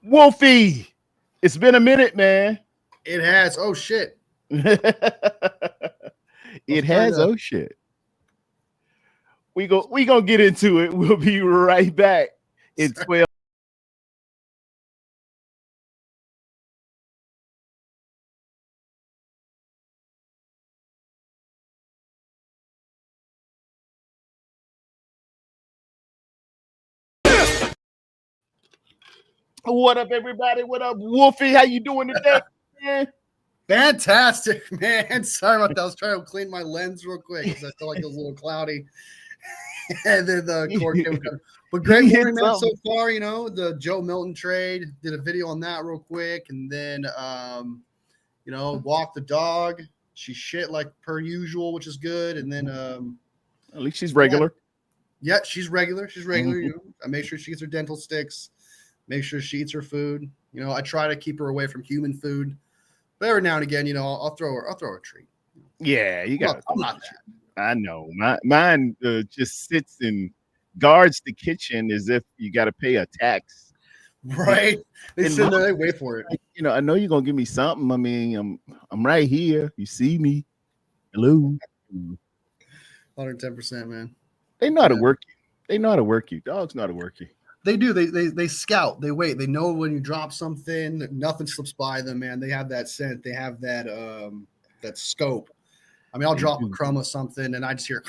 Wolfie, it's been a minute, man. It has. Oh shit. It has. Oh shit. We gonna get into it. We'll be right back in 12. What up, everybody? What up, Wolfie? How you doing today, man? Fantastic, man. Sorry about that. I was trying to clean my lens real quick because I felt like it was a little cloudy. And then the cord came. But great morning, man, so far. You know, the Joe Milton trade. Did a video on that real quick. And then, you know, walked the dog. She shit like per usual, which is good. And then at least she's regular. Yeah, she's regular. She's regular. You know, I make sure she gets her dental sticks. Make sure she eats her food. You know, I try to keep her away from human food. But every now and again, you know, I'll throw her a treat. Yeah, you got. I'm not that. I know. Mine just sits and guards the kitchen as if you got to pay a tax. Right. They sit there, they wait for it. You know, I know you're gonna give me something. I mean, I'm right here. You see me. Hello. 110%, man. They know how to work you. They know how to work you. Dogs know how to work you. They do. They scout. They wait. They know when you drop something, nothing slips by them, man. They have that scent. They have that that scope. I mean, I'll drop a crumb of something, and I just hear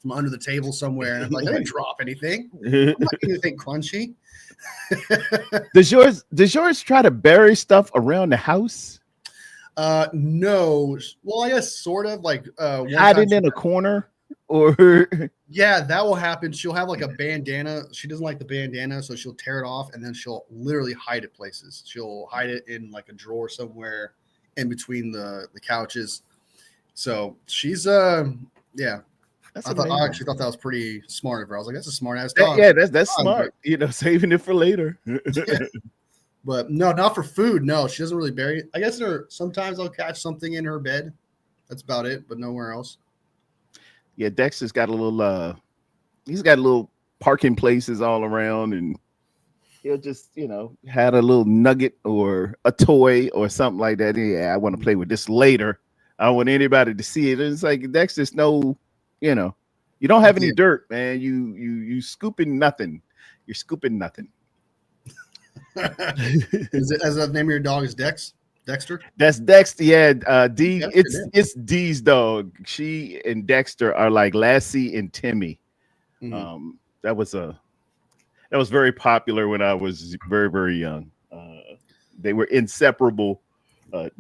from under the table somewhere, and I'm like, I didn't drop anything. I'm not getting anything crunchy. Does yours try to bury stuff around the house? No. Well, I guess sort of like hide it in a corner. Or yeah, that will happen. She'll have like a bandana. She doesn't like the bandana, so she'll tear it off and then she'll literally hide it places. She'll hide it in like a drawer somewhere in between the couches. So she's yeah. I actually thought that was pretty smart of her. I was like, that's a smart ass dog. Yeah, that's smart. You know, saving it for later. Yeah. But no, not for food. No, she doesn't really bury it. I guess sometimes I'll catch something in her bed. That's about it, but nowhere else. Yeah, Dexter's got a little he's got little parking places all around, and he'll just, you know, had a little nugget or a toy or something like that. Yeah, I want to play with this later. I don't want anybody to see it. It's like Dexter's no, you know, you don't have any dirt, man. You scooping nothing. You're scooping nothing. Is it as the name of your dog is Dex? Dexter? That's Dexter. Yeah, D. It's D's dog. She and Dexter are like Lassie and Timmy. Mm-hmm. That was very popular when I was very, very young. They were inseparable.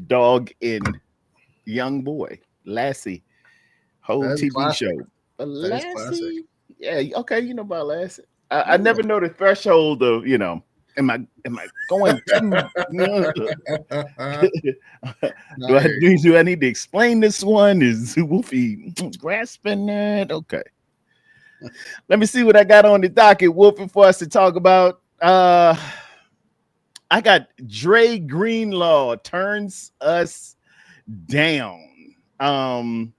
Dog and young boy, Lassie. Whole TV classic show. Lassie. Yeah. Okay. You know about Lassie. I never know the threshold of, you know. Am I going do I need to explain this one? Is Wolfie grasping that? Okay. Let me see what I got on the docket, Wolfie, for us to talk about. I got Dre Greenlaw turns us down. No.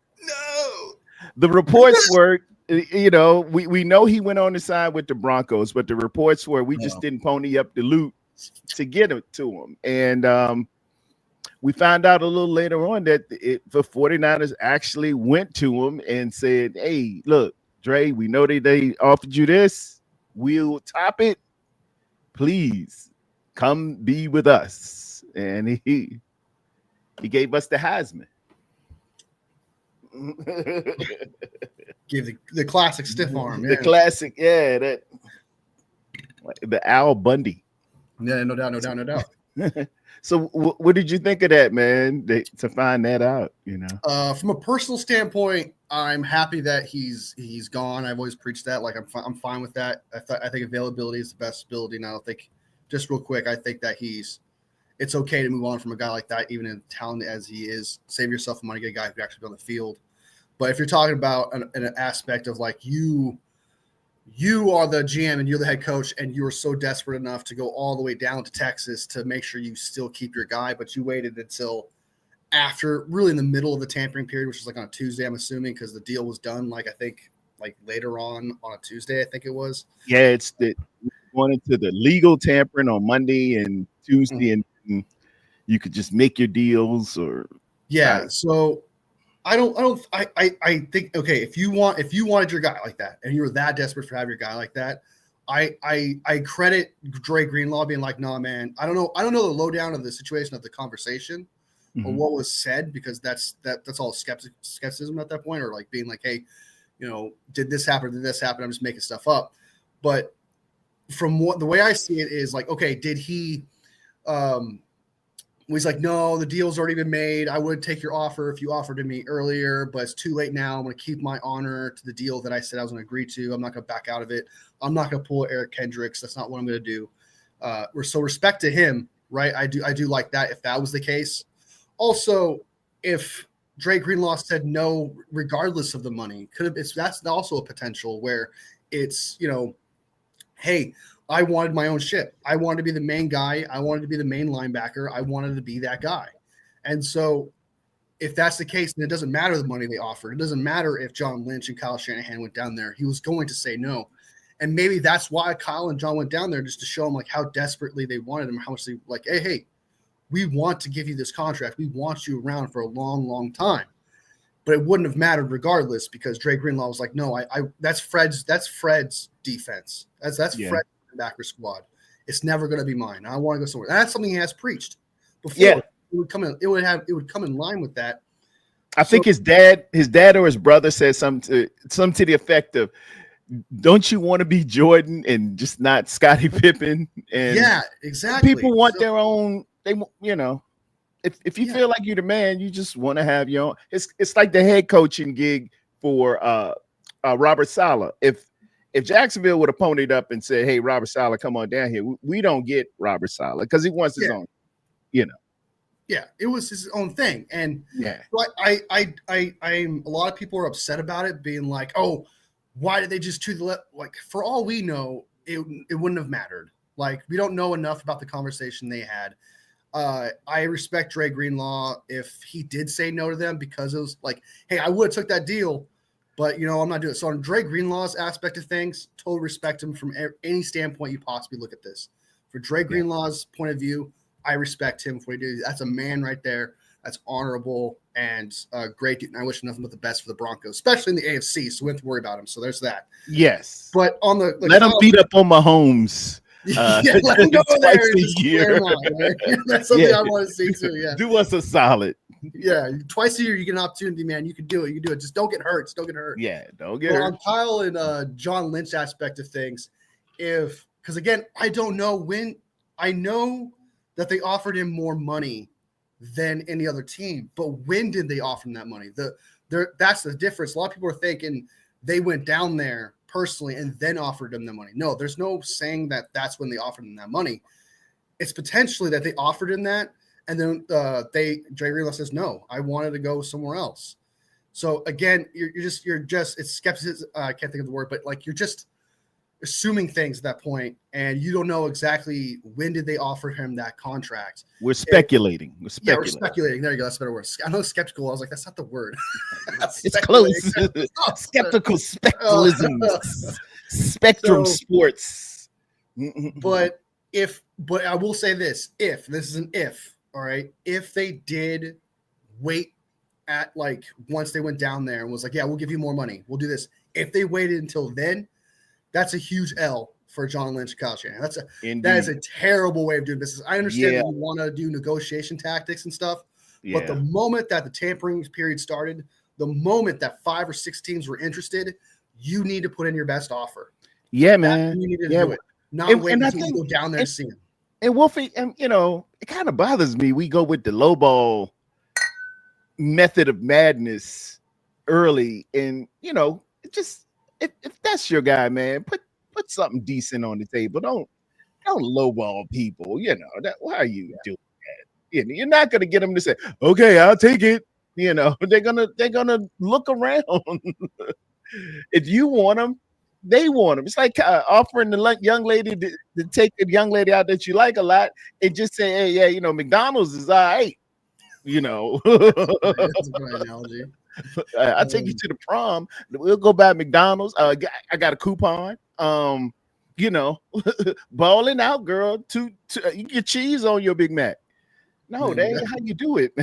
The reports were, you know, we know he went on the side with the Broncos, but the reports were we just didn't pony up the loot to get it to him. And we found out a little later on that the 49ers actually went to him and said, hey, look, Dre, we know they offered you this. We'll top it. Please come be with us. And he gave us the Heisman. Give the classic stiff arm. The classic, yeah, that the Al Bundy. Yeah, no doubt. So what did you think of that, man, to find that out, you know? From a personal standpoint, I'm happy that he's gone. I've always preached that. Like I'm fine with that. I think availability is the best ability. And I don't think, just real quick, I think that it's okay to move on from a guy like that, even as talented as he is. Save yourself some money, get a guy who can actually be on the field. But if you're talking about an aspect of like you are the GM and you're the head coach and you were so desperate enough to go all the way down to Texas to make sure you still keep your guy, but you waited until after really in the middle of the tampering period, which was like on a Tuesday, I'm assuming, because the deal was done, like I think like later on a Tuesday, I think it was. Yeah, going into the legal tampering on Monday and Tuesday, and you could just make your deals or yeah. So I think okay, if you wanted your guy like that and you were that desperate for have your guy like that, I credit Dre Greenlaw being like, nah, man, I don't know the lowdown of the situation of the conversation or what was said, because that's all skepticism at that point, or like being like, hey, did this happen? Did this happen? I'm just making stuff up. But from the way I see it is like, okay, did he he's like, no, the deal's already been made. I would take your offer if you offered to me earlier, but it's too late now. I'm going to keep my honor to the deal that I said I was going to agree to. I'm not going to back out of it. I'm not going to pull Eric Kendricks. That's not what I'm going to do. So respect to him, right? I do like that if that was the case. Also, if Dre Greenlaw said no, regardless of the money, that's also a potential where it's, hey, I wanted my own ship. I wanted to be the main guy. I wanted to be the main linebacker. I wanted to be that guy. And so if that's the case, then it doesn't matter the money they offered. It doesn't matter if John Lynch and Kyle Shanahan went down there. He was going to say no. And maybe that's why Kyle and John went down there, just to show him like how desperately they wanted him, how much they like, hey, we want to give you this contract. We want you around for a long, long time. But it wouldn't have mattered regardless, because Dre Greenlaw was like, no, that's Fred's defense. That's Fred's backer squad. It's never going to be mine. I want to go somewhere. And that's something he has preached before. Yeah. It would come in line with that. I think his dad or his brother said something to the effect of, don't you want to be Jordan and just not Scottie Pippen? And yeah, exactly. People want their own. They, if you feel like you're the man, you just want to have your own. It's like the head coaching gig for Robert Saleh. If Jacksonville would have ponied up and said, hey, Robert Saleh, come on down here, we don't get Robert Saleh because he wants his own, Yeah, it was his own thing. And I'm a lot of people are upset about it, being like, oh, why did they just choose like, for all we know, it wouldn't have mattered. Like, we don't know enough about the conversation they had. I respect Dre Greenlaw if he did say no to them, because it was like, hey, I would have took that deal, but I'm not doing it. So on Dre Greenlaw's aspect of things, totally respect him from any standpoint you possibly look at this. For Dre Greenlaw's point of view, I respect him for what he did. That's a man right there. That's honorable and great dude. And I wish nothing but the best for the Broncos, especially in the AFC. So we don't have to worry about him. So there's that. Yes. But on the let him beat up on Mahomes. Let him go there and just clear him out, right? That's something I want to see too. Yeah. Do us a solid. Yeah. Twice a year you get an opportunity, man. You can do it. You can do it. Just don't get hurt. Yeah, don't get hurt. On Kyle and John Lynch aspect of things, because again, I don't know when. I know that they offered him more money than any other team, but when did they offer him that money? That's the difference. A lot of people are thinking they went down there personally and then offered him the money. No, there's no saying that that's when they offered him that money. It's potentially that they offered him that, and then Dre Greenlaw says, no, I wanted to go somewhere else. So again, you're just it's skepticism. I can't think of the word, but like, you're just assuming things at that point, and you don't know exactly when did they offer him that contract. We're speculating. We're speculating. There you go. That's a better word. I know skeptical. I was like, that's not the word. It's close. Skeptical spectralism. Spectrum sports. But I will say this, if this is an if, all right, if they did wait at like once they went down there and was like, yeah, we'll give you more money, we'll do this. If they waited until then, that's a huge L for John Lynch and Kyle Shanahan. That is a terrible way of doing business. I understand that you want to do negotiation tactics and stuff, but the moment that the tampering period started, the moment that 5 or 6 teams were interested, you need to put in your best offer. Yeah, man. You need to do it. Not wait until you go down there and see him. And Wolfie, and it kind of bothers me. We go with the lowball method of madness early, and if that's your guy, man, put something decent on the table. Don't lowball people. Why are you doing that? You're not gonna get them to say, okay, I'll take it. They're gonna look around. If you want them, they want them. It's like offering the young lady to take the young lady out that you like a lot and just say, hey, yeah, McDonald's is all right. That's a good analogy. I'll take you to the prom. We'll go by McDonald's. I got a coupon. balling out, girl. You get cheese on your Big Mac. No, Man, that ain't how you do it.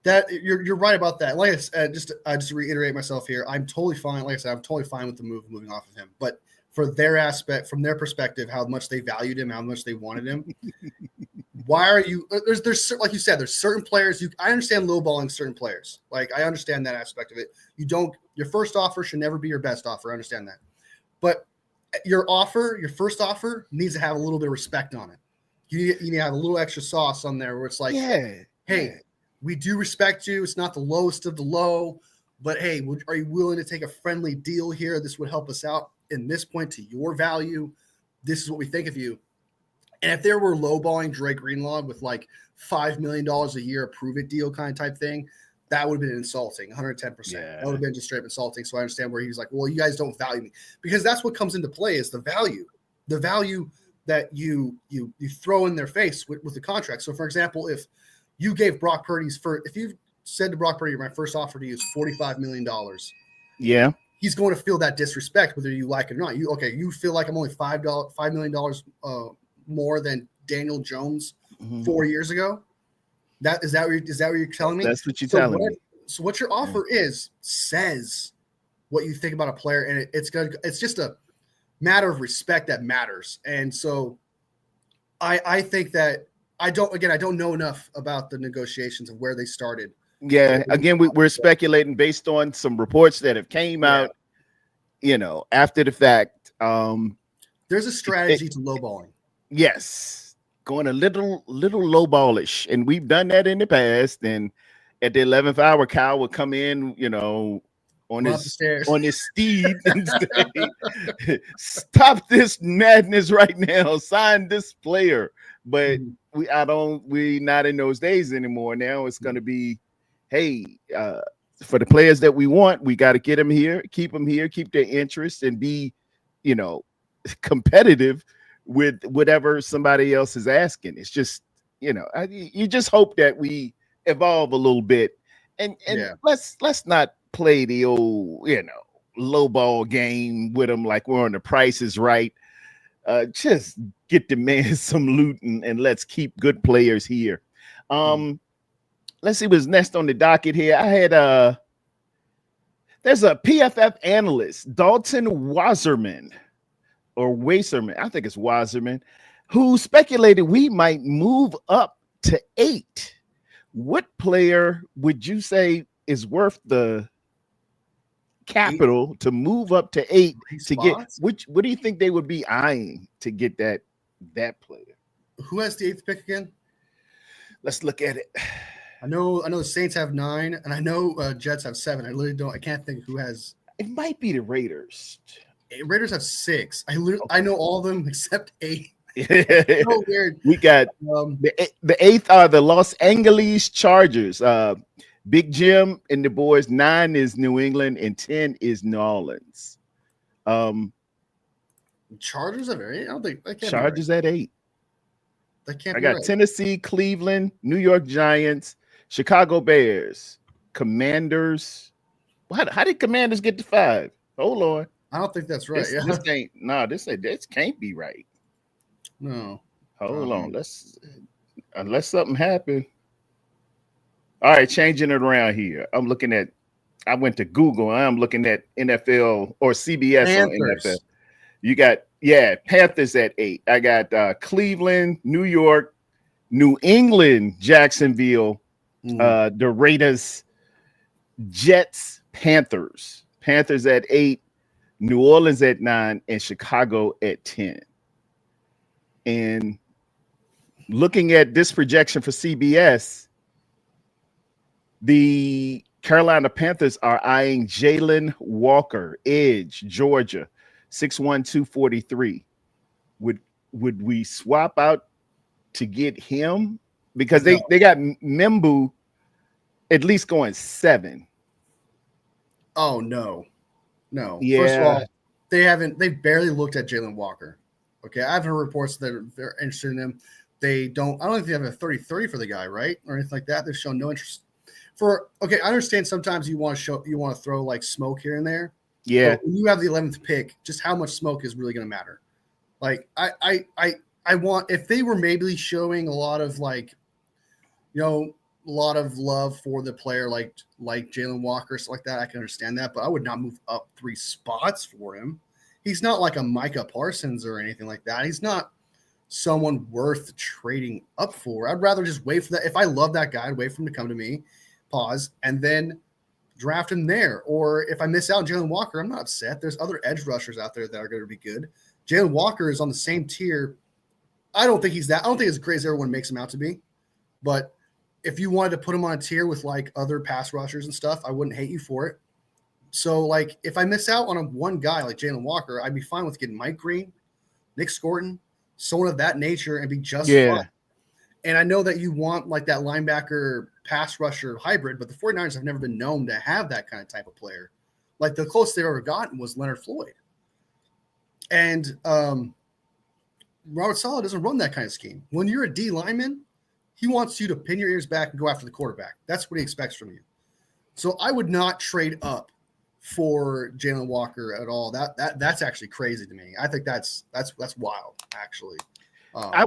that you're right about that. Like I said, just to reiterate myself here, I'm totally fine. Like I said, I'm totally fine with the moving off of him. But for their aspect, from their perspective, how much they valued him, how much they wanted him. Why are you? There's like you said, there's certain players. I understand lowballing certain players. Like I understand that aspect of it. Your first offer should never be your best offer. I understand that, but your first offer needs to have a little bit of respect on it. You need to have a little extra sauce on there where it's like, hey, we do respect you. It's not the lowest of the low, but hey, are you willing to take a friendly deal here? This would help us out in this point to your value. This is what we think of you. And if there were lowballing Drake Greenlaw with like $5 million a year, a prove it deal kind of type thing, that would have been insulting, 110%. That would have been just straight up insulting. So I understand where he's like, well, you guys don't value me, because that's what comes into play is the value that you throw in their face with the contract. So, for example, if you gave Brock Purdy's if you said to Brock Purdy, my first offer to you is $45 million, he's going to feel that disrespect whether you like it or not. You feel like I'm only $5 million more than Daniel Jones 4 years ago. Is that what you're telling me? That's what you're telling me. So what your offer says what you think about a player, and it's just a matter of respect that matters. And so I think that I don't know enough about the negotiations of where they started. Yeah, again, we're speculating based on some reports that have came out, after the fact. There's a strategy to lowballing. Yes, going a little lowballish, and we've done that in the past. And at the 11th hour, Kyle would come in, on his steed and say, "Stop this madness right now! Sign this player." But we're not in those days anymore. Now it's going to be, hey, for the players that we want, we got to get them here, keep their interest, and be, competitive with whatever somebody else is asking. It's just, you just hope that we evolve a little bit, and let's not play the old, low ball game with them like we're on The Price is Right. Just get the man some loot and let's keep good players here. Let's see what's next on the docket here. I had there's a PFF analyst, Dalton Wasserman. I think it's Wasserman, who speculated we might move up to 8. What player would you say is worth the capital to move up to 8 to get? What do you think they would be eyeing to get that player? Who has the 8th pick again? Let's look at it. I know the Saints have 9, and I know Jets have 7. I can't think who has. It might be the Raiders. Raiders have 6. I know all of them except 8. So weird. We got the 8th are the Los Angeles Chargers. Big Jim and the boys. 9 is New England and 10 is New Orleans. Chargers at 8. I don't think that can't Chargers at 8. That can't. I got Tennessee, Cleveland, New York Giants, Chicago Bears, Commanders. How did Commanders get to 5? Hold on. I don't think that's right. This can't be right. No. Hold on. Unless something happened. All right, changing it around here. I went to Google. I'm looking at NFL or CBS Panthers. On NFL. You got, Panthers at 8. I got Cleveland, New York, New England, Jacksonville, the Raiders, Jets, Panthers. Panthers at 8. New Orleans at 9 and Chicago at 10. And looking at this projection for CBS, the Carolina Panthers are eyeing Jalen Walker, edge, Georgia, 6'1", 243. Would we swap out to get him? Because they got Membu at least going 7. Oh, no. No. Yeah. First of all, they barely looked at Jalen Walker. Okay. I've heard reports that they're interested in him. I don't think they have a 30-30 for the guy, right? Or anything like that. They've shown no interest. I understand sometimes you want to throw like smoke here and there. Yeah. But when you have the 11th pick, just how much smoke is really going to matter? Like I want, if they were maybe showing a lot of like, a lot of love for the player like Jalen Walker, stuff like that, I can understand that, but I would not move up 3 spots for him. He's not like a Micah Parsons or anything like that. He's not someone worth trading up for. I'd rather just wait for that. If I love that guy, I'd wait for him to come to me, pause, and then draft him there. Or if I miss out on Jalen Walker, I'm not upset. There's other edge rushers out there that are going to be good. Jalen Walker is on the same tier. I don't think as great as everyone makes him out to be. But if you wanted to put him on a tier with like other pass rushers and stuff, I wouldn't hate you for it. So like if I miss out on one guy like Jalen Walker, I'd be fine with getting Mike Green, Nick Scorton, someone of that nature, and be just fine. And I know that you want like that linebacker pass rusher hybrid, but the 49ers have never been known to have that kind of type of player. Like the closest they've ever gotten was Leonard Floyd. And Robert Saleh doesn't run that kind of scheme. When you're a D lineman, he wants you to pin your ears back and go after the quarterback. That's what he expects from you. So I would not trade up for Jalen Walker at all. That's actually crazy to me. I think that's wild, actually. I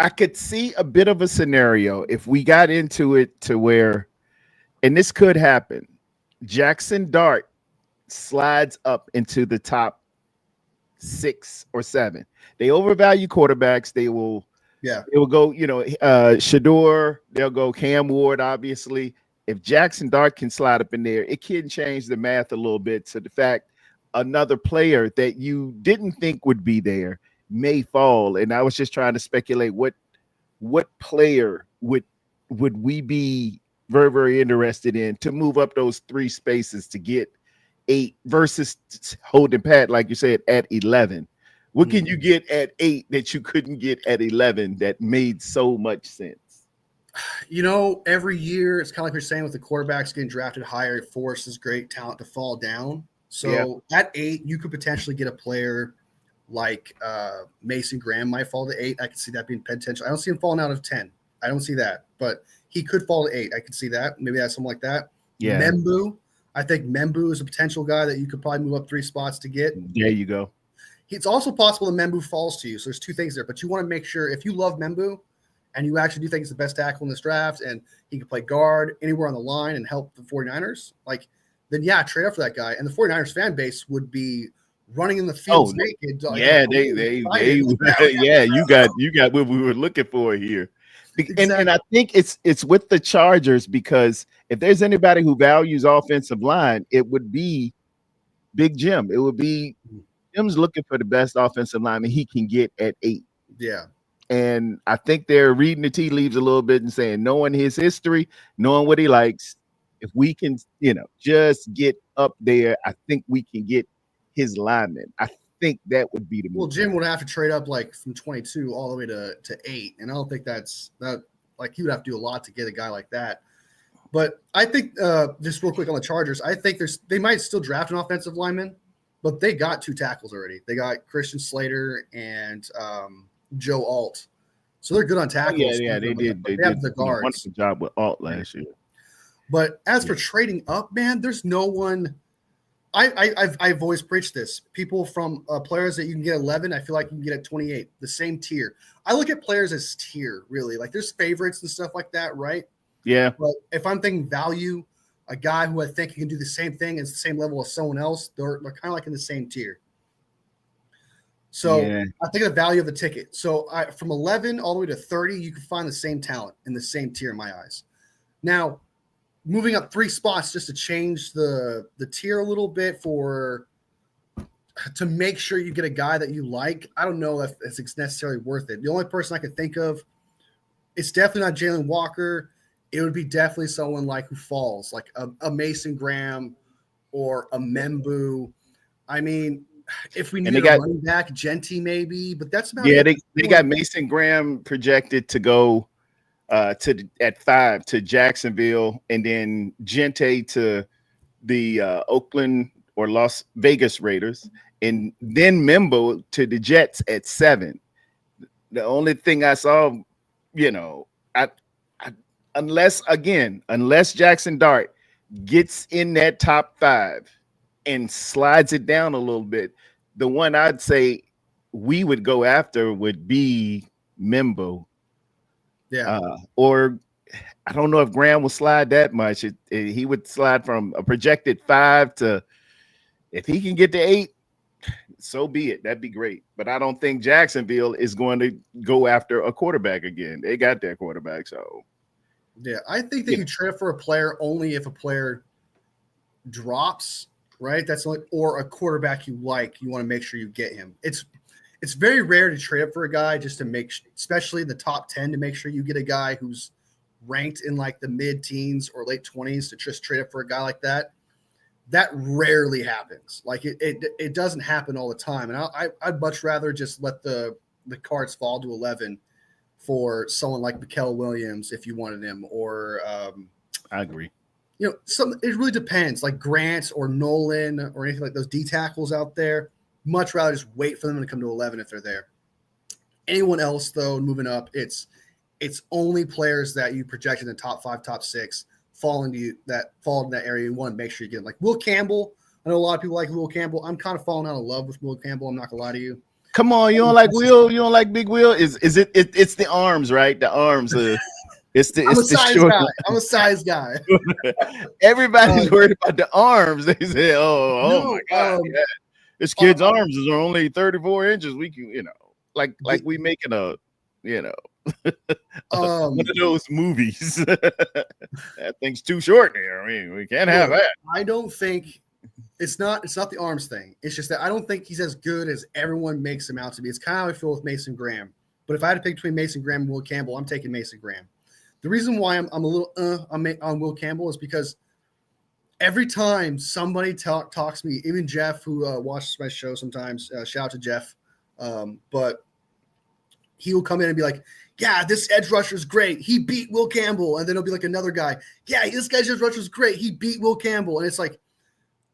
could see a bit of a scenario if we got into it to where, and this could happen, Jackson Dart slides up into the top 6 or 7. They overvalue quarterbacks. They will go, Shador, they'll go Cam Ward, obviously. If Jackson Dart can slide up in there, it can change the math a little bit to the fact another player that you didn't think would be there may fall. And I was just trying to speculate what player would we be very, very interested in to move up those 3 spaces to get 8 versus holding pat, like you said, at 11. What can you get at 8 that you couldn't get at 11 that made so much sense? Every year it's kind of like you're saying with the quarterbacks getting drafted higher, it forces great talent to fall down. So at 8, you could potentially get a player like Mason Graham might fall to 8. I could see that being potential. I don't see him falling out of 10. I don't see that, but he could fall to 8. I could see that. Maybe that's something like that. Yeah. Membu. I think Membu is a potential guy that you could probably move up 3 spots to get. There you go. It's also possible that Membu falls to you. So there's 2 things there, but you want to make sure if you love Membu and you actually do think he's the best tackle in this draft and he can play guard anywhere on the line and help the 49ers, then trade up for that guy. And the 49ers fan base would be running in the field naked. You got what we were looking for here. Exactly. And I think it's with the Chargers, because if there's anybody who values offensive line, it would be Big Jim. It would be Jim's looking for the best offensive lineman he can get at 8. Yeah. And I think they're reading the tea leaves a little bit and saying, knowing his history, knowing what he likes, if we can, just get up there, I think we can get his lineman. I think that would be the move. Well, Jim would have to trade up from 22 all the way to 8. And I don't think he would have to do a lot to get a guy like that. But I think just real quick on the Chargers, I think they might still draft an offensive lineman, but they got 2 tackles already. They got Christian Slater and Joe Alt. So they're good on tackles. They did. They have the guards. A wonderful job with Alt last year. But as for trading up, man, there's no one. I've always preached this. People from players that you can get 11, I feel like you can get at 28, the same tier. I look at players as tier, really. Like there's favorites and stuff like that, right? Yeah. But if I'm thinking value, a guy who I think can do the same thing as the same level as someone else, they're kind of like in the same tier. So I think of the value of the ticket. So from 11 all the way to 30, you can find the same talent in the same tier in my eyes. Now, moving up 3 spots just to change the tier a little bit to make sure you get a guy that you like. I don't know if it's necessarily worth it. The only person I could think of, it's definitely not Jalen Walker. It would be definitely someone like who falls, like a Mason Graham or a Membu. I mean, if we need a running back, Genty maybe, but that's about it. They got Mason Graham projected to go at 5 to Jacksonville, and then Gente to the Oakland or Las Vegas Raiders, and then Membo to the Jets at 7. The only thing I saw, unless Jackson Dart gets in that top 5 and slides it down a little bit, the one I'd say we would go after would be Mimbo. Yeah. Or I don't know if Graham will slide that much. He would slide from a projected 5 to, if he can get to 8, so be it. That'd be great. But I don't think Jacksonville is going to go after a quarterback again. They got their quarterback. So yeah, I think that you trade for a player only if a player drops, right? That's like, or a quarterback you like, you want to make sure you get him. It's very rare to trade up for a guy just to make, especially in the top 10, to make sure you get a guy who's ranked in like the mid-teens or late 20s to just trade up for a guy like that. That rarely happens. Like it doesn't happen all the time. And I'd much rather just let the cards fall to 11 for someone like Mikael Williams if you wanted him, or I agree. You know, it really depends, like Grant or Nolan or anything like those D tackles out there. Much rather just wait for them to come to 11 if they're there. Anyone else, though, moving up, it's only players that you project in the top 5, top 6 fall in that area. You want to make sure you get them. Like Will Campbell. I know a lot of people like Will Campbell. I'm kind of falling out of love with Will Campbell. I'm not gonna lie to you. Come on, you don't like Will? You don't like Big Will? Is it? It's the arms, right? The arms. It's the. I'm It's a the size short. guy. I'm a size guy. Everybody's worried about the arms. They say, "Oh No, my God, yeah. This kid's arms are only 34 inches. We can, like we making a, one of those movies. That thing's too short here. I mean, we can't have that." I don't think it's not the arms thing. It's just that I don't think he's as good as everyone makes him out to be. It's kind of how I feel with Mason Graham. But if I had to pick between Mason Graham and Will Campbell, I'm taking Mason Graham. The reason why I'm a little on Will Campbell is because every time somebody talks to me, even Jeff, who watches my show sometimes, shout out to Jeff, but he will come in and be like, "Yeah, this edge rusher is great. He beat Will Campbell." And then it'll be like another guy, "Yeah, this guy's edge rusher is great. He beat Will Campbell." And it's like,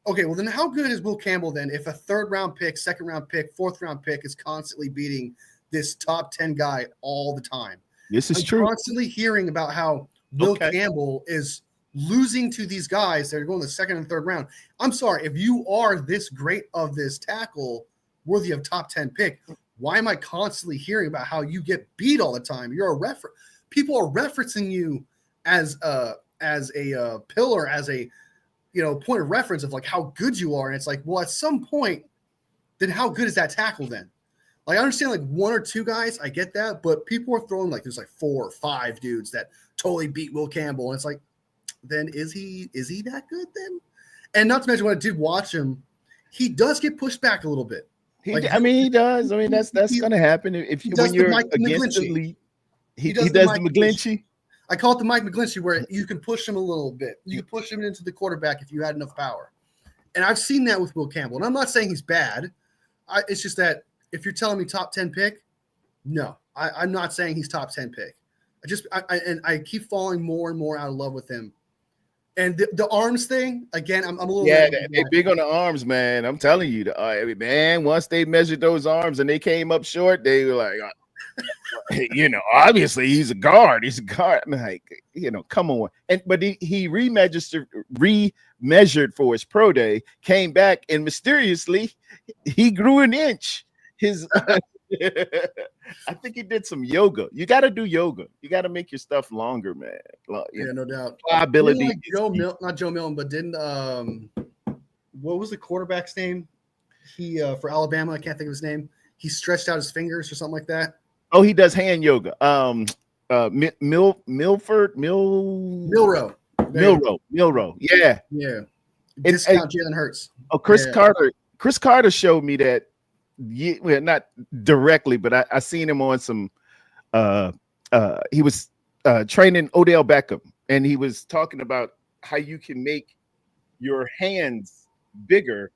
okay, well then how good is Will Campbell then if a 3rd round pick, 2nd round pick, 4th round pick is constantly beating this top 10 guy all the time? This is true. Constantly hearing about how Will Campbell is losing to these guys that are going the 2nd and 3rd round. I'm sorry, if you are this great of this tackle, worthy of top 10 pick, why am I constantly hearing about how you get beat all the time? You're a reference. People are referencing you as a pillar, as a point of reference of like how good you are. And it's like, well, at some point, then how good is that tackle then? Like, I understand like 1 or 2 guys, I get that, but people are throwing like there's like 4 or 5 dudes that totally beat Will Campbell. And it's like, then is he that good then? And not to mention when I did watch him, he does get pushed back a little bit. He does. I mean, that's going to happen when you're against the lead. He does the McGlinchey. I call it the Mike McGlinchey, where you can push him a little bit. You can push him into the quarterback if you had enough power. And I've seen that with Will Campbell. And I'm not saying he's bad. It's just that if you're telling me top 10 pick, no, I'm not saying he's top 10 pick. I keep falling more and more out of love with him. And the arms thing, again, I'm a little. Yeah, they're big on the arms, man. I'm telling you, man, once they measured those arms and they came up short, they were like, obviously he's a guard. He's a guard. I'm like, come on. But he remeasured for his pro day, came back, and mysteriously he grew an inch. I think he did some yoga. You got to do yoga. You got to make your stuff longer, man. No doubt. Pliability. Like not Joe Milton, but didn't what was the quarterback's name? He for Alabama, I can't think of his name. He stretched out his fingers or something like that. Oh, he does hand yoga. Milrow. Yeah. Discount Jalen Hurts. Oh, Chris Carter. Chris Carter showed me that. Well, not directly, but I seen him on some. He was training Odell Beckham, and he was talking about how you can make your hands bigger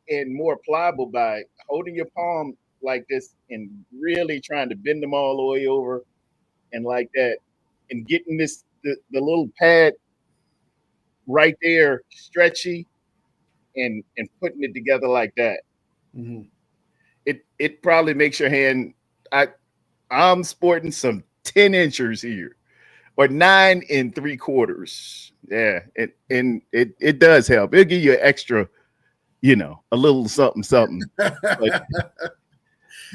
and more pliable by holding your palm like this and really trying to bend them all the way over and like that, and getting the little pad right there stretchy and putting it together like that. Mm-hmm. It probably makes your hand. I'm sporting some 10 inchers here, or 9 3/4. Yeah, and it does help. It'll give you an extra, a little something. But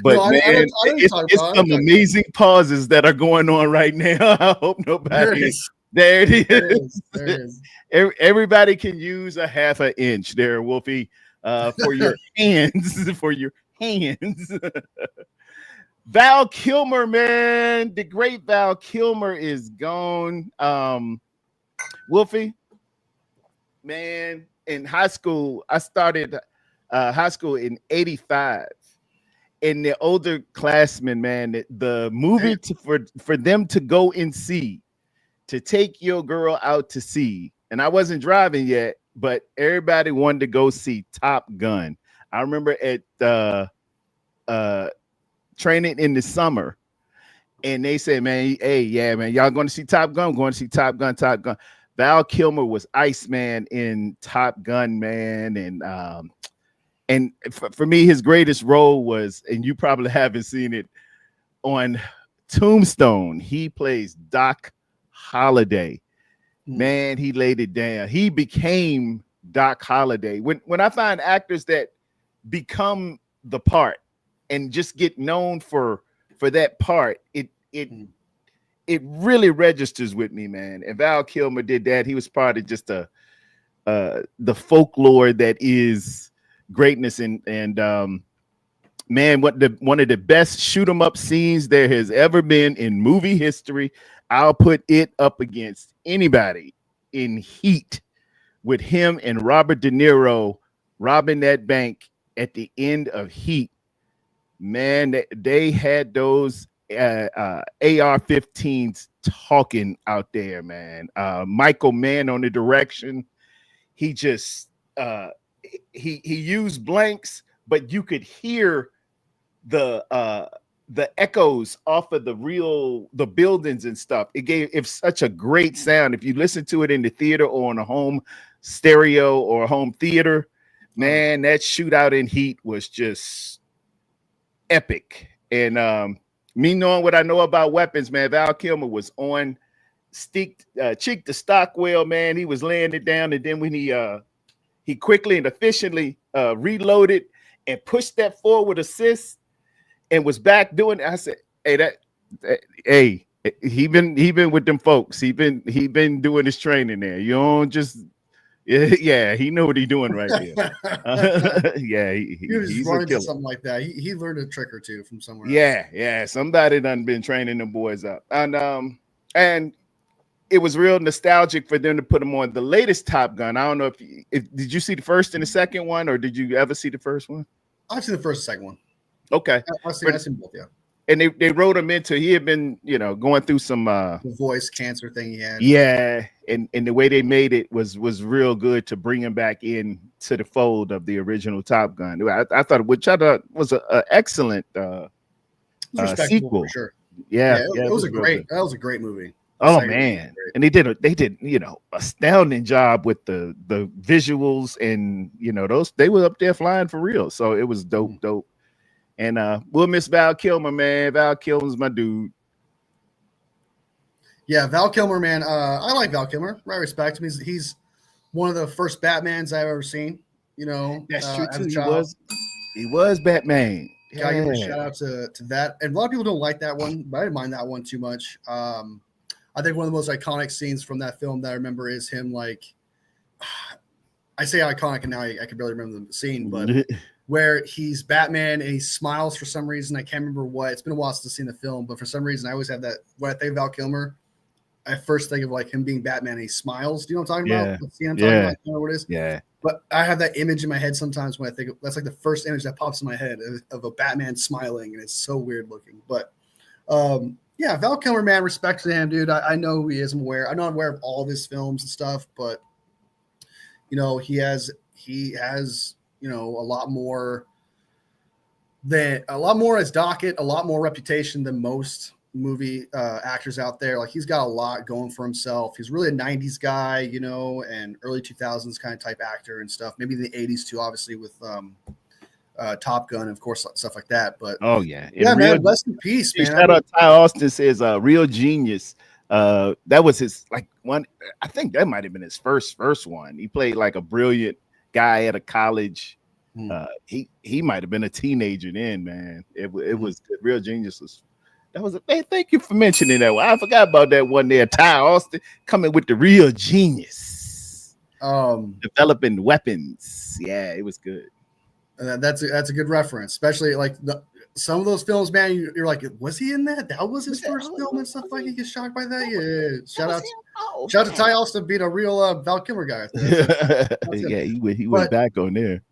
But I man, know you're talking it's about. some amazing pauses that are going on right now. I hope There nobody. is. There it There is. is. There is. Everybody can use a half an inch there, Wolfie, for your hands. For your hands. Val Kilmer, man, the great Val Kilmer is gone. Wolfie, man, in high school, I started high school in '85. And the older classmen, man, the movie for them to go and see, to take your girl out to see, and I wasn't driving yet, but everybody wanted to go see Top Gun. I remember at training in the summer, and they said, "Man, hey, yeah, man, y'all going to see Top Gun? I'm going to see Top Gun, Top Gun." Val Kilmer was Iceman in Top Gun, man, and for me, his greatest role was, and you probably haven't seen it, on Tombstone. He plays Doc Holliday. Man, he laid it down. He became Doc Holliday. When I find actors that become the part and just get known for that part, it really registers with me, man. And Val Kilmer did that. He was part of just the folklore that is greatness, and man, one of the best shoot 'em up scenes there has ever been in movie history. I'll put it up against anybody in Heat, with him and Robert De Niro robbing that bank at the end of Heat. Man, they had those AR-15s talking out there, man. Michael Mann on the direction. He just he used blanks, but you could hear the echoes off of the buildings and stuff. It such a great sound. If you listen to it in the theater or on a home stereo or a home theater, man, that shootout in Heat was just epic. And me knowing what I know about weapons, man, Val Kilmer was on cheek to Stockwell, man. He was laying it down, and then when he quickly and efficiently reloaded and pushed that forward assist and was back doing it, I said, hey, he been with them folks. He been doing his training there. You don't just he know what he's doing right there. Yeah, he was he's running a killer. something like that. He learned a trick or two from somewhere else. Yeah, somebody done been training them boys up, and it was real nostalgic for them to put them on the latest Top Gun. I don't know if did you see the first and the second one, or did you ever see the first one? I've seen the first and second one. Okay, I've seen both. Yeah, and they wrote him into. He had been going through some the voice cancer thing he had. Yeah, and the way they made it was real good to bring him back in to the fold of the original Top Gun. I thought, which I thought was an excellent sequel. For sure. Yeah, it was a great movie. Oh man, and they did astounding job with the visuals, and they were up there flying for real. So it was dope. And we'll miss Val Kilmer, man. Val Kilmer's my dude. Yeah, Val Kilmer, man. I like Val Kilmer. I respect him. He's one of the first Batmans I've ever seen. That's true too. He was Batman. Gotta give a shout out to that. And a lot of people don't like that one, but I didn't mind that one too much. I think one of the most iconic scenes from that film that I remember is him, like, I say iconic, and now I can barely remember the scene, but where he's Batman and he smiles for some reason. I can't remember what. It's been a while since I've seen the film, but for some reason I always have that. When I think of Val Kilmer, I first think of like him being Batman and he smiles. Do you know what I'm talking about? What scene I'm talking about? You know what it is? Yeah. But I have that image in my head sometimes when I think that's like the first image that pops in my head of a Batman smiling, and it's so weird looking. But yeah, Val Kilmer, man, respect to him, dude. I know who he is. I'm not aware of all of his films and stuff, but he has a lot more as docket, a lot more reputation than most movie actors out there. Like, he's got a lot going for himself. He's really a 90s guy, and early 2000s kind of type actor and stuff. Maybe in the 80s too, obviously, with Top Gun, of course, stuff like that. But oh yeah, man, rest in peace, man. Shout out Ty Austin says real genius. That was his one. I think that might have been his first one. He played like a brilliant guy at a college, He might have been a teenager then, man. It was Real Geniuses. That was hey, thank you for mentioning that one. I forgot about that one there. Ty Austin coming with the Real Genius. Developing weapons. Yeah, it was good. That's a good reference, especially like some of those films, man. You're like, was he in that? That was his first film and stuff. Like he gets shocked by that. Yeah. Shout out to Ty Austin being a real Val Kilmer guy. Yeah, he went back on there.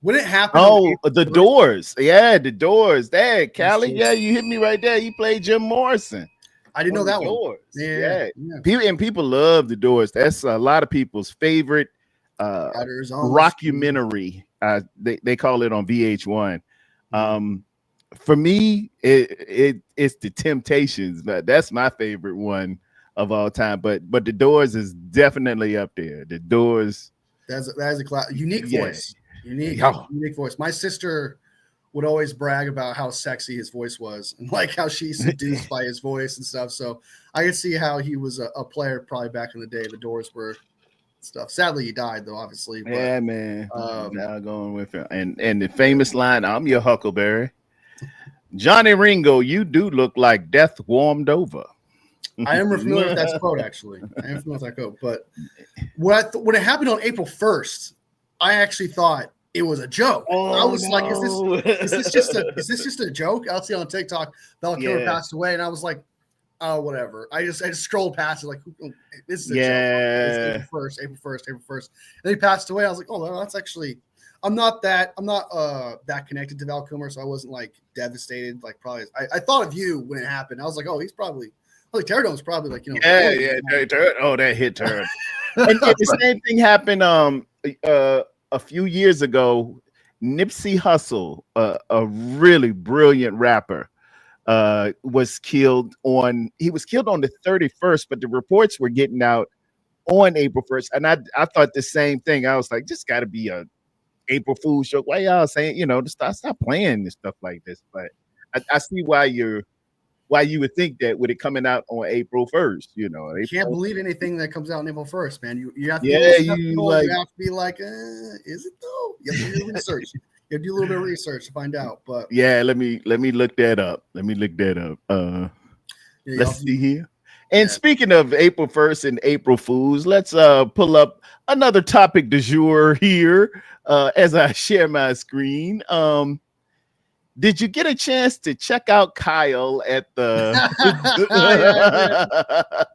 When it happened, the Doors. Yeah, the Doors. There, Callie. Yeah, you hit me right there. He played Jim Morrison. I didn't know that one. Doors. Yeah. People love the Doors. That's a lot of people's favorite rockumentary. They call it on VH1. For me, it's the Temptations. That's my favorite one of all time. But the Doors is definitely up there. The Doors. That is a unique voice. Unique voice. My sister would always brag about how sexy his voice was and like how she's seduced by his voice and stuff. So I could see how he was a player probably back in the day. The Doors were stuff. Sadly, he died though, obviously. But, yeah, man. Now going with him. And the famous line, "I'm your Huckleberry." Johnny Ringo, you do look like death warmed over. I am familiar with that quote, actually. I am familiar with that quote. But when it happened on April 1st, I actually thought it was a joke. I was like, is this just a joke? I'll see on TikTok, Val Kilmer passed away, and I was like, oh, whatever. I just scrolled past it like, this is a joke. April 1st. And then he passed away. I was like, oh, well, that's actually. I'm not that connected to Val Kilmer, so I wasn't like devastated. Like probably, I thought of you when it happened. I was like, oh, he's probably. Like Tarrerdome's probably like, you know. That hit Tarrerdome. And the same thing happened a few years ago. Nipsey Hussle, a really brilliant rapper, was killed on the 31st, but the reports were getting out on April 1st. And I thought the same thing. I was like, this gotta be a April Fool's joke. Why y'all saying, stop playing this stuff like this? But I see why you would think that with it coming out on April 1st, you can't believe anything that comes out on April 1st, man. You have to you have to be like, is it though? You have to do research. You have to do a little bit of research to find out. But yeah, let me look that up. Let's see here. And speaking of April 1st and April Fools, let's pull up another topic du jour here as I share my screen. Did you get a chance to check out Kyle at the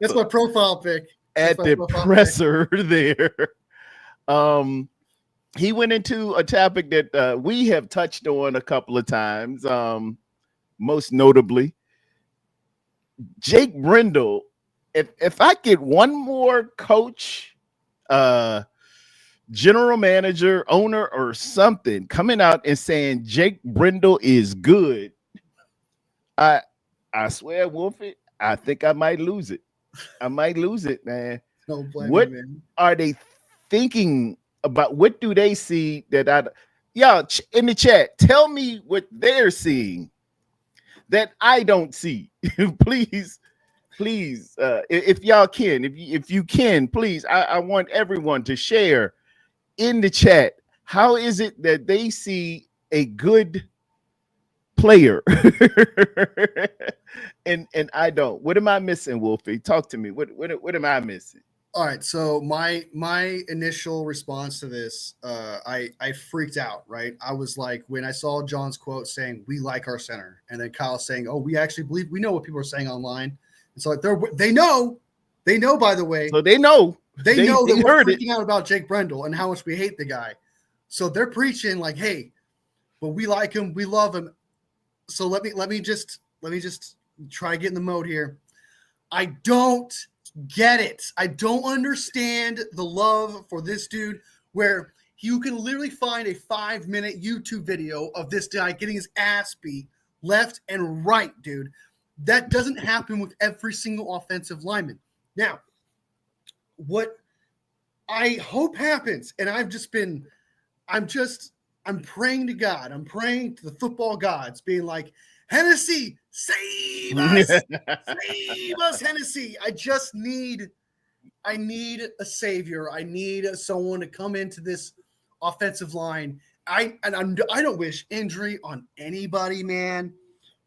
that's my profile pic at the presser there? He went into a topic that we have touched on a couple of times, most notably Jake Brendel. If I get one more coach, general manager, owner, or something coming out and saying Jake Brendel is good, I swear, Wolfie, I think I might lose it. Man. What are they thinking about? What do they see that y'all in the chat? Tell me what they're seeing that I don't see. Please, if y'all can, if you can, please, I want everyone to share in the chat. How is it that they see a good player and I don't? What am I missing, Wolfie? Talk to me. What am I missing? All right, so my initial response to this, I freaked out, right? I was like, when I saw John's quote saying we like our center, and then Kyle saying, oh, we actually believe, we know what people are saying online. And so like they know, by the way. So they know that we're freaking out about Jake Brendel and how much we hate the guy. So they're preaching like, hey, but we like him, we love him. So let me just try to get in the mode here. I don't get it. I don't understand the love for this dude where you can literally find a 5-minute YouTube video of this guy getting his ass beat left and right, dude. That doesn't happen with every single offensive lineman. Now, what I hope happens, and I'm praying to God. I'm praying to the football gods, being like, Hennessy, save us. Save us, Hennessy. I need a savior. I need someone to come into this offensive line I don't wish injury on anybody, man.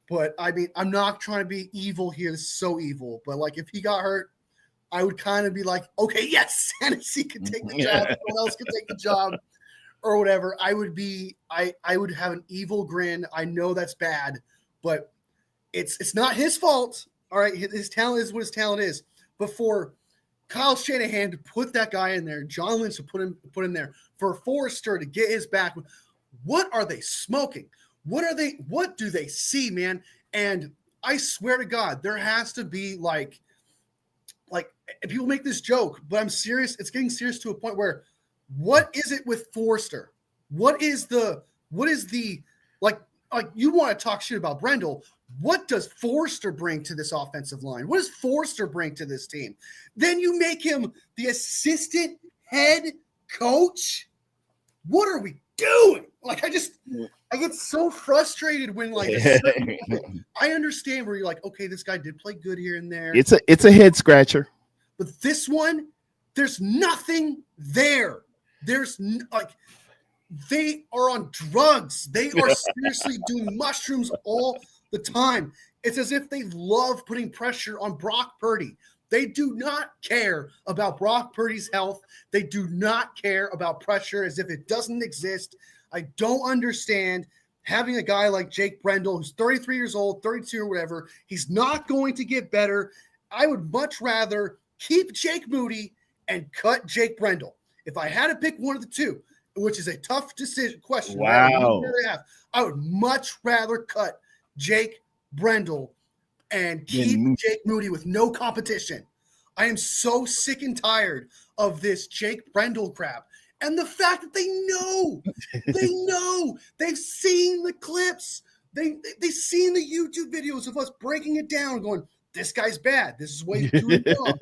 But I mean, I'm not trying to be evil here. This is so evil. But like, if he got hurt, I would kind of be like, okay, yes, Hennessy can take the job. Someone else can take the job, or whatever. I would have an evil grin. I know that's bad, but it's not his fault. All right, his talent is what his talent is. But for Kyle Shanahan to put that guy in there, John Lynch to put in there, for Forrester to get his back, what are they smoking? What do they see, man? And I swear to God, there has to be like people make this joke, but I'm serious. It's getting serious to a point where, what is it with Forrester? What is the like you want to talk shit about Brendel? What does Forrester bring to this offensive line? What does Forrester bring to this team? Then you make him the assistant head coach. What are we doing? Like, I get so frustrated when like I understand where you're like, okay, this guy did play good here and there. It's a head scratcher. But this one, there's nothing there. There's like, they are on drugs. They are seriously doing mushrooms all the time. It's as if they love putting pressure on Brock Purdy. They do not care about Brock Purdy's health. They do not care about pressure as if it doesn't exist. I don't understand having a guy like Jake Brendel, who's 33 years old, 32 or whatever. He's not going to get better. I would much rather keep Jake Moody and cut Jake Brendel. If I had to pick one of the two, which is a tough question. Wow. Right? I would much rather cut Jake Brendel and keep Jake Moody with no competition. I am so sick and tired of this Jake Brendel crap. And the fact that they know, they've seen the clips. They've seen the YouTube videos of us breaking it down, going, this guy's bad. This is what he's doing wrong.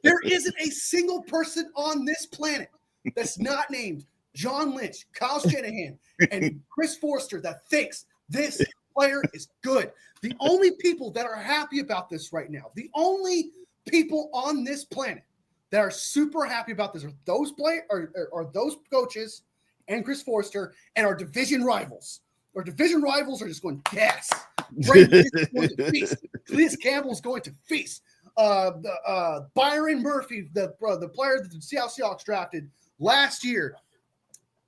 There isn't a single person on this planet that's not named John Lynch, Kyle Shanahan, and Chris Forrester that thinks this player is good. The only people that are happy about this right now, the only people on this planet that are super happy about this are those are those coaches and Chris Forrester and our division rivals. Our division rivals are just going, yes. Brandon is going to feast. Cletus Campbell's going to feast. Byron Murphy, the player that the Seattle Seahawks drafted last year,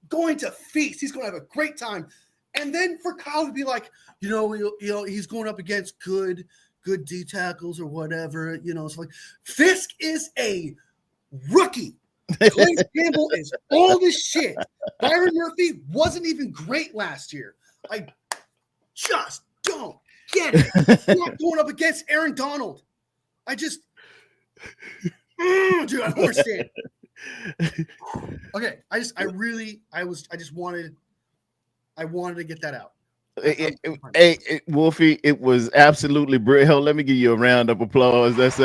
going to feast. He's going to have a great time. And then for Kyle to be like, he's going up against good D tackles or whatever, it's like Fisk is a rookie. Cletus Campbell is old as shit. Byron Murphy wasn't even great last year. I just don't get it. He's not going up against Aaron Donald. I just, dude, I don't understand. Okay, I wanted to get that out. Hey, Wolfie, it was absolutely brilliant. Hell, let me give you a round of applause. That's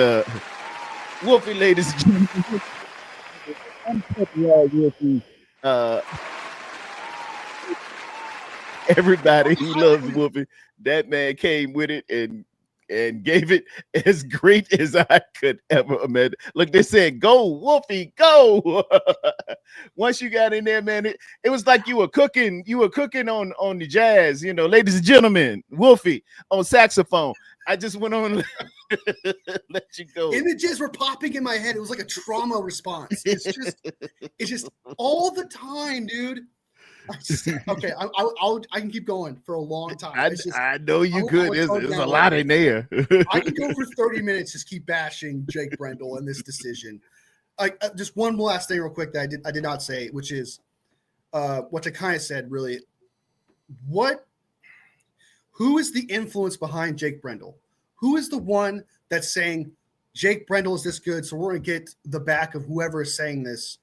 Wolfie, ladies and gentlemen. Everybody who loves Wolfie, that man came with it and gave it as great as I could ever imagine. Look, they said, "Go, Wolfie, go!" Once you got in there, man, it was like you were cooking. You were cooking on the jazz, ladies and gentlemen. Wolfie on saxophone. I just went on let you go. Images were popping in my head. It was like a trauma response. It's just all the time, dude. I can keep going for a long time. I know you could. There's a lot in there. I could go for 30 minutes, just keep bashing Jake Brendel and this decision. Just one last thing real quick that I did not say, which is what I kind of said, really. Who is the influence behind Jake Brendel? Who is the one that's saying Jake Brendel is this good, so we're going to get the back of whoever is saying this?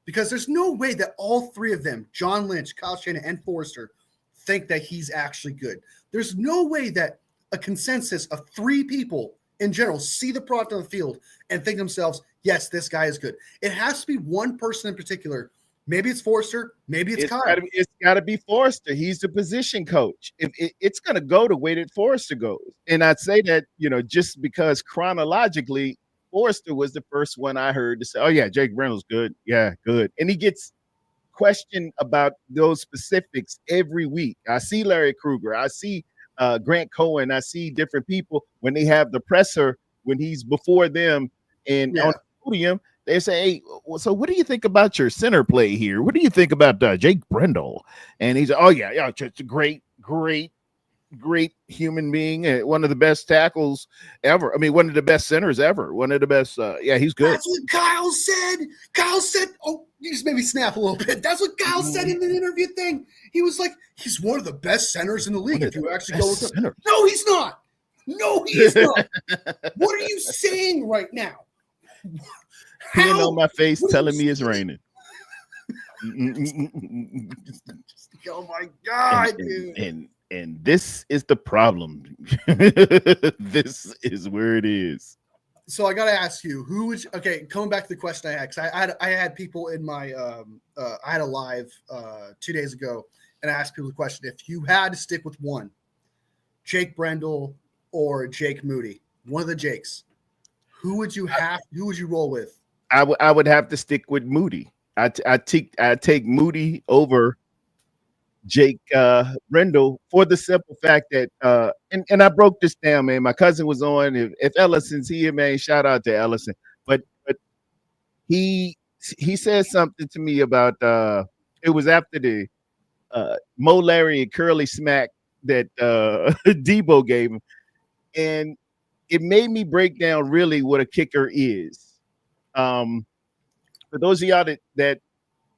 Because there's no way that all three of them, John Lynch, Kyle Shanahan, and Forrester, think that he's actually good. There's no way that a consensus of three people in general see the product on the field and think to themselves, yes, this guy is good. It has to be one person in particular. Maybe it's Forrester. Maybe it's Kyle. It's got to be Forrester. He's the position coach. It's going to go the way that Forrester goes. And I'd say that, just because chronologically, Forrester was the first one I heard to say, oh, yeah, Jake Brendel's good. Yeah, good. And he gets question about those specifics every week. I see Larry Kruger, I see Grant Cohen, I see different people when they have the presser when he's before them and on Yeah. the podium. They say, "Hey, so what do you think about your center play here? What do you think about Jake Brendel?" And he's, "Oh yeah, just a great human being, one of the best tackles ever. I mean, one of the best centers ever. One of the best. Yeah, he's good." That's what Kyle said. Kyle said, "Oh, you just made me snap a little bit." That's what Kyle said in the interview thing. He was like, "He's one of the best centers in the league." If you actually go with him, no, he's not. No, he is not. What are you saying right now? Peeing on my face, telling me it's raining. Oh my god, dude! And this is the problem. This is where it is. So I got to ask you, who would coming back to the question I had, because I had people in my I had a live 2 days ago, and I asked people the question: if you had to stick with one, Jake Brendel or Jake Moody, one of the Jakes, who would you roll with? I would have to stick with Moody. I take Moody over Jake Brendel for the simple fact that and I broke this down, man. My cousin was on. If Ellison's here, man, shout out to Ellison. But he said something to me about it was after the Mo Larry and Curly smack that Debo gave him, and it made me break down really what a kicker is. For those of y'all that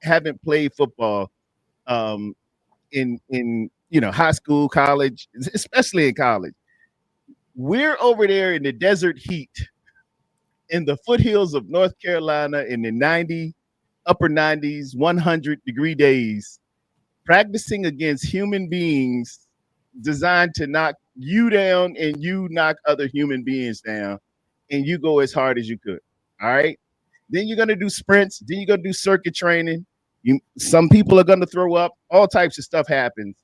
haven't played football, in high school, college, especially in college, we're over there in the desert heat in the foothills of North Carolina in the upper 90s, 100-degree days, practicing against human beings designed to knock you down and you knock other human beings down, and you go as hard as you could. All right. Then you're going to do sprints. Then you're going to do circuit training. Some people are going to throw up. All types of stuff happens.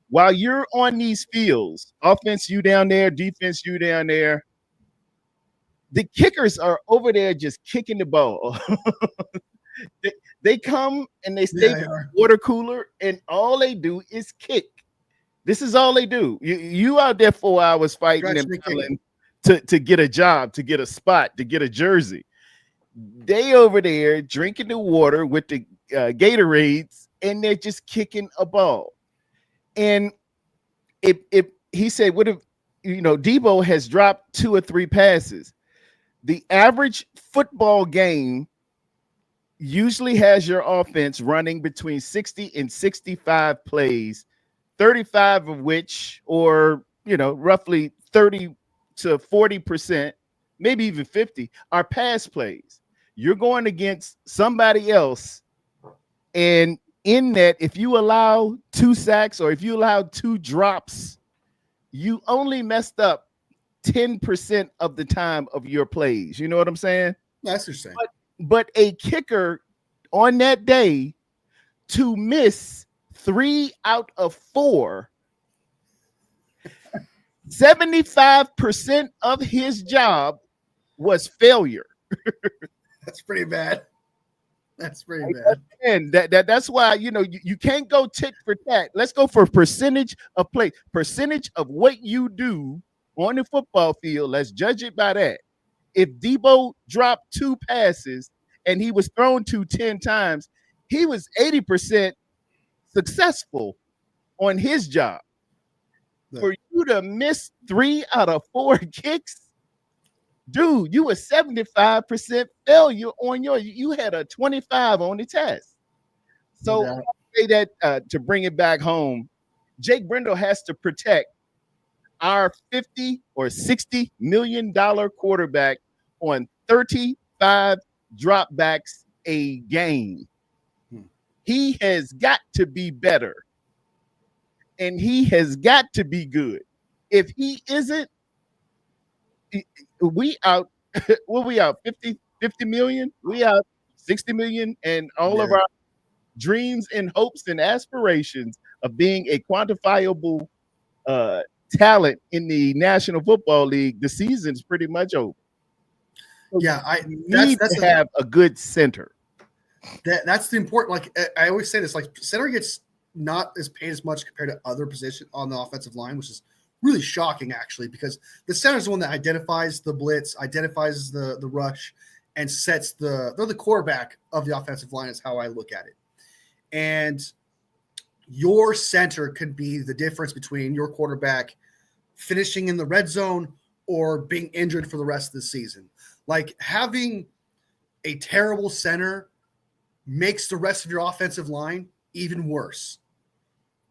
While you're on these fields, offense, you down there, defense, you down there, the kickers are over there just kicking the ball. they come and they stay in the water cooler, and all they do is kick. This is all they do. You out there 4 hours fighting and battling to get a job, to get a spot, to get a jersey. They over there drinking the water with the Gatorades, and they're just kicking a ball. And if he said, what if Debo has dropped 2 or 3 passes? The average football game usually has your offense running between 60 and 65 plays, 35 of which, or roughly 30 to 40%, maybe even 50, are pass plays. You're going against somebody else, and in that, if you allow 2 sacks or if you allow 2 drops, you only messed up 10% of the time of your plays. You know what I'm saying? That's what you're saying. But a kicker on that day to miss 3 out of 4, 75% of his job was failure. That's pretty bad. That's pretty bad. And that's why you can't go tit for tat. Let's go for percentage of play, percentage of what you do on the football field. Let's judge it by that. If Debo dropped 2 passes and he was thrown to 10 times, he was 80% successful on his job. Yeah. For you to miss 3 out of 4 kicks, dude, you were 75% failure on you had a 25 on the test. So I say that to bring it back home, Jake Brendel has to protect our $50 or $60 million quarterback on 35 dropbacks a game. He has got to be better, and he has got to be good. If he isn't, we out. What we out? 50 million? We out 60 million, and all of our dreams and hopes and aspirations of being a quantifiable talent in the National Football League, the season's pretty much over. So yeah, I need to have a good center. That's the important. Like I always say this, like center gets not as paid as much compared to other positions on the offensive line, which is really shocking actually, because the center is the one that identifies the blitz, identifies the rush, and sets they're the quarterback of the offensive line is how I look at it. And your center could be the difference between your quarterback finishing in the red zone or being injured for the rest of the season. Like having a terrible center makes the rest of your offensive line even worse.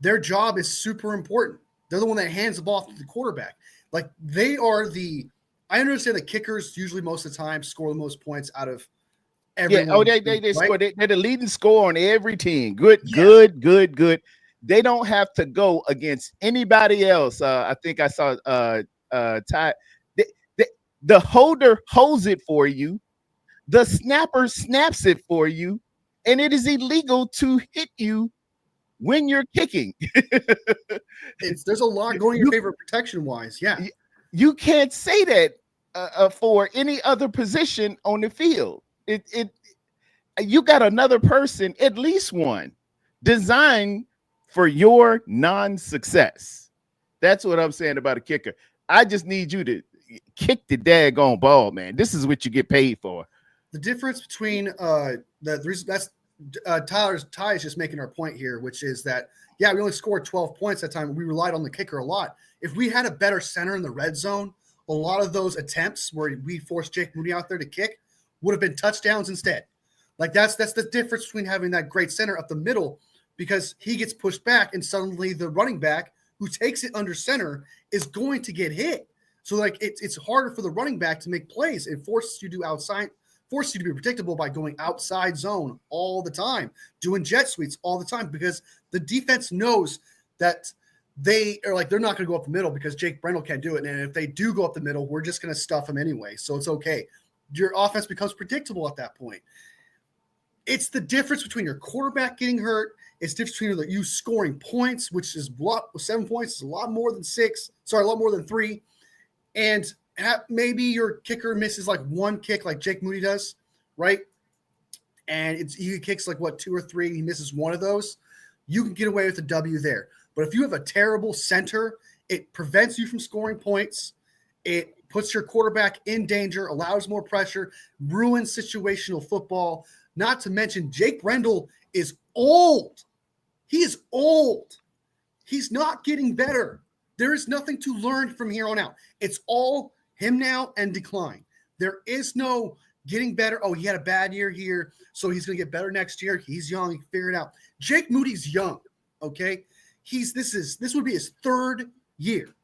Their job is super important. They're the one that hands the ball to the quarterback. Like they are I understand the kickers usually most of the time score the most points out of everyone. Yeah. Oh, they right? Score. They're the leading scorer on every team. Good. They don't have to go against anybody else. I think I saw Ty. The holder holds it for you. The snapper snaps it for you, and it is illegal to hit you when you're kicking. There's a lot going in your favor protection wise. Yeah. You can't say that for any other position on the field. You got another person, at least one, designed for your non-success. That's what I'm saying about a kicker. I just need you to kick the daggone ball, man. This is what you get paid for. The difference between the reason that's Ty is just making our point here, which is that we only scored 12 points that time. We relied on the kicker a lot. If we had a better center in the red zone, a lot of those attempts where we forced Jake Moody out there to kick would have been touchdowns instead. Like that's the difference between having that great center up the middle, because he gets pushed back and suddenly the running back who takes it under center is going to get hit. So like it's harder for the running back to make plays. It forces you to be predictable by going outside zone all the time, doing jet sweeps all the time, because the defense knows that they're not going to go up the middle because Jake Brendel can't do it. And if they do go up the middle, we're just going to stuff them anyway. So it's okay. Your offense becomes predictable at that point. It's the difference between your quarterback getting hurt. It's the difference between you scoring points, which is 7 points is a lot more than 6. Sorry, a lot more than 3. And maybe your kicker misses like one kick like Jake Moody does, right? And he kicks like 2 or 3, and he misses one of those. You can get away with a W there. But if you have a terrible center, it prevents you from scoring points. It puts your quarterback in danger, allows more pressure, ruins situational football. Not to mention Jake Brendel is old. He is old. He's not getting better. There is nothing to learn from here on out. It's all him now and decline. There is no getting better. Oh, he had a bad year here, so he's going to get better next year. He's young. He can figure it out. Jake Moody's young, okay? This would be his 3rd year.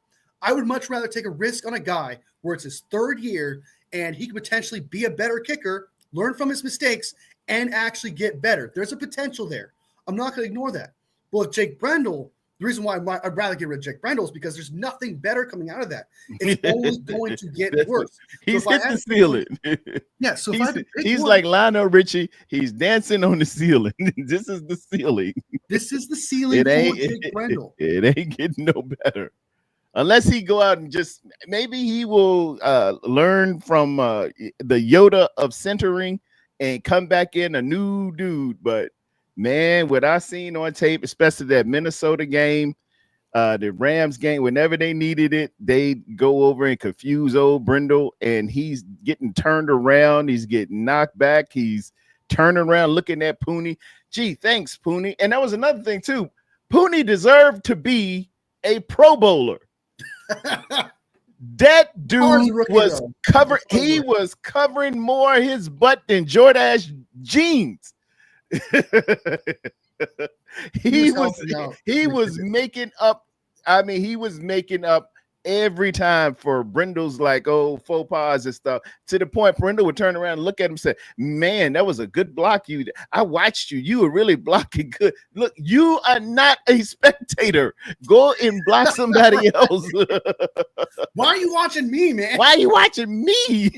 I would much rather take a risk on a guy where it's his 3rd year and he could potentially be a better kicker, learn from his mistakes, and actually get better. There's a potential there. I'm not going to ignore that. But with Jake Brendel, the reason why I'd rather get rid of Jake Brendel is because there's nothing better coming out of that. It's only going to get worse. He's hit the ceiling. Yeah, so he's like Lionel Richie. He's dancing on the ceiling. This is the ceiling. This is the ceiling for Jake Brendel. It ain't getting no better. Unless he go out and just maybe he will learn from the Yoda of centering and come back in a new dude. But man, what I seen on tape, especially that Minnesota game, the Rams game, whenever they needed it, they go over and confuse old Brendel, and he's getting turned around. He's getting knocked back. He's turning around looking at Pooney. Gee, thanks, Pooney. And that was another thing, too. Pooney deserved to be a Pro Bowler. That dude was covered. He was covering more of his butt than Jordache jeans. he was making up. I mean, he was making up every time for Brendel's faux pas and stuff, to the point Brendel would turn around and look at him and say, man, that was a good block. I watched you. You were really blocking good. Look, you are not a spectator. Go and block somebody else. Why are you watching me, man? Why are you watching me?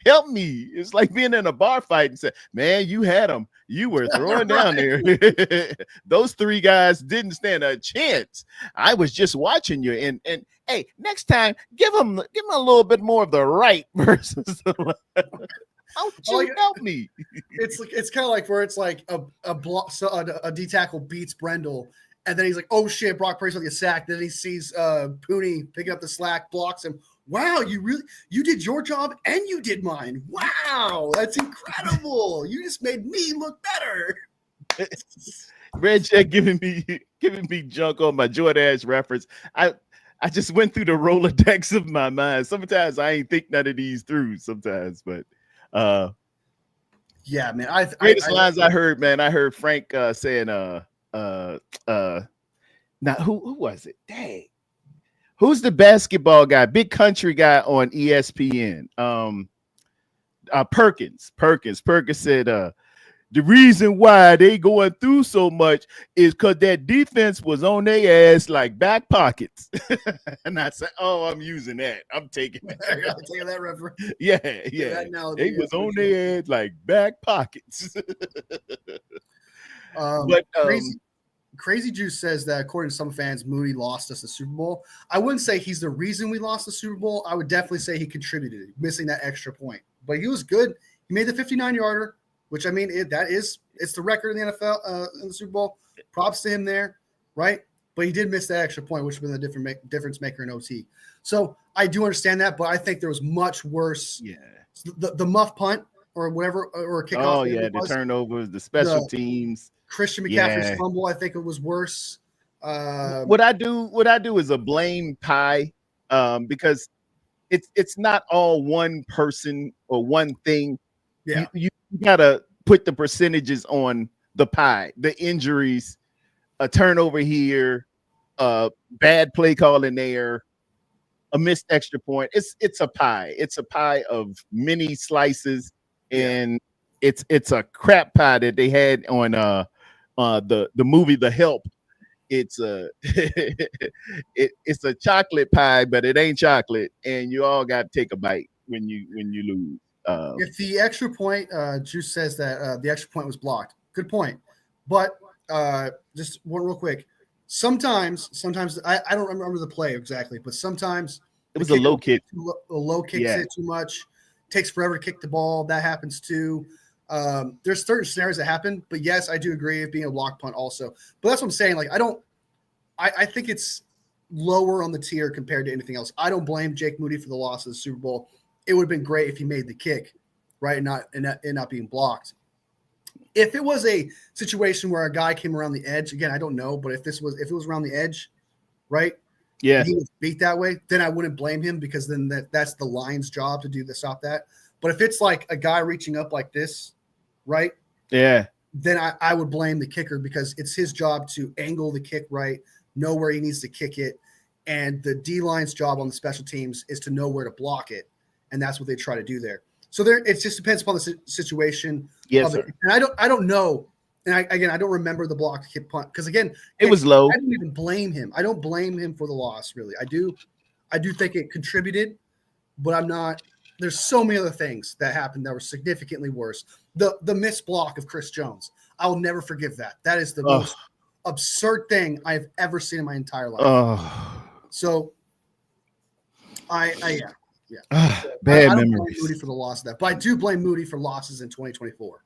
Help me. It's like being in a bar fight and say, man, you had him. You were throwing down there. Those 3 guys didn't stand a chance. I was just watching you. And hey, next time, give him a little bit more of the right versus the left. How would I you like it. help me? It's kind of like where it's like a block, so a D tackle beats Brendel, and then he's like, oh shit, Brock Purdy's gonna get sacked. Then he sees Pooney picking up the slack, blocks him. Wow, you did your job and you did mine. Wow, that's incredible. You just made me look better. Red Check giving me junk on my Jordache reference. I just went through the Rolodex of my mind. Sometimes I ain't think none of these through sometimes, but yeah, man. Greatest lines I heard, man. I heard Frank saying now who was it? Dang. Who's the basketball guy? Big country guy on ESPN. Perkins said the reason why they going through so much is because that defense was on their ass like back pockets. And I said, oh, I'm using that. I'm taking that. Taking that reference. Yeah. They was on their ass like back pockets. But Crazy Juice says that according to some fans, Moody lost us the Super Bowl. I wouldn't say he's the reason we lost the Super Bowl. I would definitely say he contributed, missing that extra point. But he was good. He made the 59-yarder, which I mean, it's the record in the NFL in the Super Bowl. Props to him there, right? But he did miss that extra point, which would have been the difference maker in OT. So I do understand that, but I think there was much worse. Yeah, the muff punt or whatever, or a kickoff. Oh yeah, the turnovers, the special teams. Christian McCaffrey's fumble, I think it was worse. What I do is a blame pie, because it's not all one person or one thing. Yeah, you gotta put the percentages on the pie. The injuries, a turnover here, bad play calling there, a missed extra point. It's a pie. It's a pie of many slices, and it's a crap pie that they had on the movie The Help. It's a it's a chocolate pie, but it ain't chocolate, and you all got to take a bite when you lose. If the extra point, Juice says that the extra point was blocked. Good point, but just one real quick. Sometimes I don't remember the play exactly, but sometimes it was a low kick. A low kicks it too much. Takes forever to kick the ball. That happens too. There's certain scenarios that happen, but yes, I do agree with being a block punt also. But that's what I'm saying. Like I think it's lower on the tier compared to anything else. I don't blame Jake Moody for the loss of the Super Bowl. It would have been great if he made the kick, right, and not being blocked. If it was a situation where a guy came around the edge, again, I don't know, but if it was around the edge, right? Yeah, he was beat that way, then I wouldn't blame him, because then that's the line's job to stop that. But if it's like a guy reaching up like this, right? Yeah. Then I would blame the kicker, because it's his job to angle the kick right, know where he needs to kick it. And the D-line's job on the special teams is to know where to block it. And that's what they try to do there. So it just depends upon the situation. Yes, sir. And I don't know. And I don't remember the block kick punt, because again, it was low. I didn't even blame him. I don't blame him for the loss, really. I do think it contributed, but I'm not. There's so many other things that happened that were significantly worse. The missed block of Chris Jones, I will never forgive that. That is the most absurd thing I've ever seen in my entire life. So I bad I don't memories. blame Moody for the loss of that, but I do blame Moody for losses in 2024,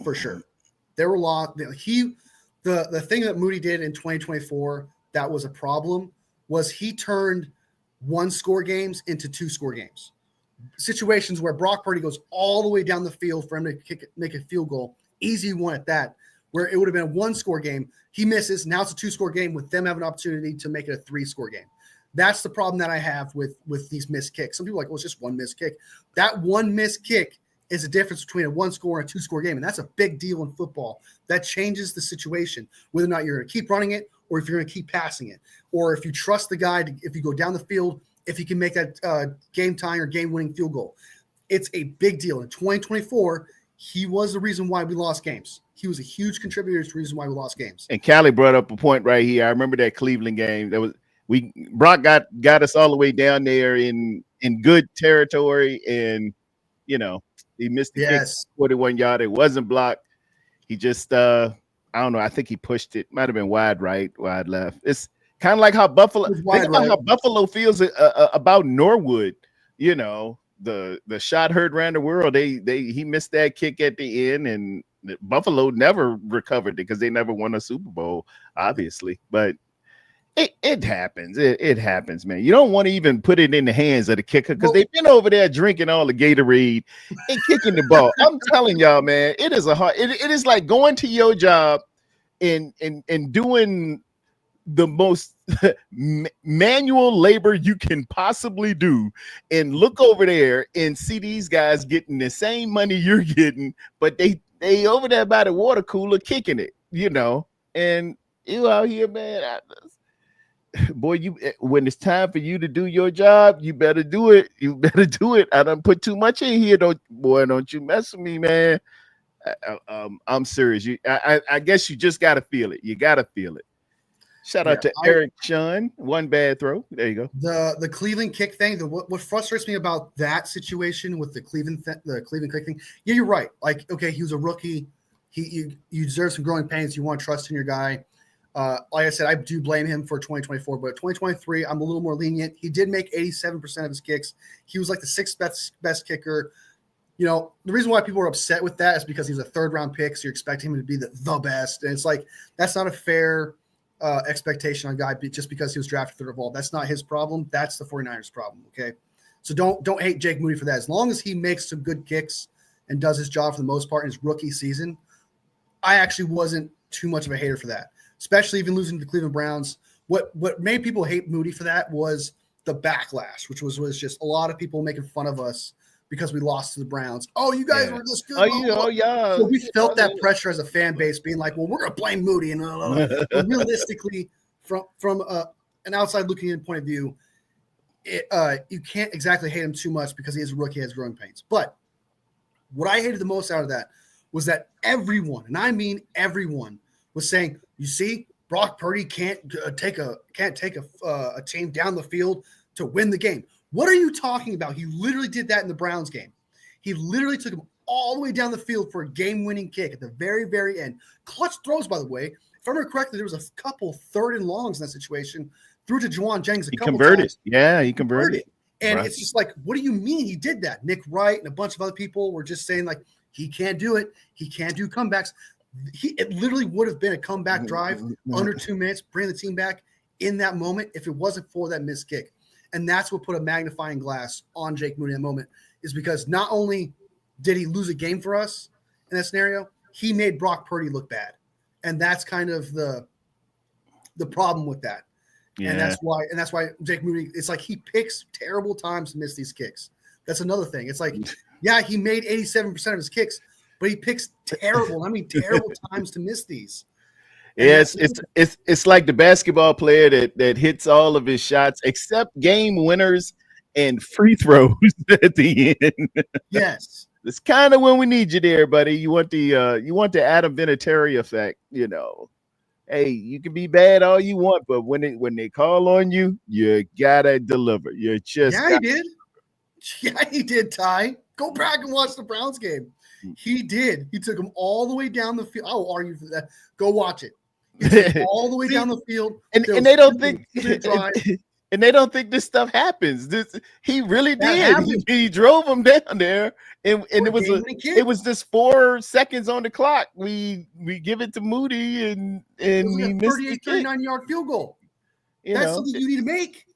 for sure. There were the thing that Moody did in 2024 that was a problem was he turned 1-score games into 2-score games. Situations where Brock Purdy goes all the way down the field for him to make a field goal, easy one at that, where it would have been a 1-score game. He misses. Now it's a 2-score game with them having an opportunity to make it a 3-score game. That's the problem that I have with these missed kicks. Some people are like, well, it's just one missed kick. That one missed kick is the difference between a 1-score and a 2-score game. And that's a big deal in football. That changes the situation, whether or not you're going to keep running it or if you're going to keep passing it. Or if you trust the guy, if you go down the field, if he can make that game-tying or game-winning field goal. It's a big deal. In 2024, he was the reason why we lost games. He was a huge contributor to the reason why we lost games. And Callie brought up a point right here. I remember that Cleveland game. Brock got us all the way down there in good territory, and he missed the kick, 41 yard. It wasn't blocked. He just I don't know. I think he pushed it. Might have been wide right, wide left. It's kind of like how Buffalo feels about Norwood. the shot heard around the world. He missed that kick at the end, and Buffalo never recovered it because they never won a Super Bowl, obviously. But it happens. It happens, man. You don't want to even put it in the hands of the kicker because they've been over there drinking all the Gatorade and kicking the ball. I'm telling y'all, man, it is it is like going to your job and doing the most manual labor you can possibly do, and look over there and see these guys getting the same money you're getting, but they over there by the water cooler kicking it, and you out here, man. Boy, when it's time for you to do your job, you better do it. You better do it. I done put too much in here. Don't you mess with me, man. I'm serious. I guess you just gotta feel it. You gotta feel it. Shout out to Eric Shun. One bad throw. There you go. The Cleveland kick thing. What frustrates me about that situation with the Cleveland kick thing. Yeah, you're right. Like, okay, he was a rookie. You deserve some growing pains. You want to trust in your guy. Like I said, I do blame him for 2024, but 2023, I'm a little more lenient. He did make 87% of his kicks. He was like the sixth best kicker. The reason why people are upset with that is because he's a third-round pick, so you're expecting him to be the best. And it's like, that's not a fair expectation on a guy just because he was drafted third overall. That's not his problem. That's the 49ers problem, okay? So don't hate Jake Moody for that. As long as he makes some good kicks and does his job for the most part in his rookie season, I actually wasn't too much of a hater for that. Especially even losing to the Cleveland Browns. What made people hate Moody for that was the backlash, which was just a lot of people making fun of us because we lost to the Browns. Oh, you guys were this good. Yeah. So we felt that pressure as a fan base being like, well, we're going to blame Moody. And but realistically, from an outside looking in point of view, you can't exactly hate him too much because he is a rookie, has growing pains. But what I hated the most out of that was that everyone, and I mean everyone, was saying, you see, Brock Purdy can't take a team down the field to win the game. What are you talking about? He literally did that in the Browns game. He literally took him all the way down the field for a game-winning kick at the very, very end. Clutch throws, by the way. If I remember correctly, there was a couple third and longs in that situation. Threw to Juwan Jennings a couple times. Yeah, he converted. And It's just like, what do you mean he did that? Nick Wright and a bunch of other people were just saying, like, he can't do it. He can't do comebacks. It literally would have been a comeback drive under 2 minutes, bring the team back in that moment if it wasn't for that missed kick. And that's what put a magnifying glass on Jake Moody in that moment, is because not only did he lose a game for us in that scenario, he made Brock Purdy look bad. And that's kind of the problem with that. Yeah. And that's why Jake Moody, it's like he picks terrible times to miss these kicks. That's another thing. It's like, yeah, he made 87% of his kicks, but he picks terrible times to miss these. Yes, it's like the basketball player that hits all of his shots except game winners and free throws at the end. Yes. It's kind of when we need you there, buddy. You want the Adam Vinatieri effect, Hey, you can be bad all you want, but when they call on you, you gotta deliver. He did. Yeah, he did, Ty. Go back and watch the Browns game. He did. He took him all the way down the field. I will argue for that. Go watch it. He took him all the way down the field. And they don't think and they don't think this stuff happens. He really did. He drove him down there, and it was just 4 seconds on the clock. We give it to Moody, and it was like a 38, 39-yard field goal. That's something you need to make.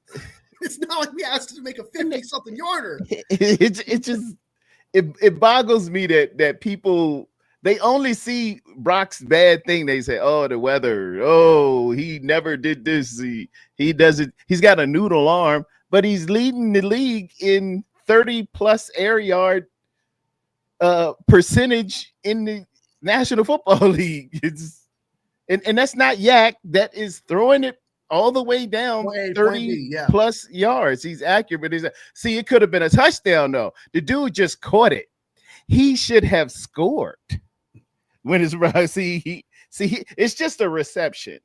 It's not like we asked you to make a 50-something yarder. It boggles me that people, they only see Brock's bad thing. They say, oh, the weather. Oh, he never did this. He doesn't. He's got a noodle arm, but he's leading the league in 30+ air yard percentage in the National Football League. And that's not yak. That is throwing it all the way down 30+ yards. He's accurate. See, it could have been a touchdown, though. The dude just caught it. He should have scored when it's right. See, it's just a reception.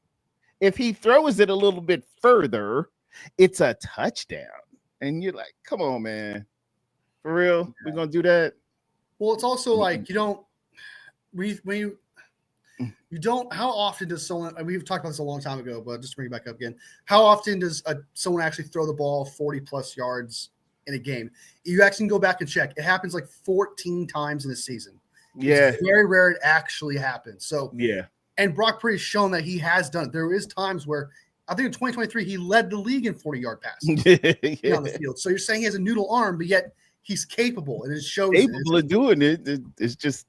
If he throws it a little bit further, it's a touchdown. And you're like, come on, man. For real? We're going to do that? Well, it's also like how often does someone, we've talked about this a long time ago, but just to bring it back up again, how often does someone actually throw the ball 40+ yards in a game. You actually can go back and check. It happens like 14 times in a season. Yeah. It's very rare it actually happens. So Yeah. And Brock Purdy has shown that he has done it. There is times where I think in 2023 he led the league in 40-yard passes Yeah. on the field. So you're saying he has a noodle arm, but yet he's capable, and it shows. Capable of doing it. It's just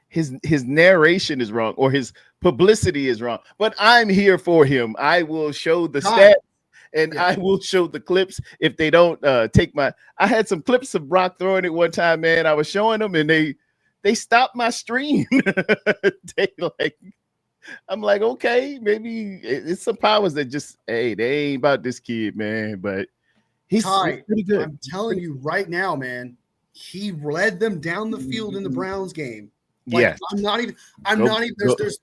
his narration is wrong, or his publicity is wrong. But I'm here for him. I will show the stats, and I will show the clips if they don't take my. I had some clips of Brock throwing it one time, man. I was showing them, and they stopped my stream. I'm like, okay, maybe it's some powers that just, hey, they ain't about this kid, man. But he's pretty good. I'm telling you right now, man, he led them down the field in the Browns game. Like, yeah,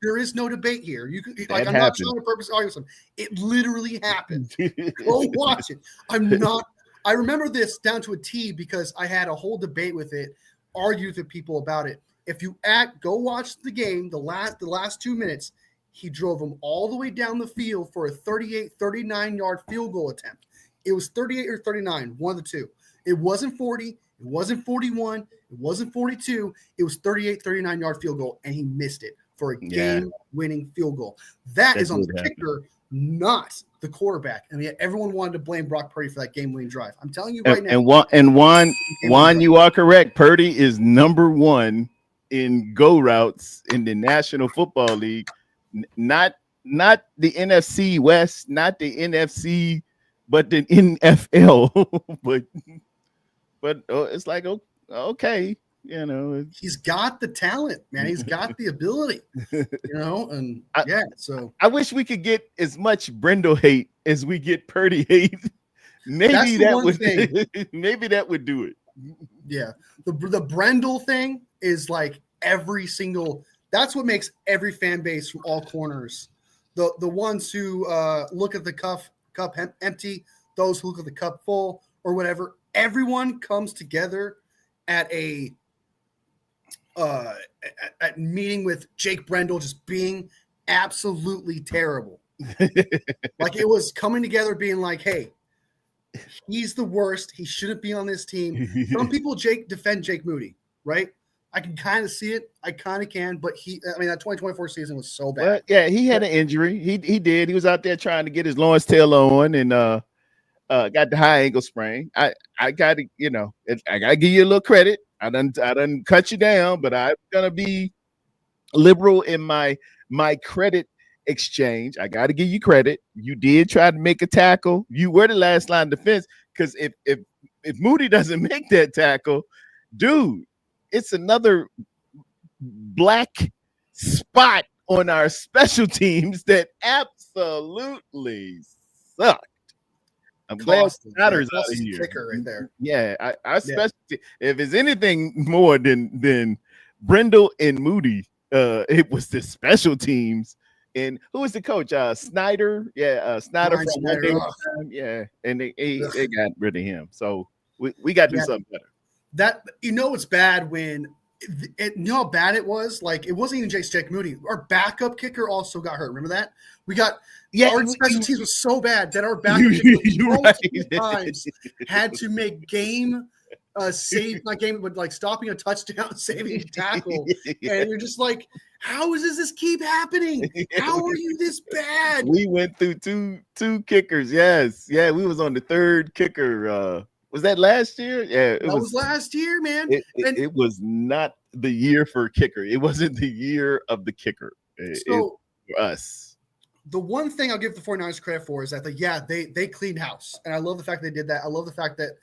there is no debate here. You can, like, I'm not trying to purpose argue something. It literally happened. Go watch it. I remember this down to a T because I had a whole debate with it, argued with people about it. If you go watch the game, the last 2 minutes, he drove them all the way down the field for a 39-yard field goal attempt. It was 38 or 39, one of the two. It wasn't 40. It wasn't 41. It wasn't 42. It was 39-yard field goal, and he missed it for a game-winning field goal. That is on the kicker, not the quarterback. And yet everyone wanted to blame Brock Purdy for that game-winning drive. I'm telling you right now. And Juan, you are correct. Purdy is number one in go routes in the National Football League, not the NFC West, not the NFC, but the NFL. but it's like, okay, you know, he's got the talent, man. He's got the ability, you know, and so I wish we could get as much Brendel hate as we get Purdy hate. Maybe that would do it. Yeah, the Brendel thing is like that's what makes every fan base from all corners. The ones who look at the cup empty, those who look at the cup full, or whatever. Everyone comes together at a meeting with Jake Brendel just being absolutely terrible. Like, it was coming together being like, hey, he's the worst. He shouldn't be on this team. Some people defend Jake Moody, right? I can kind of see it. I kind of can, but that 2024 season was so bad. Well, yeah, he had an injury. He did. He was out there trying to get his Lawrence Taylor on, and got the high ankle sprain. I got to, I got to give you a little credit. I done cut you down, but I'm gonna be liberal in my credit exchange. I got to give you credit. You did try to make a tackle. You were the last line of defense, because if Moody doesn't make that tackle, dude, it's another black spot on our special teams that absolutely sucked. I'm glad Snyder's out of here. Kicker right there. Yeah, our specialty. If it's anything more than Brendel and Moody, it was the special teams. And who was the coach? Snyder. Yeah, Snyder from One Day Time. Yeah, and they got rid of him. So we got to do something better. That, it's bad when you know how bad it was. Like, it wasn't even Jake Moody. Our backup kicker also got hurt. Remember that? Our special teams was so bad that our backup kicker times had to make stopping a touchdown, saving a tackle, and you're just like, how does this keep happening? How are you this bad? We went through two kickers. Yes, yeah, we was on the third kicker. Was that last year? Yeah, it was last year, man. It was not the year for kicker. It wasn't the year of the kicker. For us. The one thing I'll give the 49ers credit for is that they cleaned house. And I love the fact they did that. I love the fact that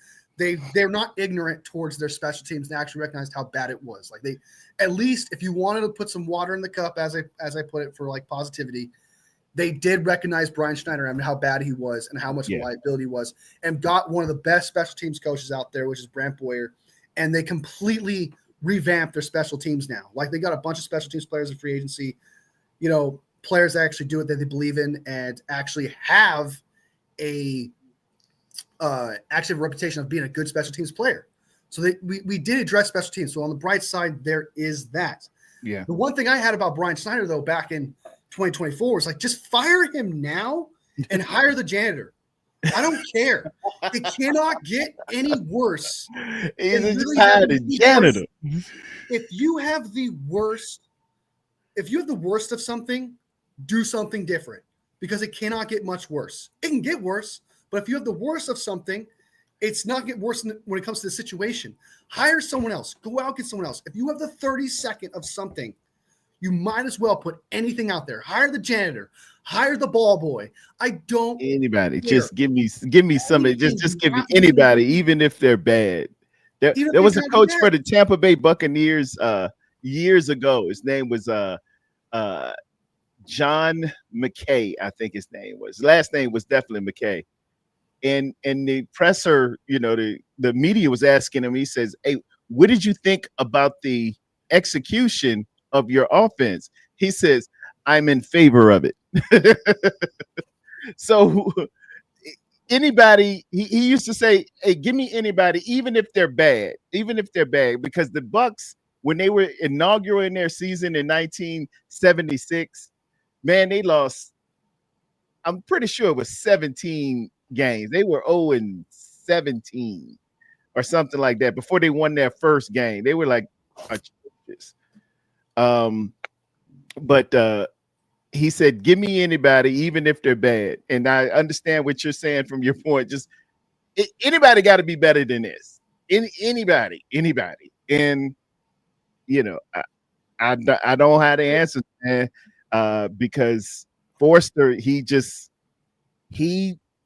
they're not ignorant towards their special teams and actually recognized how bad it was. Like, they, at least if you wanted to put some water in the cup, as I put it, for like positivity, they did recognize Brian Schneider and how bad he was and how much of a liability he was, and got one of the best special teams coaches out there, which is Brant Boyer. And they completely revamped their special teams now. Like, they got a bunch of special teams players in free agency, players that actually do it, that they believe in, and actually have a reputation of being a good special teams player. So we did address special teams. So on the bright side, there is that. Yeah. The one thing I had about Brian Schneider, though, back in 2024 was like, just fire him now and hire the janitor. I don't care. It cannot get any worse. He's than just literally hired having a the janitor. If you have the worst of something, do something different because it cannot get much worse. It can get worse, but if you have the worst of something, it's not get worse when it comes to the situation. Hire someone else. Go out, get someone else. If you have the 32nd of something, you might as well put anything out there. Hire the janitor. Hire the ball boy. I don't Anybody, care. just give me somebody. Just give me Absolutely. anybody, even if they're bad. There was a coach for the Tampa Bay Buccaneers years ago. His name was John McKay, I think his name was. His last name was definitely McKay. And the presser, the media was asking him. He says, "Hey, what did you think about the execution of your offense?" He says, "I'm in favor of it." So anybody, he used to say, "Hey, give me anybody, even if they're bad, because the Bucks, when they were inaugurating their season in 1976, man, they lost. I'm pretty sure it was 17 games. They were 0-17 or something like that before they won their first game. They were like atrocious. But he said, "Give me anybody, even if they're bad." And I understand what you're saying from your point. Just anybody got to be better than this. Anybody. And I don't have the answer, man, because Forster, he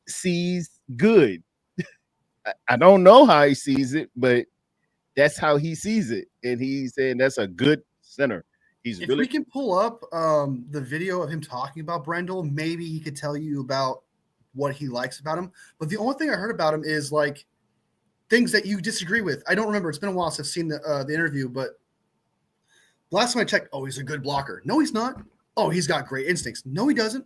sees good. I don't know how he sees it, but that's how he sees it, and he's saying that's a good center. If we can pull up the video of him talking about Brendel, maybe he could tell you about what he likes about him. But the only thing I heard about him is like things that you disagree with. I don't remember. It's been a while since I've seen the interview, but last time I checked, he's a good blocker. No, he's not. Oh, he's got great instincts. No, he doesn't.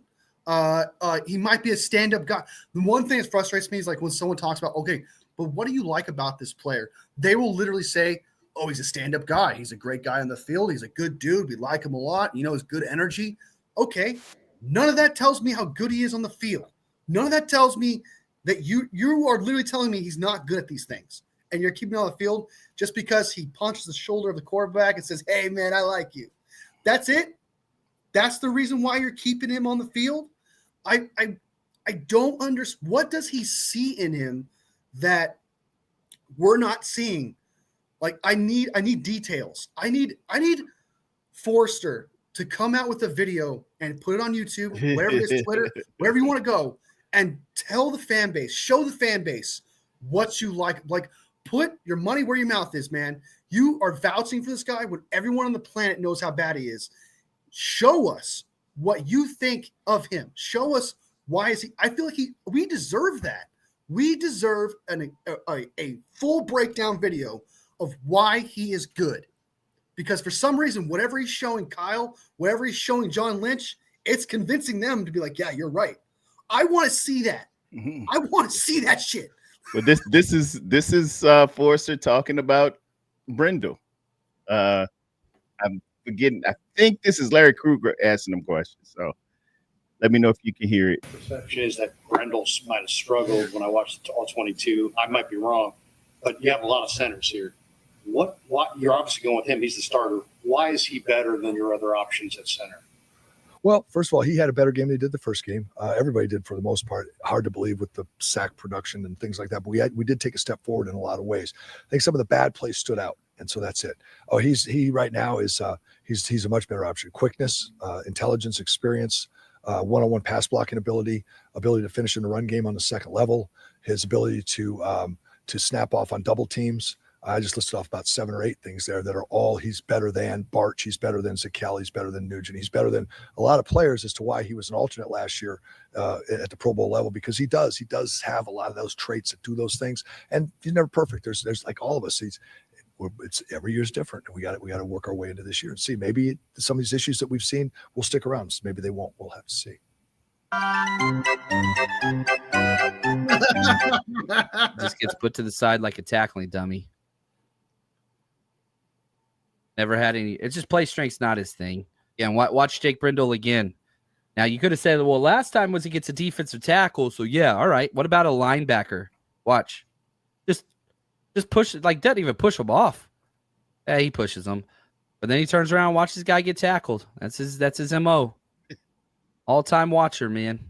He might be a stand-up guy. The one thing that frustrates me is like when someone talks about, okay, but what do you like about this player? They will literally say, oh, he's a stand-up guy. He's a great guy on the field. He's a good dude. We like him a lot. His good energy. Okay. None of that tells me how good he is on the field. None of that tells me that you are literally telling me he's not good at these things. And you're keeping him on the field just because he punches the shoulder of the quarterback and says, hey, man, I like you. That's it? That's the reason why you're keeping him on the field? I don't understand. What does he see in him that we're not seeing? Like, I need details. I need Forster to come out with a video and put it on YouTube, wherever it is, Twitter, wherever you want to go, and tell the fan base, show the fan base what you like. Like, put your money where your mouth is, man. You are vouching for this guy when everyone on the planet knows how bad he is. Show us what you think of him. Show us why is he. I feel like we deserve that. We deserve a full breakdown video of why he is good. Because for some reason, whatever he's showing Kyle, whatever he's showing John Lynch, it's convincing them to be like, yeah, you're right. I want to see that. Mm-hmm. I want to see that shit. But this is Forster talking about Brendel. I'm forgetting. I think this is Larry Kruger asking them questions. So let me know if you can hear it. Perception is that Brendel might have struggled when I watched all 22. I might be wrong, but you have a lot of centers here. What you're obviously going with him. He's the starter. Why is he better than your other options at center? Well, first of all, he had a better game than he did the first game. Everybody did for the most part. Hard to believe with the sack production and things like that. But we did take a step forward in a lot of ways. I think some of the bad plays stood out, and so that's it. Oh, he right now is he's a much better option. Quickness, intelligence, experience, one-on-one pass blocking ability to finish in the run game on the second level, his ability to snap off on double teams. I just listed off about 7 or 8 things there that are all he's better than Barch, he's better than Zakelj, he's better than Nugent, he's better than a lot of players as to why he was an alternate last year at the Pro Bowl level, because he does have a lot of those traits that do those things, and he's never perfect. There's like all of us, it's every year's different, and we got to work our way into this year and see. Maybe some of these issues that we've seen will stick around. So maybe they won't. We'll have to see. Just gets put to the side like a tackling dummy. Never had any. It's just play strength's not his thing. Yeah, and watch Jake Brendel again. Now you could have said, well, last time was he gets a defensive tackle, so yeah, all right. What about a linebacker? Watch, just push it, like doesn't even push him off. Yeah, he pushes him, but then he turns around, and watches this guy get tackled. That's his MO. All-time watcher, man.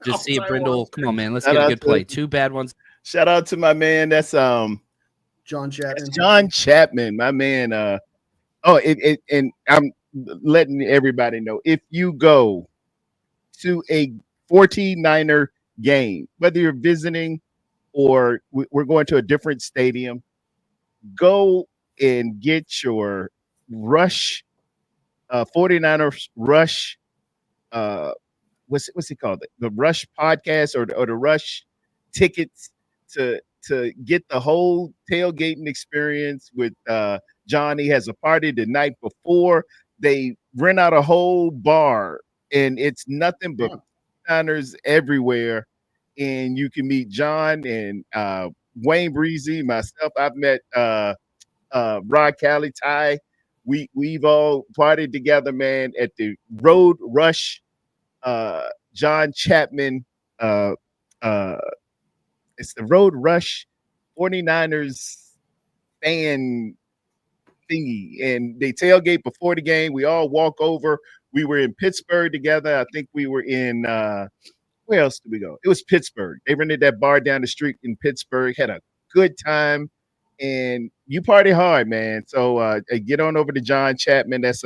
Just see it, Brindle. Come on, man. Let's get a good play. 2 bad ones. Shout out to my man. That's John Chapman. That's John Chapman, my man. And I'm letting everybody know, if you go to a 49er game, whether you're visiting or we're going to a different stadium, go and get your Rush 49ers Rush what's it called? The Rush podcast or the Rush tickets to get the whole tailgating experience with John. He has a party the night before. They rent out a whole bar, and it's nothing but Niners everywhere. And you can meet John and Wayne Breezy, myself. I've met Rod Cali, Ty. We've all partied together, man, at the Road Rush. John Chapman. It's the Road Rush 49ers fan thingy, and they tailgate before the game. We all walk over. We were in Pittsburgh together. I think we were in where else did we go? It was Pittsburgh. They rented that bar down the street in Pittsburgh. Had a good time, and you party hard, man. So get on over to John Chapman. That's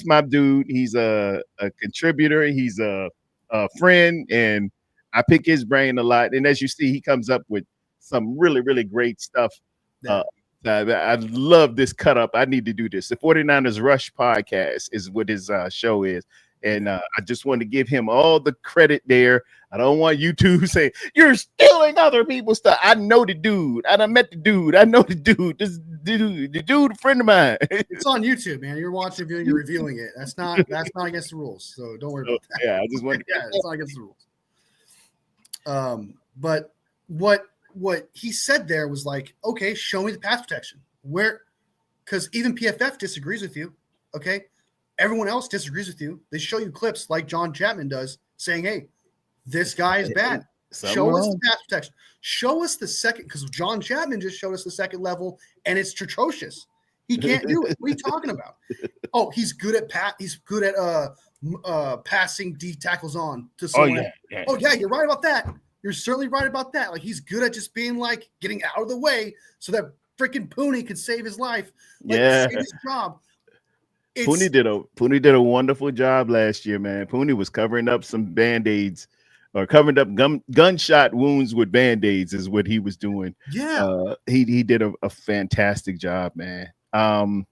my dude. He's a contributor. He's a friend, and I pick his brain a lot. And as you see, he comes up with some really, really great stuff. I love this cut up. I need to do this. The 49ers Rush podcast is what his show is. And I just want to give him all the credit there. I don't want you to say, you're stealing other people's stuff. I know the dude. I done met the dude. I know the dude. This dude, the dude, a friend of mine. It's on YouTube, man. You're watching it and you're reviewing it. That's not against the rules. So don't worry about that. Yeah, I just want to it's not against the rules. But what he said there was like, okay, show me the pass protection. Where, because even PFF disagrees with you. Okay. Everyone else disagrees with you. They show you clips like John Chapman does saying, hey, this guy is bad. Show us the pass protection. Show us the second, because John Chapman just showed us the second level, and it's atrocious. He can't do it. What are you talking about? Oh, he's good at passing D tackles on to someone. Oh, yeah, you're right about that. You're certainly right about that. Like, he's good at just being like getting out of the way so that freaking Pooney could save his life. Like, save his job. Pooney did a wonderful job last year, man. Pooney was covering up some Band-Aids or covering up gunshot wounds with Band-Aids is what he was doing. Yeah. He did a fantastic job, man. And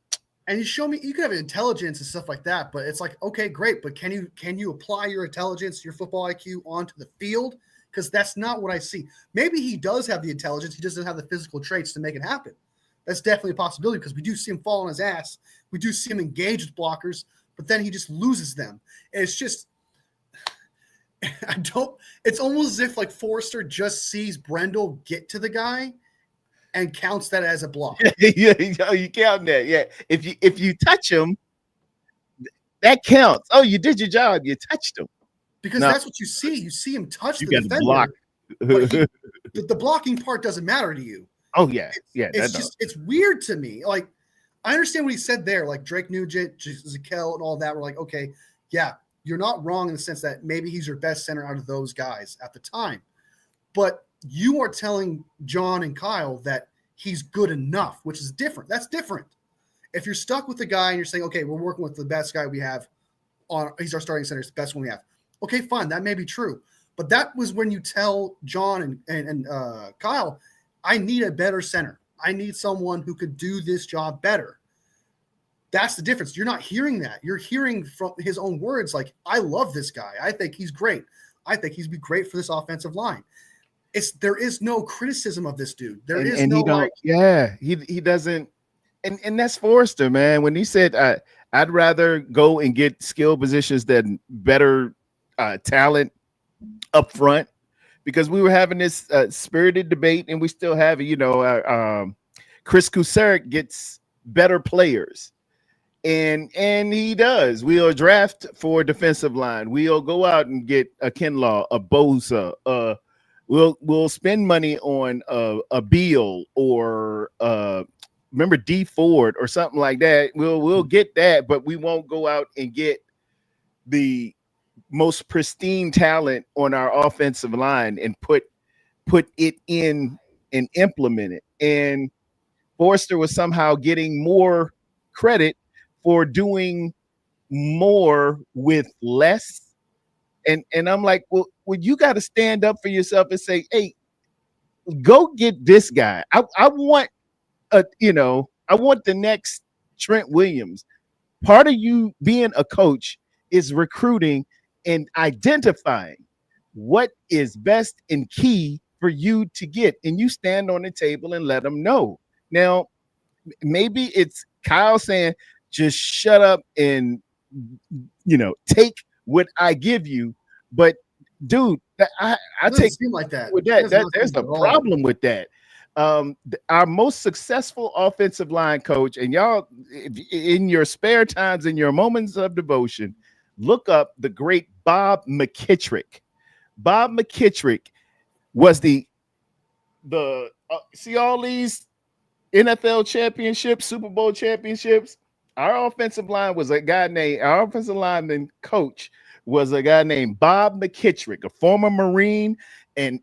you show me, you could have intelligence and stuff like that, but it's like, okay, great. But can you apply your intelligence, your football IQ onto the field? Because that's not what I see. Maybe he does have the intelligence. He doesn't have the physical traits to make it happen. That's definitely a possibility because we do see him fall on his ass. We do see him engage with blockers, but then he just loses them. And it's just, it's almost as if like Forrester just sees Brendel get to the guy and counts that as a block. Yeah, you count that. Yeah. If you touch him, that counts. Oh, you did your job. You touched him. Because that's what you see. You see him touch the defender. Block. The blocking part doesn't matter to you. Oh, yeah. Yeah. It's weird to me. Like, I understand what he said there, like Drake Nugent, Zakel, and all that. We're like, okay, yeah, you're not wrong in the sense that maybe he's your best center out of those guys at the time. But you are telling John and Kyle that he's good enough, which is different. That's different. If you're stuck with the guy and you're saying, okay, we're working with the best guy we have he's our starting center, it's the best one we have. Okay, fine, that may be true. But that was when you tell John and Kyle, I need a better center. I need someone who could do this job better. That's the difference. You're not hearing that. You're hearing from his own words like, I love this guy. I think he's great. I think he'd be great for this offensive line. There is no criticism of this dude. He doesn't. And that's Forrester, man. When he said, I'd rather go and get skill positions than better talent up front, because we were having this spirited debate, and we still have it. Chris Kusarik gets better players, And he does. We'll draft for defensive line. We'll go out and get a Kinlaw, a Bosa. We'll spend money on a Beal or remember D Ford or something like that. We'll get that, but we won't go out and get the most pristine talent on our offensive line and put it in and implement it. And Forster was somehow getting more credit for doing more with less. And I'm like, well, you got to stand up for yourself and say, hey, go get this guy. I want I want the next Trent Williams. Part of you being a coach is recruiting and identifying what is best and key for you to get. And you stand on the table and let them know. Now, maybe it's Kyle saying, just shut up and, take what I give you. But, dude, I take seem like that. With that there's a problem with that. Our most successful offensive line coach, and y'all, in your spare times, in your moments of devotion, look up the great Bob McKittrick. Bob McKittrick was the see all these NFL championships, Super Bowl championships. Our offensive line was a guy named, our offensive lineman coach was a guy named Bob McKittrick, a former Marine, and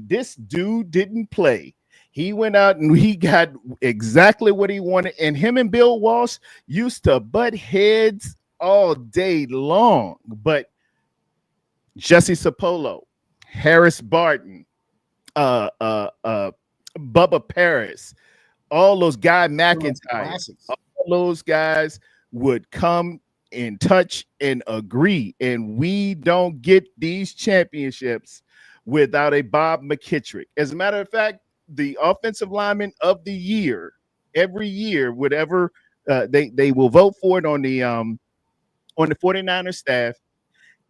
this dude didn't play. He went out and he got exactly what he wanted. And him and Bill Walsh used to butt heads all day long. But Jesse Sapolo, Harris Barton, Bubba Paris, all those Guy McIntyre, all those guys would come in touch and agree. And we don't get these championships without a Bob McKittrick. As a matter of fact, the offensive lineman of the year, every year, whatever they will vote for it on the 49ers staff,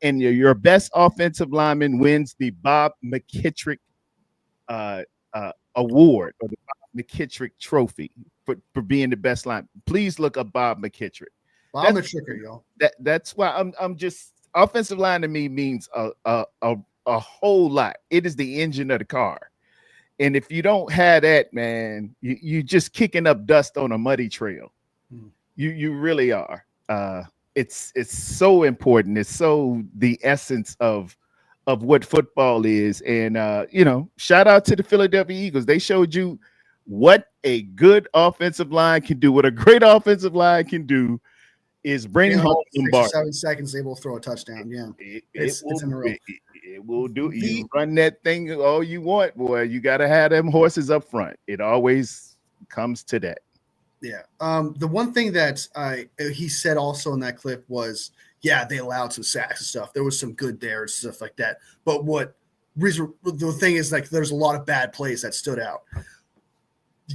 and your best offensive lineman wins the Bob McKittrick award or the Bob McKittrick trophy for being the best line. Please look up Bob McKittrick. Bob McKittrick, y'all. That's why I'm just, offensive line to me means a whole lot. It is the engine of the car. And if you don't have that, man, you just kicking up dust on a muddy trail. You really are. It's so important. It's so the essence of what football is. And shout out to the Philadelphia Eagles. They showed you what a good offensive line can do. What a great offensive line can do is bring home Lombardi. 7 seconds, they will throw a touchdown. Yeah, it's in a row. It will do. You run that thing all you want, boy. You got to have them horses up front. It always comes to that. Yeah. The one thing that he said also in that clip was, yeah, they allowed some sacks and stuff. There was some good there and stuff like that. But the thing is, like, there's a lot of bad plays that stood out.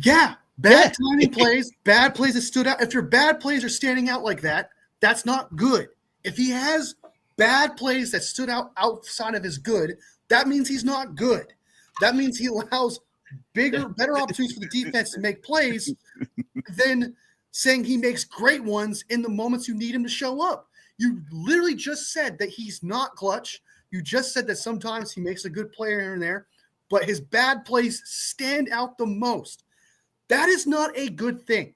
Yeah, bad timing plays, bad plays that stood out. If your bad plays are standing out like that, that's not good. If he has bad plays that stood out outside of his good, that means he's not good. That means he allows better opportunities for the defense to make plays than saying he makes great ones in the moments you need him to show up. You literally just said that he's not clutch. You just said that sometimes he makes a good play here and there, but his bad plays stand out the most. That is not a good thing.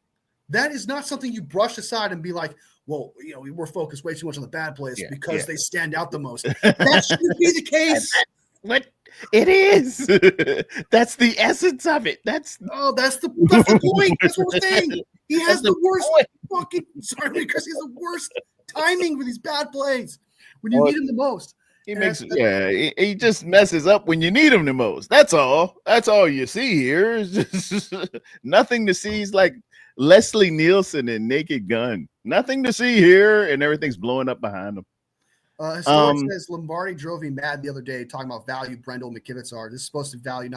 That is not something you brush aside and be like, well, we're focused way too much on the bad plays because they stand out the most. That shouldn't be the case. What it is. That's the essence of it. That's the point. That's what we're saying. He has the worst because he's the worst timing with these bad plays when you need him the most. He just messes up when you need him the most. That's all. That's all you see here. It's just nothing to see. He's like Leslie Nielsen in Naked Gun. Nothing to see here, and everything's blowing up behind him. Historic says Lombardi drove me mad the other day talking about value Brendel and McKivitz are. This is supposed to value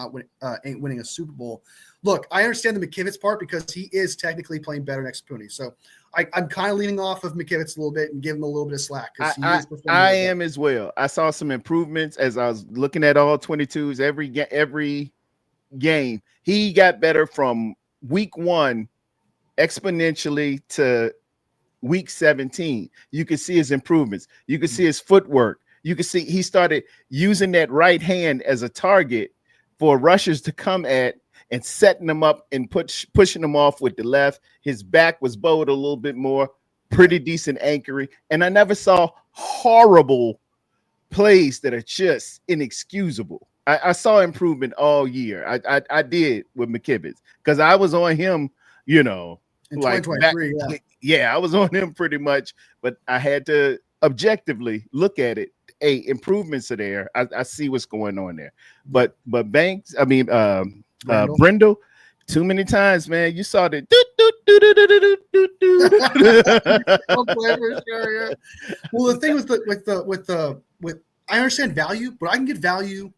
ain't winning a Super Bowl. Look, I understand the McKivitz part because he is technically playing better next Pooney. So I'm kind of leaning off of McKivitz a little bit and give him a little bit of slack. I am as well. I saw some improvements as I was looking at all 22s every game. He got better from week one exponentially to week 17. You could see his improvements. You could see his footwork. You could see he started using that right hand as a target for rushers to come at and setting them up and pushing them off with the left. His back was bowed a little bit more, pretty decent anchoring. And I never saw horrible plays that are just inexcusable. I saw improvement all year. I did with McKivitz because I was on him, you know, In like 2023, yeah, I was on him pretty much, but I had to objectively look at it. Hey, improvements are there. I see what's going on there. But Banks, I mean Brindle, too many times, man. You saw the Well, the thing with I understand value, but I can get value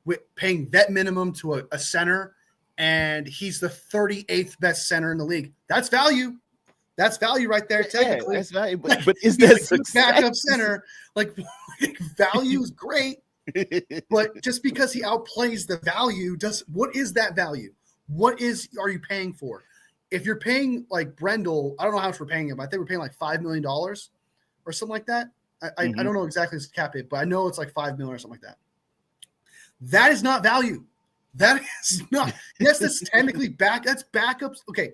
with paying vet minimum to a center, and he's the 38th best center in the league. That's value. That's value right there, technically. Yeah, that's value, but is that success? Backup center? Like value is great, but just because he outplays the value, what is that value? Are you paying for? If you're paying like Brendel, I don't know how much we're paying him. I think we're paying like $5 million or something like that. I don't know exactly his cap hit, but I know it's like $5 million or something like that. That is not value. That is not. Yes, that's technically that's backups. Okay,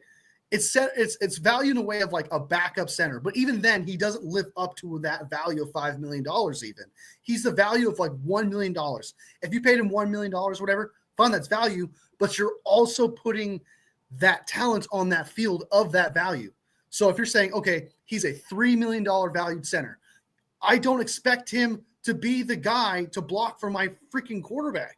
it's value in a way of like a backup center, but even then, he doesn't live up to that value of $5 million. Even he's the value of like $1 million. If you paid him $1 million, whatever, fine, that's value. But you're also putting that talent on that field of that value. So if you're saying, okay, he's a $3 million valued center, I don't expect him to be the guy to block for my freaking quarterback.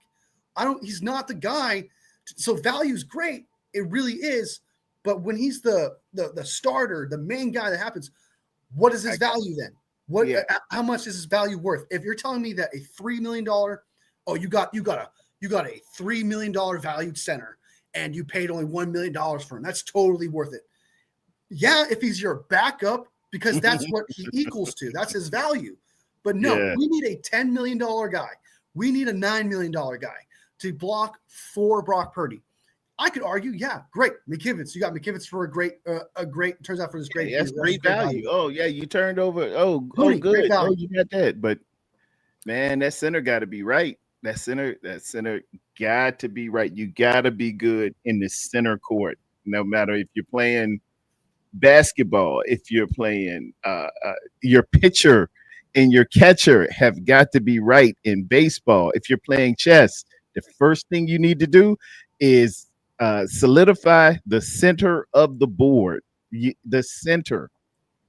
He's not the guy. So value is great. It really is. But when he's the starter, the main guy that happens, what is his value then? How much is his value worth? If you're telling me that a $3 million, you got a $3 million valued center and you paid only $1 million for him, that's totally worth it. Yeah, if he's your backup, because that's what he equals to. That's his value. But no, we need a $10 million guy. We need a $9 million guy to block for Brock Purdy. I could argue, yeah, great. McKivitz. You got McKivitz for a great, turns out for this great. That's great value. Oh, yeah, you turned over. Oh, Moody, good. Oh, you got that. But, man, that center got to be right. That center got to be right. You got to be good in the center court, no matter if you're playing basketball, if you're playing your pitcher and your catcher have got to be right in baseball. If you're playing chess, the first thing you need to do is solidify the center of the board. The center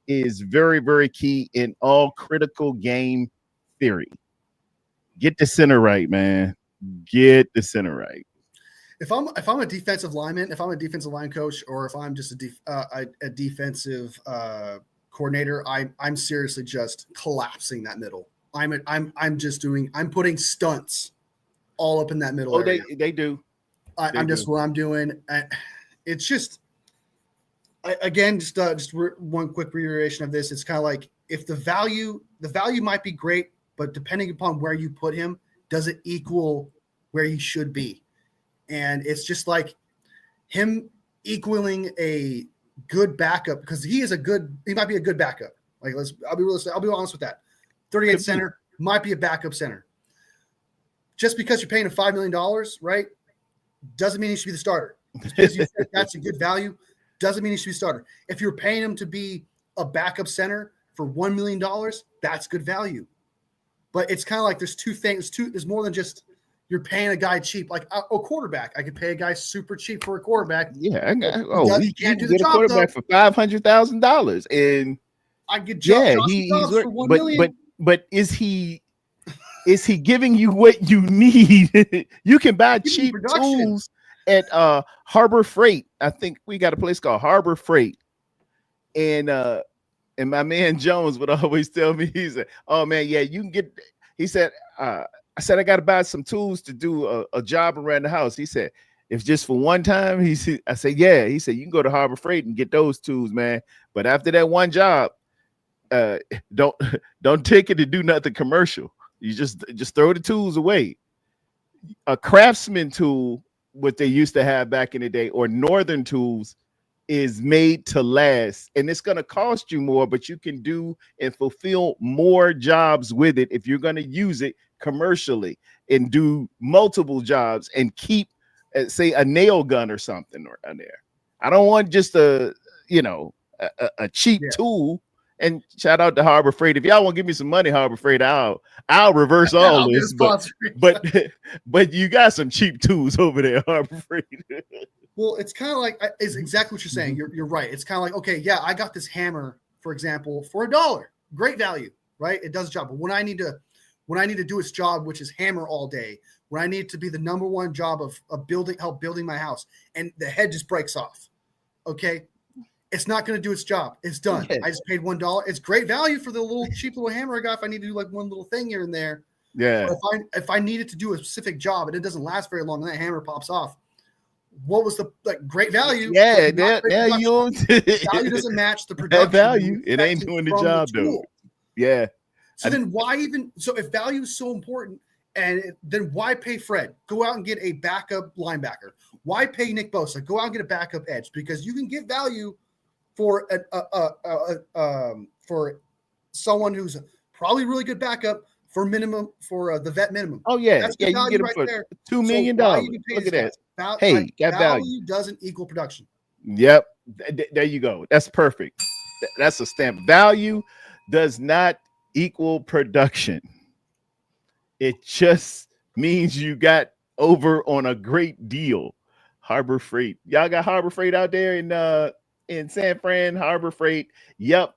is very, very key in all critical game theory. Get the center right, man. Get the center right. If I'm a defensive lineman, if I'm a defensive line coach, or if I'm just a defensive coordinator, I'm seriously just collapsing that middle. I'm putting stunts all up in that middle area. They do. I'm just what I'm doing. It's just just one quick reiteration of this. It's kind of like if the value might be great, but depending upon where you put him, does it equal where he should be? And it's just like him equaling a good backup, because he might be a good backup. Like I'll be realistic. I'll be honest with that. 38 center might be a backup center. Just because you're paying him $5 million, right, doesn't mean he should be the starter. Just because you think that's a good value doesn't mean he should be the starter. If you're paying him to be a backup center for $1 million, that's good value. But it's kind of like there's two things. There's more than just you're paying a guy cheap. Like a quarterback, I could pay a guy super cheap for a quarterback. Yeah, he can't do the job, quarterback though. For $500,000, and I get he's for $1 million. But is he giving you what you need? You can buy cheap tools at Harbor Freight. I think we got a place called Harbor Freight, and my man Jones would always tell me, he said, "Oh man, yeah, you can get." He said, "I said I got to buy some tools to do a job around the house." He said, "If just for one time," I said, "Yeah." He said, "You can go to Harbor Freight and get those tools, man. But after that one job, don't take it to do nothing commercial. You just throw the tools away." A Craftsman tool, what they used to have back in the day, or Northern tools, is made to last, and it's going to cost you more, but you can do and fulfill more jobs with it if you're going to use it commercially and do multiple jobs and keep, say, a nail gun or something around there. I don't want just a cheap tool. And shout out to Harbor Freight. If y'all want to give me some money, Harbor Freight, I'll reverse all this. But you got some cheap tools over there, Harbor Freight. Well, it's kind of like, it's exactly what you're saying. You're right. It's kind of like, okay, yeah, I got this hammer, for example, for $1. Great value, right? It does the job. But when I need to do its job, which is hammer all day, when I need it to be the number one job of building my house, and the head just breaks off, okay, it's not going to do its job. It's done. Yeah. I just paid $1. It's great value for the cheap little hammer I got if I need to do like one little thing here and there. Yeah. But if I need it to do a specific job and it doesn't last very long and that hammer pops off, what was the great value? Yeah, value doesn't match the production. That value, it ain't doing the job though. Yeah. So then why even? So if value is so important, then why pay Fred? Go out and get a backup linebacker. Why pay Nick Bosa? Go out and get a backup edge, because you can get value for for someone who's probably really good backup for the vet minimum. Oh yeah, that's you get it for $2 million. Look at that. Hey, got value doesn't equal production. Yep, there you go. That's perfect. That's a stamp. Value does not equal production. It just means you got over on a great deal. Harbor Freight. Y'all got Harbor Freight out there in San Fran? Harbor Freight. Yep.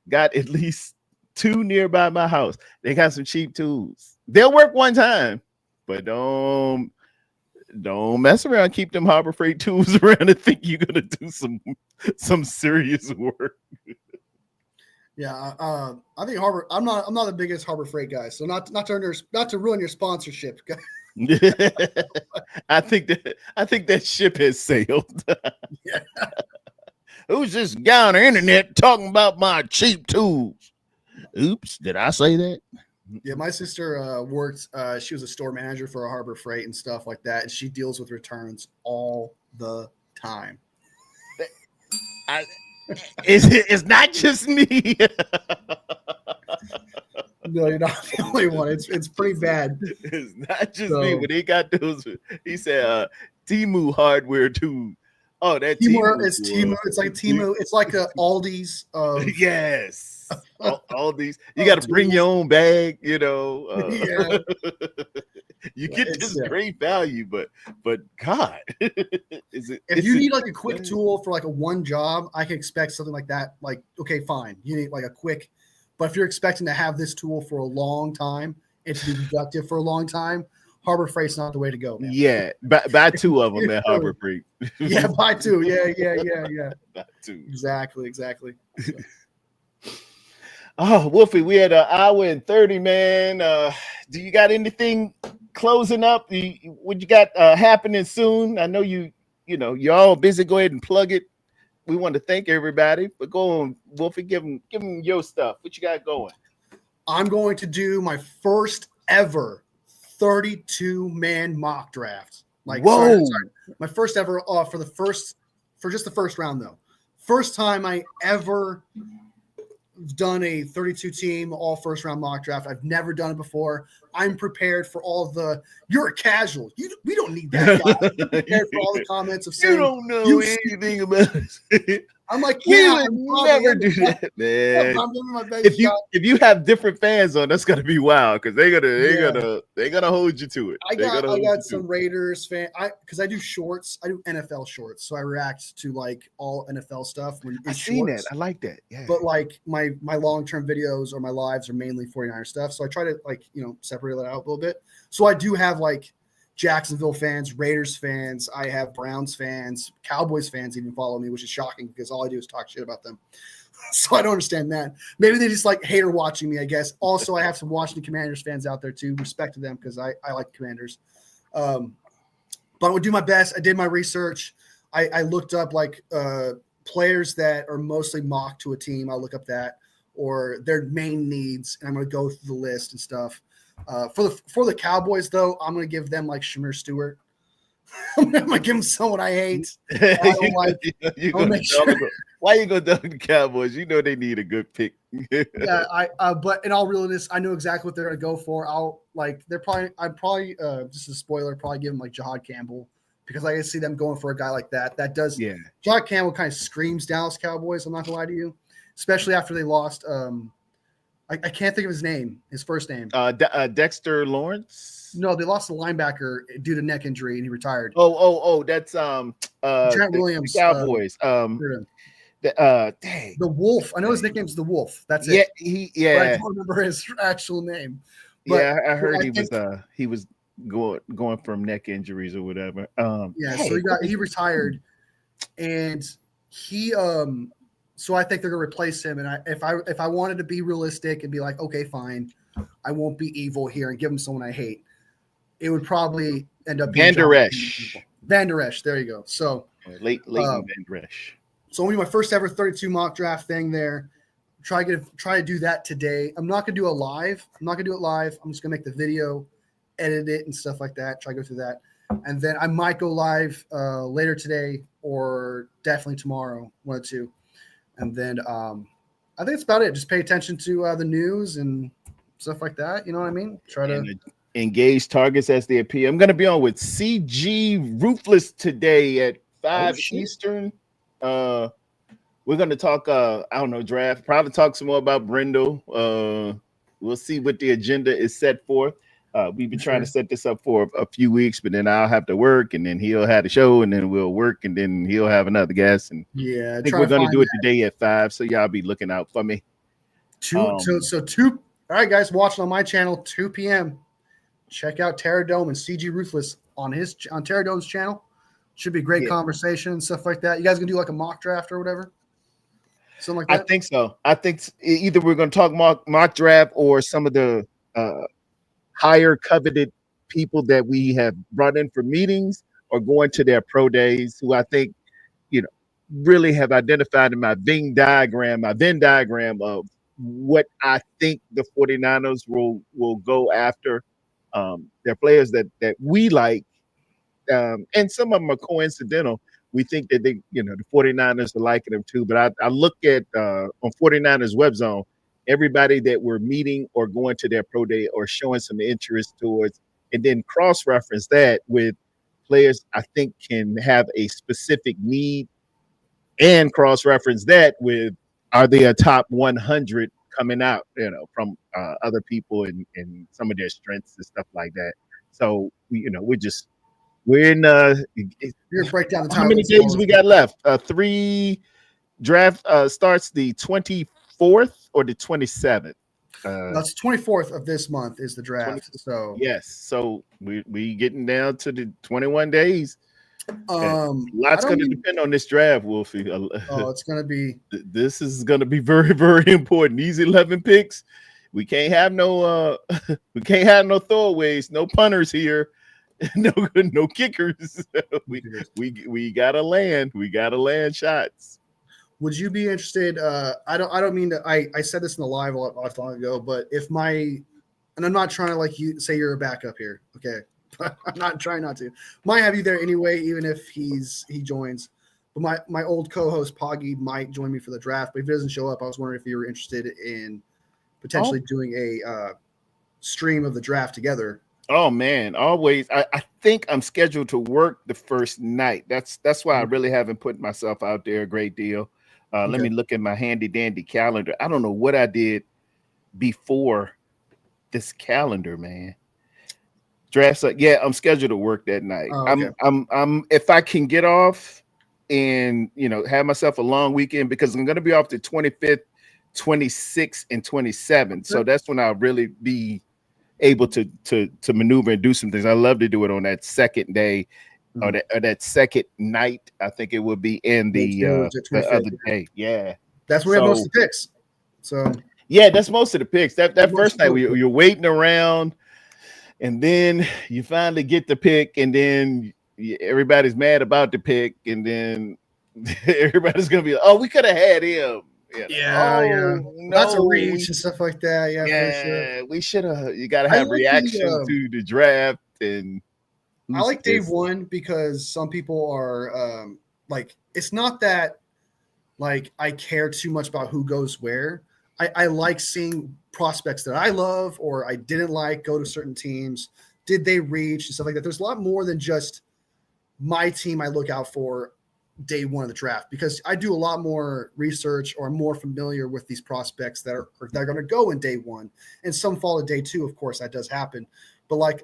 Got at least 2 nearby my house. They got some cheap tools. They'll work one time, but don't mess around. Keep them Harbor Freight tools around and think you're gonna do some serious work. Yeah, I think Harbor. I'm not the biggest Harbor Freight guy, so not to ruin your sponsorship. I think that ship has sailed. Yeah. Who's this guy on the internet talking about my cheap tools? Oops, did I say that? Yeah, my sister worked. She was a store manager for a Harbor Freight and stuff like that, and she deals with returns all the time. It's not just me. No, you're not the only one. It's pretty bad. It's not just me. When they got those, he said Temu hardware too. Oh, that Temu is Temu. It's like Temu. It's like a Aldi's. Yes, Aldi's. You got to bring your own bag. You yeah. You get this great value, but God, if you need like a quick tool for like a one job, I can expect something like that. Like, okay, fine, you need like a quick. But if you're expecting to have this tool for a long time and to be productive for a long time, Harbor Freight's not the way to go, man. Yeah, buy 2 of them at Harbor Freight. Yeah, buy 2. Yeah. Buy 2. Exactly. So. Oh, Wolfie, we had 1 hour and 30, man. Do you got anything closing up? What you got happening soon? I know you're all busy. Go ahead and plug it. We want to thank everybody, but go on, Wolfie, give them your stuff. What you got going? I'm going to do my first ever 32-man mock draft. Like, whoa! Sorry. My first ever for just the first round though. First time I ever done a 32 team all first round mock draft. I've never done it before. I'm prepared for all you're a casual. We don't need that guy. I'm prepared for all the comments of saying you don't know anything about it. I'm like, yeah, never do that, man. If you have different fans on, that's gonna be wild because they're gonna hold you to it. I got some Raiders fan because I do shorts. I do NFL shorts, so I react to like all NFL stuff. I've seen that. I like that. Yeah. But like my long-term videos or my lives are mainly 49er stuff, so I try to separate that out a little bit. So I do have like Jacksonville fans, Raiders fans. I have Browns fans, Cowboys fans even follow me, which is shocking because all I do is talk shit about them. So I don't understand that. Maybe they just like hater watching me, I guess. Also, I have some Washington Commanders fans out there too. Respect to them because I like Commanders. But I would do my best. I did my research. I looked up like players that are mostly mocked to a team. I'll look up that or their main needs, and I'm going to go through the list and stuff. For the Cowboys, though, I'm going to give them like Shamir Stewart. I'm gonna give him someone I hate. I don't like. You I'll gonna make sure. why you gonna dog the Cowboys? You know they need a good pick. Yeah, but in all realness, I know exactly what they're gonna go for. I'd probably just a spoiler, probably give him like Jahad Campbell because I can see them going for a guy like that. That does Yeah. Jahad Campbell kind of screams Dallas Cowboys. I'm not gonna lie to you, especially after they lost. I can't think of his name, his first name. Dexter Lawrence. No, they lost the linebacker due to neck injury and he retired. Oh, that's Trent the Williams, Cowboys. Dang. The Wolf. I know his nickname's the Wolf. That's yeah, it. But I yeah, don't remember his actual name. But yeah. I heard I he was going from neck injuries or whatever. Yeah, hey, so he retired, and he so I think they're gonna replace him. And if I wanted to be realistic and be like, okay, fine, I won't be evil here and give him someone I hate, it would probably end up being Van Der Esch. Van Der Esch, there you go. So Leighton Van Der Esch. So it'll be my first ever 32 mock draft thing there. Try to do that today. I'm not gonna do it live. I'm just gonna make the video, edit it and stuff like that. Try to go through that. And then I might go live later today or definitely tomorrow, one or two. And then I think that's about it. Just pay attention to the news and stuff like that. You know what I mean? Try to engage targets as they appear. I'm going to be on with CG Ruthless today at 5 Eastern. We're going to talk, I don't know, draft. Probably talk some more about Brindle. We'll see what the agenda is set for. We've been trying to set this up for a few weeks, but then I'll have to work, and then he'll have the show, and then we'll work, and then he'll have another guest. And yeah, I think we're going to do it today at 5, so y'all be looking out for me. Two. All right, guys, watching on my channel, 2 p.m. Check out Tarrerdome and CG Ruthless on Tarredome's channel. Should be a great conversation and stuff like that. You guys gonna do like a mock draft or whatever? Something like that? I think so. I think either we're going to talk mock draft or some of the higher coveted people that we have brought in for meetings or going to their pro days who I think, really have identified in my Venn diagram of what I think the 49ers will go after. They're players that we like, and some of them are coincidental. We think that the 49ers are liking them too. But I look at on 49ers web zone, everybody that we're meeting or going to their pro day or showing some interest towards, and then cross-reference that with players I think can have a specific need, and cross-reference that with, are they a top 100 coming out, from other people and some of their strengths and stuff like that. So we're in You're break down the time. How many days we got left? 3 draft starts the 24th or the 27th. That's 24th of this month is the draft. So yes, so we getting down to the 21 days. Lots going to depend on this draft, Wolfie. It's going to be. This is going to be very, very important. These 11 picks, we can't have no throwaways, no punters here. No kickers. we gotta land. We gotta land shots. Would you be interested? I don't mean to. I said this in the live a long ago, but and I'm not trying to like you say you're a backup here, okay? But I'm not trying not to. Might have you there anyway, even if he joins. But my old co-host Poggy might join me for the draft. But if he doesn't show up, I was wondering if you were interested in potentially doing a stream of the draft together. Oh man, always. I think I'm scheduled to work the first night. That's why I really haven't put myself out there a great deal. Let me look at my handy dandy calendar. I don't know what I did before this calendar, man. Draft. Yeah, I'm scheduled to work that night. Oh, okay. I'm if I can get off and have myself a long weekend, because I'm gonna be off the 25th, 26th, and 27th. So that's when I'll really be able to maneuver and do some things. I love to do it on that second day or that second night. I think it would be in the other day. Yeah, that's where we have most of the picks. So yeah, that's most of the picks. That first night you're waiting around, and then you finally get the pick, and then everybody's mad about the pick, and then everybody's gonna be like, "Oh, we could have had him." Yeah. No, that's a reach and stuff like that. Yeah, we should have. You got to have reaction to the draft, and I like day one because some people are like, it's not that like I care too much about who goes where. I like seeing prospects that I love or I didn't like go to certain teams. Did they reach and stuff like that? There's a lot more than just my team I look out for day one of the draft, because I do a lot more research or I'm more familiar with these prospects that are going to go in day one, and some fall to day two. Of course, that does happen. But like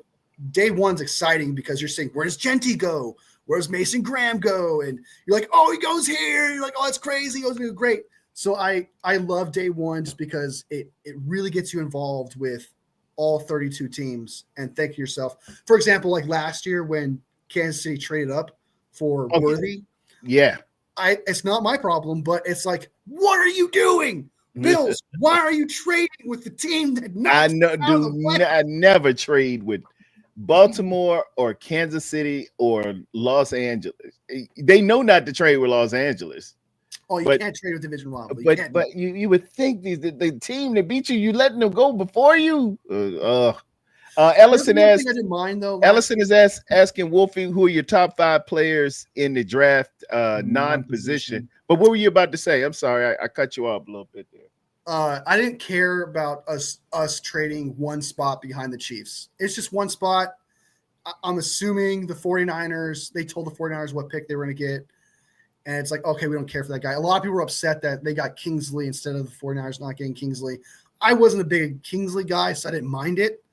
day one's exciting because you're saying, where does Genty go? Where does Mason Graham go? And you're like, oh, he goes here. You're like, oh, that's crazy. It was going to be great. So I love day one just because it really gets you involved with all 32 teams and think to yourself, for example, like last year when Kansas City traded up for Worthy. Yeah. It's not my problem, but it's like, what are you doing? Bills, why are you trading with the team that I never trade with Baltimore or Kansas City or Los Angeles. They know not to trade with Los Angeles. Oh, you can't trade with division rival. But you would think the team that beat you letting them go before you. Ellison asked. I didn't mind though. Ellison is asking Wolfie, who are your top 5 players in the draft, non-position. But what were you about to say? I'm sorry, I cut you off a little bit there. I didn't care about us trading one spot behind the Chiefs. It's just one spot. I'm assuming the 49ers, they told the 49ers what pick they were going to get. And it's like, okay, we don't care for that guy. A lot of people were upset that they got Kingsley instead of the 49ers not getting Kingsley. I wasn't a big Kingsley guy, so I didn't mind it.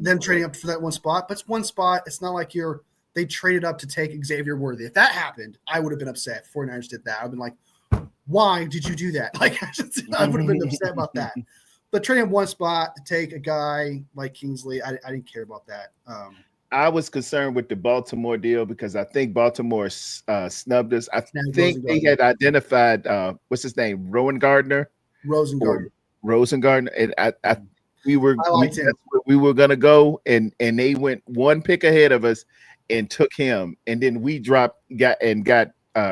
Them trading up for that one spot. But it's one spot. It's not like they traded up to take Xavier Worthy. If that happened, I would have been upset. 49ers did that. I would have been like, why did you do that? Like, I would have been upset about that. But trading up one spot to take a guy like Kingsley, I didn't care about that. I was concerned with the Baltimore deal because I think Baltimore snubbed us. I think they had identified what's his name, Rosengardner. And we were gonna go, and they went one pick ahead of us and took him, and then we got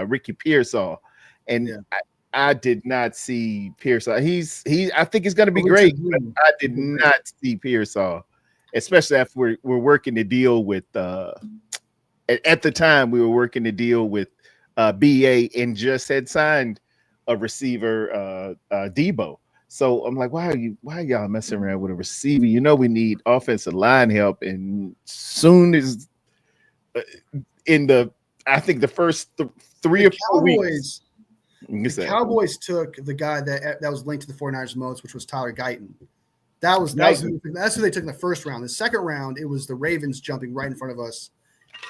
Ricky Pearsall, and I did not see Pearsall. I think he's gonna be great, but I did not see Pearsall. Especially after we're working the deal with at the time we were working the deal with BA and just had signed a receiver Debo. So I'm like, why are y'all messing around with a receiver? You know we need offensive line help, and soon as I think the first 3 or 4 weeks. The Cowboys took the guy that was linked to the 49ers most, which was Tyler Guyton. That's who they took in the first round. The second round, it was the Ravens jumping right in front of us,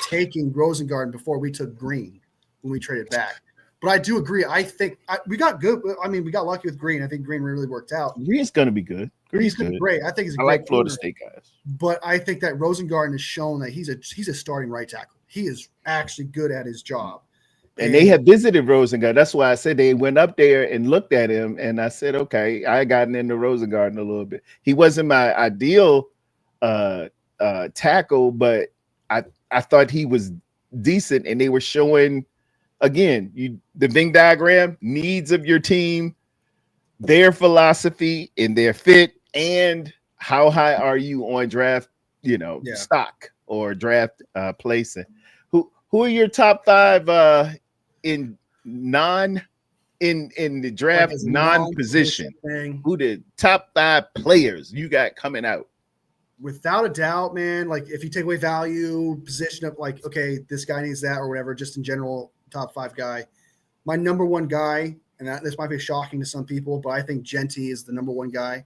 taking Rosengarten before we took Green when we traded back. But I do agree. I think we got good. I mean, we got lucky with Green. I think Green really worked out. Green's going to be good. Green's good. Great. I think he's a great like Florida State guys. But I think that Rosengarten has shown that he's a starting right tackle. He is actually good at his job. And they had visited Rosengarten. That's why I said they went up there and looked at him. And I said, okay, I gotten into Rosengarten a little bit. He wasn't my ideal tackle, but I thought he was decent. And they were showing, again, the Venn diagram, needs of your team, their philosophy and their fit, and how high are you on draft, stock or draft placing. Who are your top 5 in the draft non-position? Who the top 5 players you got coming out? Without a doubt, man. Like if you take away value, position of like, okay, this guy needs that or whatever, just in general, top 5 guy. My number 1 guy, and this might be shocking to some people, but I think Genty is the number 1 guy,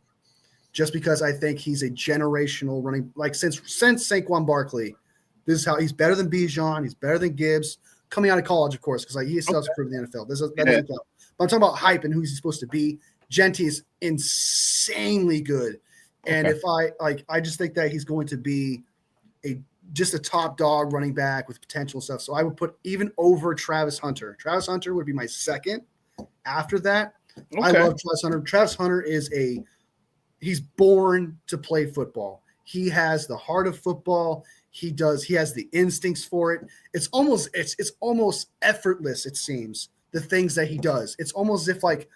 just because I think he's a generational running. Like since Saquon Barkley, this is how he's better than Bijan, he's better than Gibbs. Coming out of college, of course, because he still has to prove in the NFL. That doesn't count. But I'm talking about hype and who he's supposed to be. Genty is insanely good, and if I just think that he's going to be just a top dog running back with potential stuff. So I would put even over Travis Hunter. Travis Hunter would be my second. After that, I love Travis Hunter. Travis Hunter he's born to play football. He has the heart of football. He has the instincts for it. It's almost effortless, it seems, the things that he does. It's almost as if like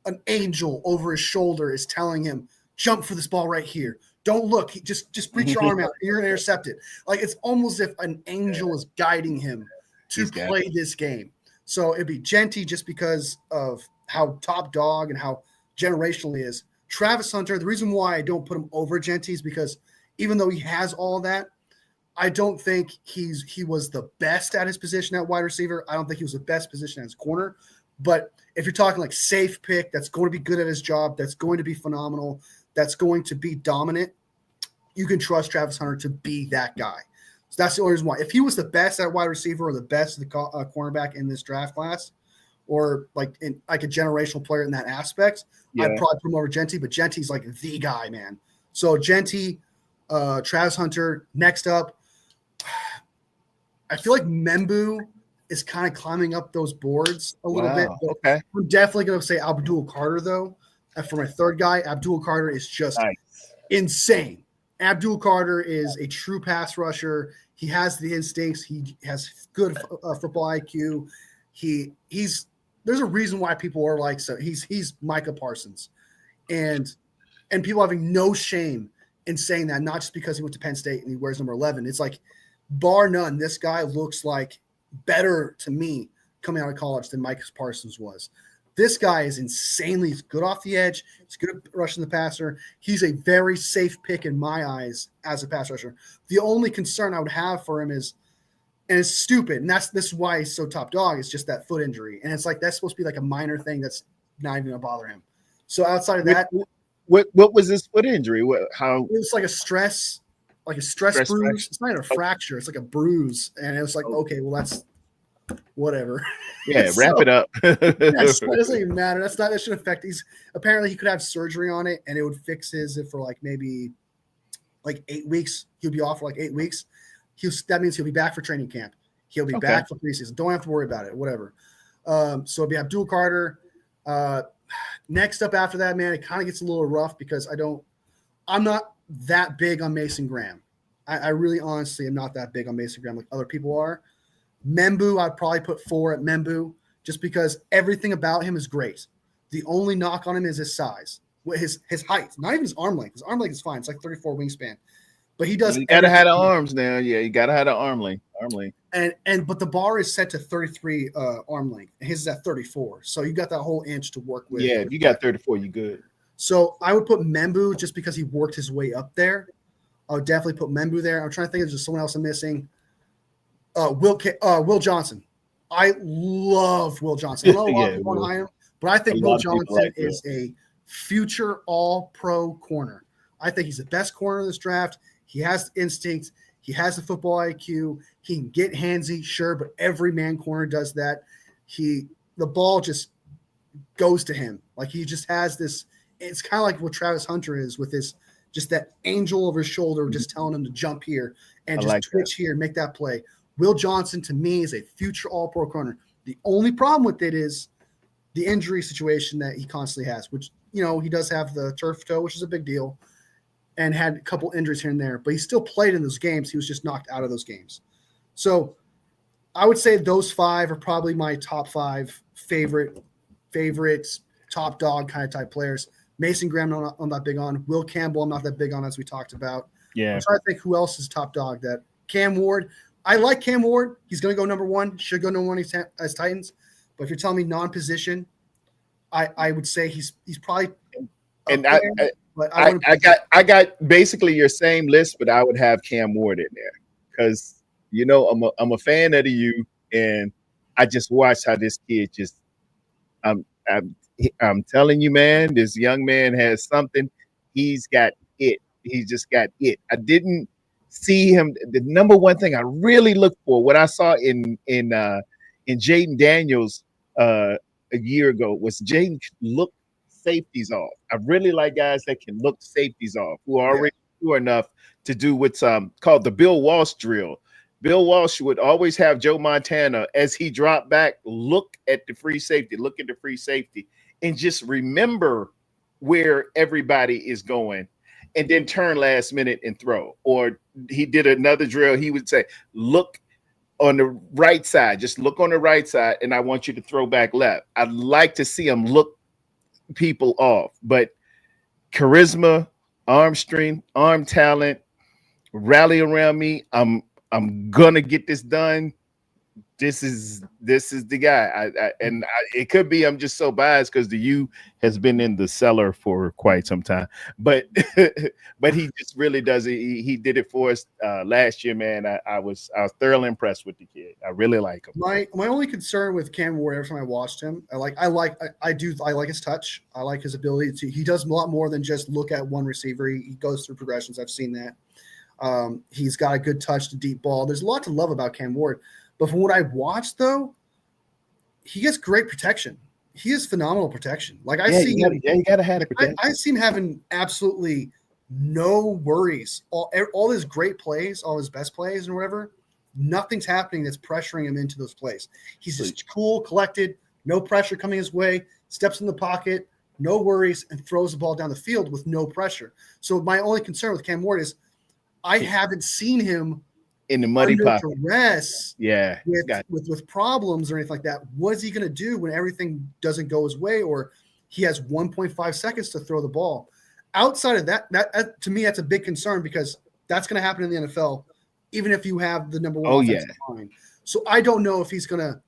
an angel over his shoulder is telling him, jump for this ball right here. Don't look. Just reach your arm out. You're gonna intercept it. Like it's almost as if an angel is guiding him to play this game. So it'd be Genty just because of how top dog and how generational he is. Travis Hunter, the reason why I don't put him over Genty is because even though he has all that, I don't think he was the best at his position at wide receiver. I don't think he was the best position as corner. But if you're talking like safe pick, that's going to be good at his job, that's going to be phenomenal, that's going to be dominant, you can trust Travis Hunter to be that guy. So that's the only reason why. If he was the best at wide receiver or the best at the cornerback in this draft class, or like a generational player in that aspect, I'd probably put him over Genty. But Genty's like the guy, man. So Genty, Travis Hunter. Next up, I feel like Membu is kind of climbing up those boards a little bit. Okay. I'm definitely going to say Abdul Carter, though. For my third guy, Abdul Carter is just insane. Abdul Carter is a true pass rusher. He has the instincts. He has good football IQ. There's a reason why people are like, so he's Micah Parsons, and people having no shame in saying that, not just because he went to Penn State and he wears number 11. It's like, bar none, this guy looks like better to me coming out of college than Micah Parsons was. This guy is insanely good off the edge. He's good at rushing the passer. He's a very safe pick in my eyes as a pass rusher. The only concern I would have for him is, and it's stupid, and this is why he's so top dog, is just that foot injury. And it's like that's supposed to be like a minor thing that's not even gonna bother him. So outside of that, what was his foot injury? How it was like a stress bruise. Fracture. It's not even a fracture, it's like a bruise. And it was like, okay, well that's whatever. Yeah, wrap it up. It doesn't even matter. That should affect. Apparently he could have surgery on it and it would fix his for like maybe like 8 weeks. He'll be off for like 8 weeks. That means he'll be back for training camp. He'll be back for preseason. Don't have to worry about it. Whatever. So it'll be Abdul Carter. Next up after that, man, it kind of gets a little rough because I'm not that big on Mason Graham. I really honestly am not that big on Mason Graham like other people are. Membu, I'd probably put 4 at Membu just because everything about him is great. The only knock on him is his size, his height, not even his arm length. His arm length is fine. It's like 34 wingspan. But he does. You gotta have the arms now. Yeah, you gotta have the arm length. But the bar is set to 33 arm length. And his is at 34. So you got that whole inch to work with. Yeah, if you got 34, you good. So I would put Membu just because he worked his way up there. I would definitely put Membu there. I'm trying to think of just someone else I'm missing. Will Johnson. I love Will Johnson. I know a lot of people want to hire him, but I think Will Johnson is a future all-pro corner. I think he's the best corner in this draft. He has the instinct. He has the football IQ. He can get handsy, sure, but every man corner does that. The ball just goes to him. Like he just has this. It's kind of like what Travis Hunter is with his just that angel over his shoulder, just telling him to jump here and just twitch here and make that play. Will Johnson, to me, is a future all-pro corner. The only problem with it is the injury situation that he constantly has, which, he does have the turf toe, which is a big deal, and had a couple injuries here and there, but he still played in those games. He was just knocked out of those games. So I would say those 5 are probably my top 5 favorites, top dog kind of type players. Mason Graham, I'm not big on. Will Campbell, I'm not that big on, as we talked about. Yeah. I'm trying to think who else is top dog. That Cam Ward. I like Cam Ward. He's going to go number 1. Should go number 1 as Titans. But if you're telling me non-position, I would say he's probably. And I got basically your same list, but I would have Cam Ward in there because I'm a fan of the U, and I just watched how this kid just. I'm telling you, man, this young man has something. He's got it. He's just got it. I didn't see him. The number one thing I really looked for, what I saw in Jaden Daniels a year ago, was Jaden look safeties off. I really like guys that can look safeties off, who are already sure enough to do what's called the Bill Walsh drill. Bill Walsh would always have Joe Montana, as he dropped back, look at the free safety, and just remember where everybody is going, and then turn last minute and throw. Or he did another drill. He would say, look on the right side, just look on the right side, and I want you to throw back left. I'd like to see him look people off, but charisma, arm strength, arm talent, rally around me. I'm gonna get this done. This is the guy. It could be I'm just so biased because the U has been in the cellar for quite some time, but but he just really does it. He did it for us last year, man. I was thoroughly impressed with the kid. I really like him. My only concern with Cam Ward every time I watched him, I like his touch. I like his ability to. He does a lot more than just look at one receiver. He goes through progressions. I've seen that. He's got a good touch to deep ball. There's a lot to love about Cam Ward. But from what I've watched, though, he gets great protection. He has phenomenal protection. Like I see, you gotta have it. I see him having absolutely no worries. All his great plays, all his best plays, and whatever. Nothing's happening that's pressuring him into those plays. He's just cool, collected, no pressure coming his way. Steps in the pocket, no worries, and throws the ball down the field with no pressure. So my only concern with Cam Ward is I haven't seen him in the muddy pocket, duress, with problems or anything like that. What is he going to do when everything doesn't go his way, or he has 1.5 seconds to throw the ball? Outside of that, to me, that's a big concern because that's going to happen in the NFL, even if you have the number one offensive line. So I don't know if he's going to.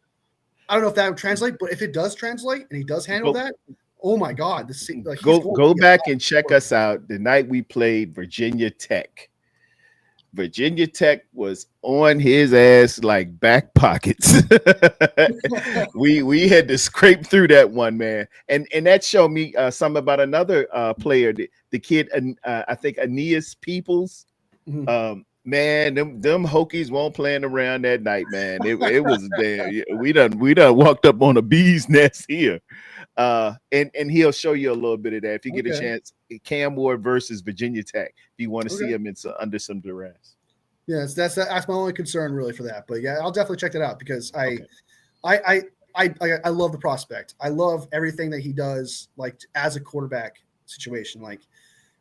I don't know if that would translate, but if it does translate and he does handle that, oh my God! Go back and check us out the night we played Virginia Tech. Virginia Tech was on his ass like back pockets. we had to scrape through that one, man, and that showed me something about another player, the kid, I think Aeneas Peoples. Mm-hmm. Man, them Hokies won't playing around that night, man. It was there. We done walked up on a bee's nest here. And he'll show you a little bit of that if you get a chance. Cam Ward versus Virginia Tech. If you want to see him under some duress. Yes, that's my only concern really for that. But yeah, I'll definitely check that out because I love the prospect. I love everything that he does, like as a quarterback situation. Like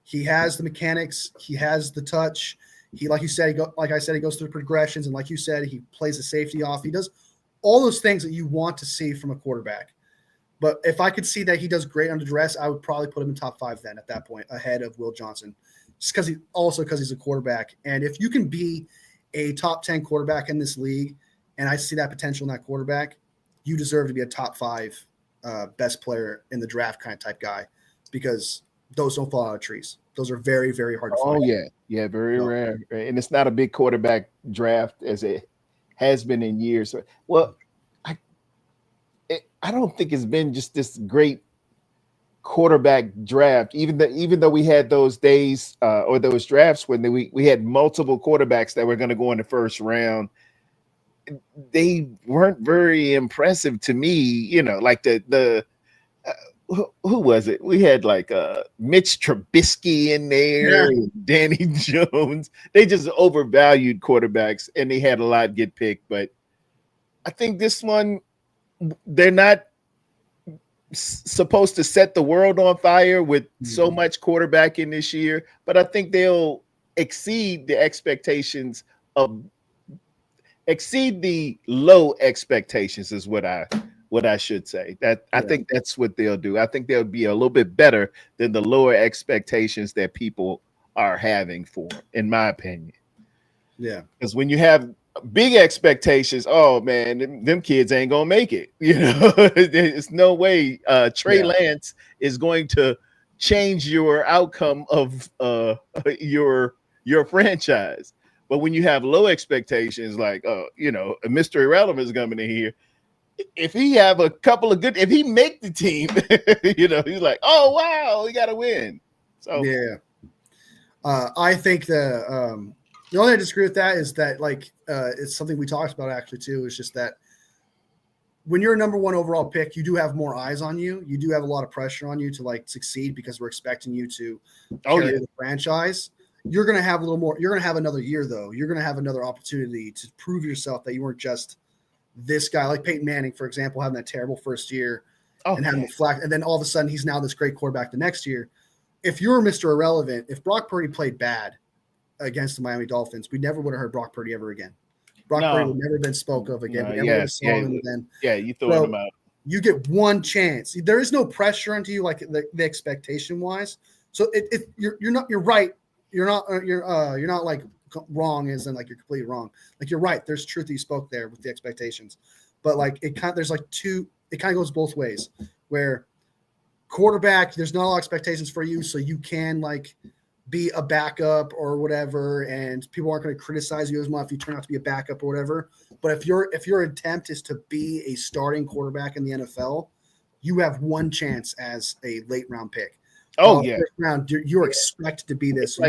he has the mechanics, he has the touch. He, like you said, he goes through progressions, and like you said, he plays the safety off. He does all those things that you want to see from a quarterback. But if I could see that he does great under duress, I would probably put him in top 5 then at that point, ahead of Will Johnson, just because he's a quarterback. And if you can be a top 10 quarterback in this league, and I see that potential in that quarterback, you deserve to be a top 5 best player in the draft kind of type guy, because those don't fall out of trees. Those are very, very hard to find. Oh yeah, very rare, and it's not a big quarterback draft as it has been in years. Well, I don't think it's been just this great quarterback draft, even though we had those days or those drafts when we had multiple quarterbacks that were going to go in the first round. They weren't very impressive to me, like the who was it? We had like Mitch Trubisky in there, Danny Jones. They just overvalued quarterbacks, and they had a lot get picked. But I think this one, they're not supposed to set the world on fire with so much quarterbacking this year, but I think they'll exceed the low expectations is what I should say. I think that's what they'll do. I think they'll be a little bit better than the lower expectations that people are having for them, in my opinion. Yeah. Because when you have big expectations, oh man, them kids ain't gonna make it. There's no way Trey Lance is going to change your outcome of your franchise. But when you have low expectations, like Mr. Irrelevant is coming in here, if he have a couple of if he make the team, he's like, oh wow, we got to win. So I think the only I disagree with that is that it's something we talked about actually too. Is just that when you're a number 1 overall pick, you do have more eyes on you. You do have a lot of pressure on you to succeed because we're expecting you to carry the franchise. You're going to have a little more. You're going to have another year though. You're going to have another opportunity to prove yourself that you weren't just this guy, like Peyton Manning, for example, having that terrible first year and having the flack, and then all of a sudden he's now this great quarterback the next year. If you're Mr. Irrelevant, if Brock Purdy played bad against the Miami Dolphins, we never would have heard Brock Purdy ever again. Brock Purdy would never been spoke of again. We never saw him again. Yeah, you throwing him out. You get one chance. There is no pressure onto you like the expectation wise, So you're right. You're not like wrong as in like you're completely wrong. Like you're right. There's truth you spoke there with the expectations, but like there's like it kind of goes both ways where quarterback, there's not a lot of expectations for you. So you can like be a backup or whatever. And people aren't going to criticize you as much if you turn out to be a backup or whatever. But if your attempt is to be a starting quarterback in the NFL, you have one chance as a late round pick. Oh yeah, first round, you're expected to be this. So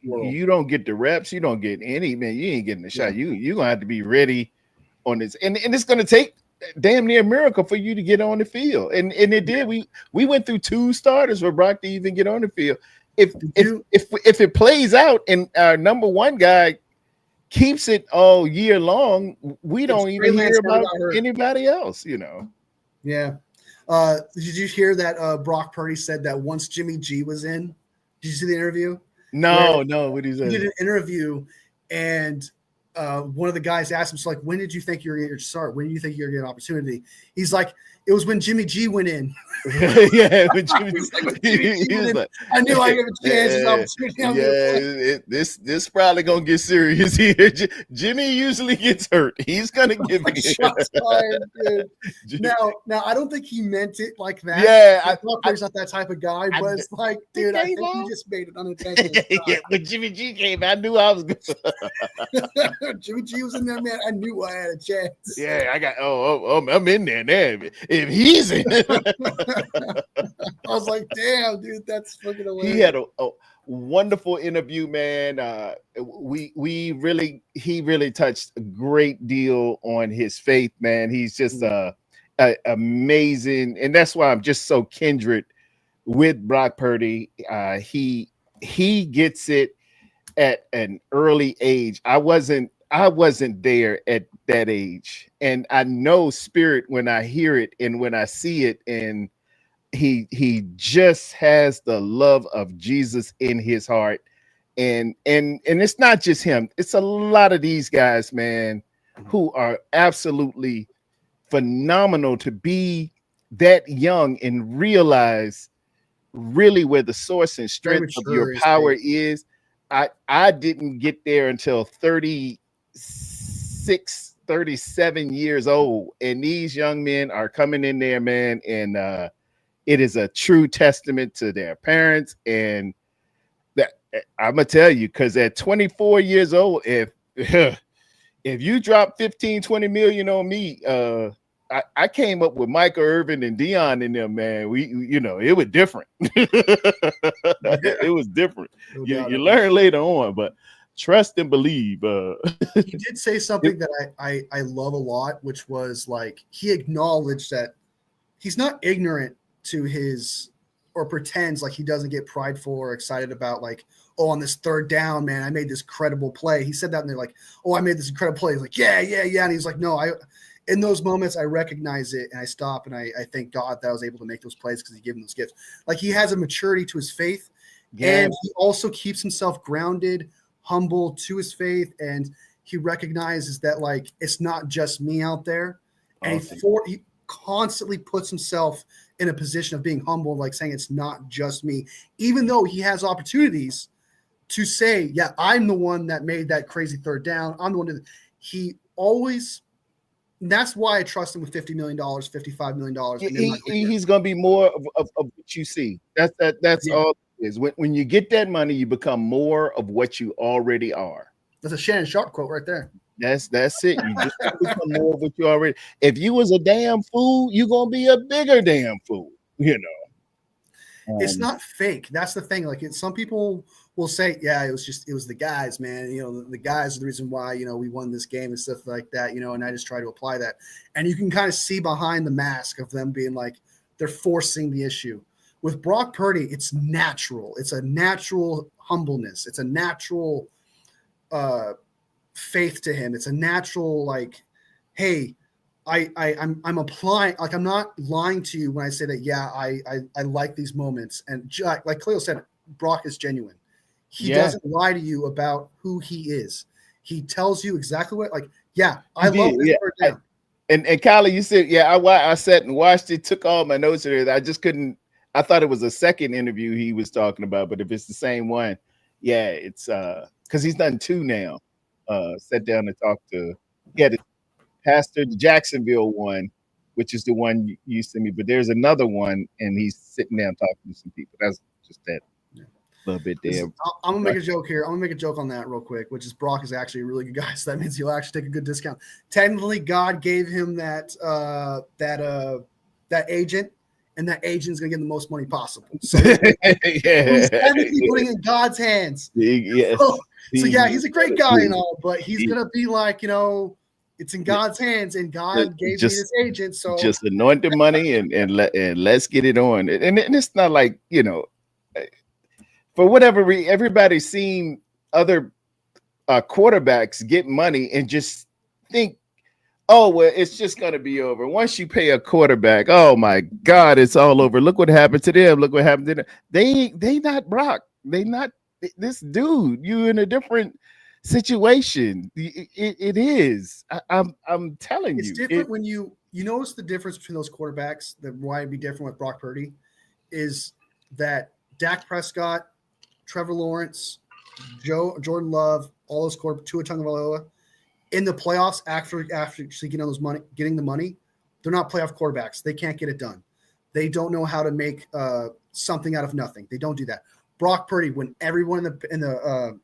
you don't get the reps. You don't get any, man. You ain't getting the shot. You're gonna have to be ready on this, and it's gonna take damn near a miracle for you to get on the field. And it did. We went through 2 starters for Brock to even get on the field. If it plays out and our number 1 guy keeps it all year long, we don't even hear about anybody else. Yeah. Did you hear that Brock Purdy said that once Jimmy G was in? Did you see the interview? No. What he said? He did an interview, and one of the guys asked him, "So, like, when did you think you were going to get your start? When do you think you're going to get an opportunity?" He's like, "It was when Jimmy G went in." Yeah, when Jimmy G went in, I knew I had a chance. This probably gonna get serious here. Jimmy usually gets hurt. He's gonna give it. Shots fired, dude. Now I don't think he meant it like that. Yeah, He's not that type of guy, but it's like, dude, I think he just made it unintentional. Yeah, when Jimmy G came, I knew I was gonna. Jimmy G was in there, man. I knew I had a chance. Yeah, I got. I'm in there now. If he's in. I was like, damn, dude, that's fucking hilarious. He had a wonderful interview, man. He really touched a great deal on his faith, man. He's just amazing, and that's why I'm just so kindred with Brock Purdy. He gets it at an early age. I wasn't there at that age, and I know spirit when I hear it and when I see it, and he just has the love of Jesus in his heart, and it's not just him, it's a lot of these guys, man, who are absolutely phenomenal to be that young and realize really where the source and strength of your power is. I didn't get there until 36, 37 years old, and these young men are coming in there, man, and it is a true testament to their parents. And that I'm gonna tell you, because at 24 years old, if you drop 15-20 million on me, I came up with Michael Irvin and Dion in them, man. It was different. It was different. You learn later on, but trust and believe. He did say something that I love a lot, which was like he acknowledged that he's not ignorant to his, or pretends like he doesn't get prideful or excited about like, oh, on this 3rd down, man, I made this credible play. He said that, and they're like, oh, I made this incredible play. He's like, yeah. And he's like, no, in those moments, I recognize it and I stop and I thank God that I was able to make those plays because he gave him those gifts. Like he has a maturity to his faith, and he also keeps himself grounded, humble to his faith, and he recognizes that like it's not just me out there, and he constantly puts himself in a position of being humble, like saying it's not just me, even though he has opportunities to say, yeah, I'm the one that made that crazy 3rd down. I'm the one that he always. That's why I trust him with $50 million, $55 million. He's going to be more of what you see. That's all it is. When you get that money, you become more of what you already are. That's a Shannon Sharp quote right there. That's it. You just become more of what you already. If you was a damn fool, you're going to be a bigger damn fool. It's not fake. That's the thing. Like some people will say, yeah, it was the guys, man. The guys are the reason why, we won this game and stuff like that, and I just try to apply that. And you can kind of see behind the mask of them being like, they're forcing the issue. With Brock Purdy, it's natural. It's a natural humbleness. It's a natural faith to him. It's a natural, like, hey, I'm applying, like, I'm not lying to you when I say that, yeah, I like these moments. And like Cleo said, Brock is genuine. He doesn't lie to you about who he is. He tells you exactly what, like, I love this word down. And Kylie, you said, I sat and watched it, took all my notes there. I just couldn't I thought it was a second interview he was talking about, but if it's the same one, yeah, it's because he's done two now. Sat down and talked to Pastor the Jacksonville one, which is the one you sent me, but there's another one, and he's sitting down talking to some people. That's just that little bit there. I'm gonna make a joke here. I'm gonna make a joke on that real quick, which is Brock is actually a really good guy, so that means he'll actually take a good discount. Technically, God gave him that agent, and that agent's gonna get the most money possible. So he's technically putting it in God's hands. Yes. So yeah, he's a great guy and all, but he's gonna be like, it's in God's hands, and God gave me this agent. So just anoint the money and let's get it on. And it's not like, for whatever reason, everybody's seen other quarterbacks get money and just think, oh, well, it's just going to be over. Once you pay a quarterback, oh my God, it's all over. Look what happened to them. Look what happened to them. They not Brock. They not this dude. You in a different situation. It is. I'm telling you. It's different when you notice the difference between those quarterbacks. That why it'd be different with Brock Purdy is that Dak Prescott, Trevor Lawrence, Jordan Love, all those Tua Tagovailoa in the playoffs after actually getting the money, they're not playoff quarterbacks. They can't get it done. They don't know how to make something out of nothing. They don't do that. Brock Purdy, when everyone in the